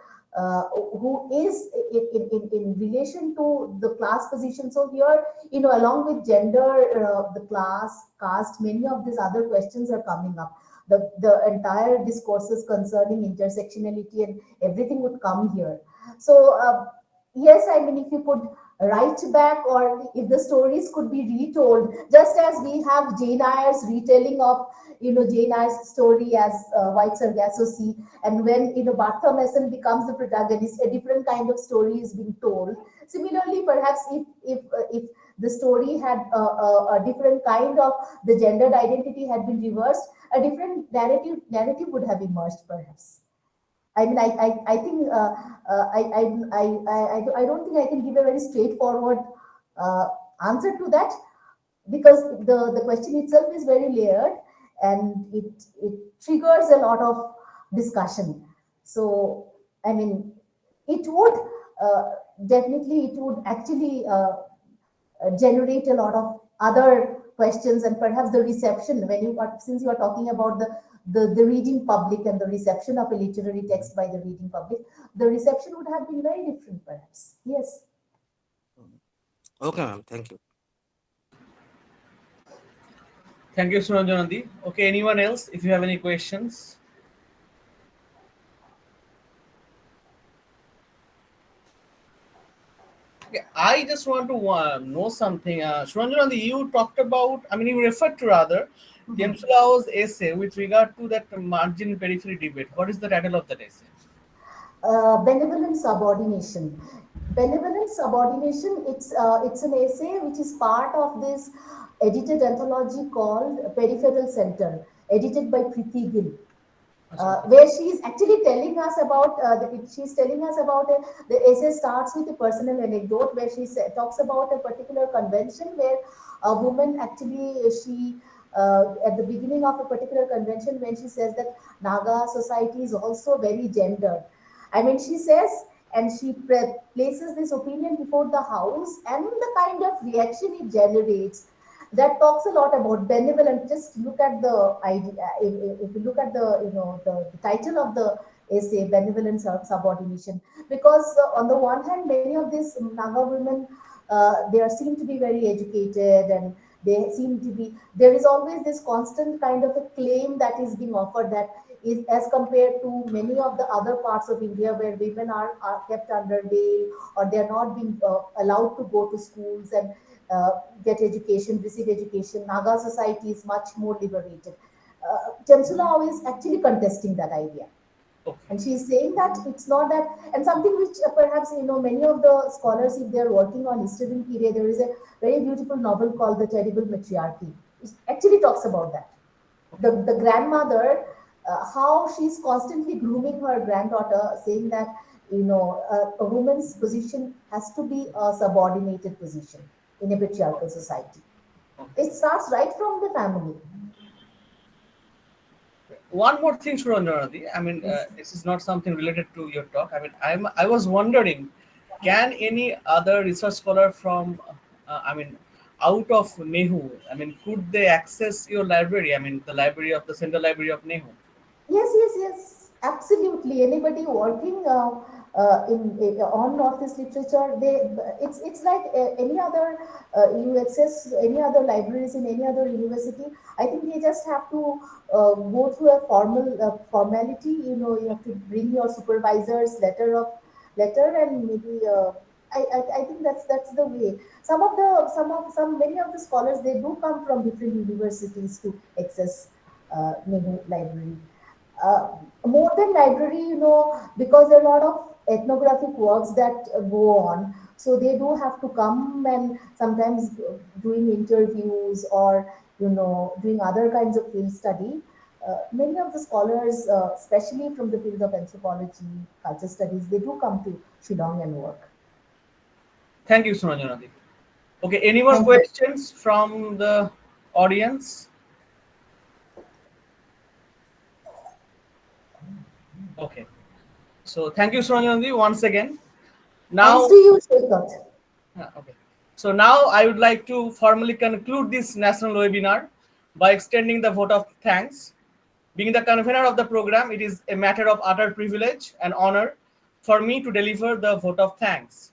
who is in relation to the class position. So here, along with gender, the class, caste, many of these other questions are coming up. The entire discourses concerning intersectionality and everything would come here. So yes, I mean, if you could write back, or if the stories could be retold, just as we have Jane Eyre's retelling of, Jane Eyre's story as White Sargasso Sea, and when, Bartha Mason becomes the protagonist, a different kind of story is being told. Similarly, perhaps if the story had a different kind of, the gendered identity had been reversed, a different narrative would have emerged, perhaps. I mean, I think I don't think I can give a very straightforward uh, answer to that, because the question itself is very layered and it triggers a lot of discussion. So, I mean, it would uh, definitely, it would actually generate a lot of other questions, and perhaps the reception, when you are, since you are talking about the reading public and the reception of a literary text by the reading public, the reception would have been very different, perhaps. Yes. Okay, ma'am. Thank you. Thank you, Suranjanandi. Okay, anyone else? If you have any questions. Okay, I just want to know something. Suranjanandi, you talked about, I mean, you referred to rather, Tiamsulao's essay with regard to that margin periphery debate. What is the title of that essay? Benevolent subordination. Benevolent subordination. It's an essay which is part of this edited anthology called Peripheral Center, edited by Preeti Gill. Where she is actually telling us about she's telling us about the essay starts with a personal anecdote where she talks about a particular convention where a woman actually, she at the beginning of a particular convention, when she says that Naga society is also very gendered. I mean, she says, and she places this opinion before the house, and the kind of reaction it generates, that talks a lot about benevolent. Just look at the idea. If you look at the, the title of the essay, benevolent subordination, because on the one hand, many of these Naga women, they are seen to be very educated, and They seem to be, there is always this constant kind of a claim that is being offered, that is as compared to many of the other parts of India where women are kept under veil, or they are not being allowed to go to schools and get education, receive education. Naga society is much more liberated. Temsula is actually contesting that idea, Okay. and she's saying that it's not that, and something which perhaps many of the scholars, if they're working on historical period, there is a very beautiful novel called The Terrible Matriarchy. It actually talks about that. Okay. The grandmother, how she's constantly grooming her granddaughter, saying that a woman's position has to be a subordinated position in a patriarchal society. Okay. It starts right from the family. One more thing, Suranjana, I mean, Yes. this is not something related to your talk. I mean, I was wondering, can any other research scholar from, I mean, out of Nehu, I mean, could they access your library? I mean, the library of the Central Library of Nehu. Yes, yes, yes, absolutely. Anybody working on Northeast literature, it's like any other, you access any other libraries in any other university. I think they just have to go through a formality. You have to bring your supervisor's letter, and maybe I think that's the way. Some many of the scholars, they do come from different universities to access Nehru Library. More than library, because there are a lot of ethnographic works that go on. So they do have to come, and sometimes doing interviews, or doing other kinds of field study. Many of the scholars, especially from the field of anthropology, culture studies, they do come to Shillong and work. Thank you, Suranjana. Okay, any more Thank you. questions from the audience? Okay, so thank you, Suranjana, once again. Thanks Now, to you, Shekhar. okay. So now I would like to formally conclude this national webinar by extending the vote of thanks. Being the convener of the program, it is a matter of utter privilege and honor for me to deliver the vote of thanks.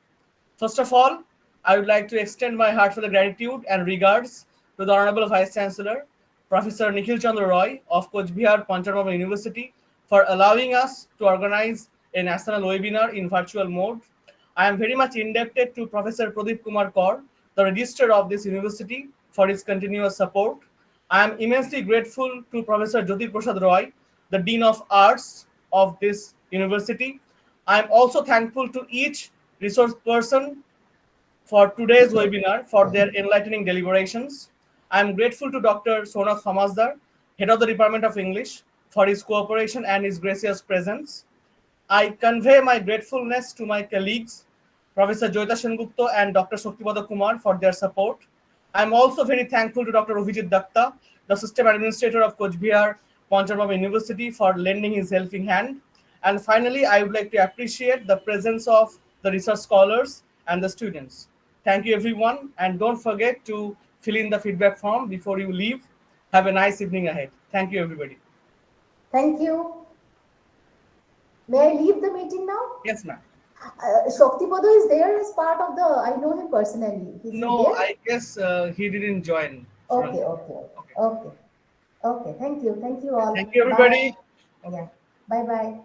First of all, I would like to extend my heartfelt gratitude and regards to the Honorable Vice Chancellor, Professor Nikhil Chandra Roy of Coach Bihar Panchanabha University, for allowing us to organize a national webinar in virtual mode. I am very much indebted to Professor Pradeep Kumar Kaur, the registrar of this university, for his continuous support. I am immensely grateful to Professor Jyoti Prasad Roy, the Dean of Arts of this university. I am also thankful to each resource person for today's webinar for their enlightening deliberations. I am grateful to Dr. Sonath Hamazdar, Head of the Department of English, for his cooperation and his gracious presence. I convey my gratefulness to my colleagues, Professor Joyita Sengupta and Dr. Shaktipada Kumar, for their support. I am also very thankful to Dr. Rovijit Datta, the System Administrator of Coach Bihar Panchanabha University, for lending his helping hand. And finally, I would like to appreciate the presence of the research scholars and the students. Thank you, everyone. And don't forget to fill in the feedback form before you leave. Have a nice evening ahead. Thank you, everybody. Thank you. May I leave the meeting now? Yes, ma'am. Shaktipada is there as part of the, I know him personally. Is he No, there? I guess he didn't join. Okay, Suran. okay, Okay. okay. Okay, thank you. Thank you Thank all. you, Bye. everybody. Okay. Yeah. Bye bye.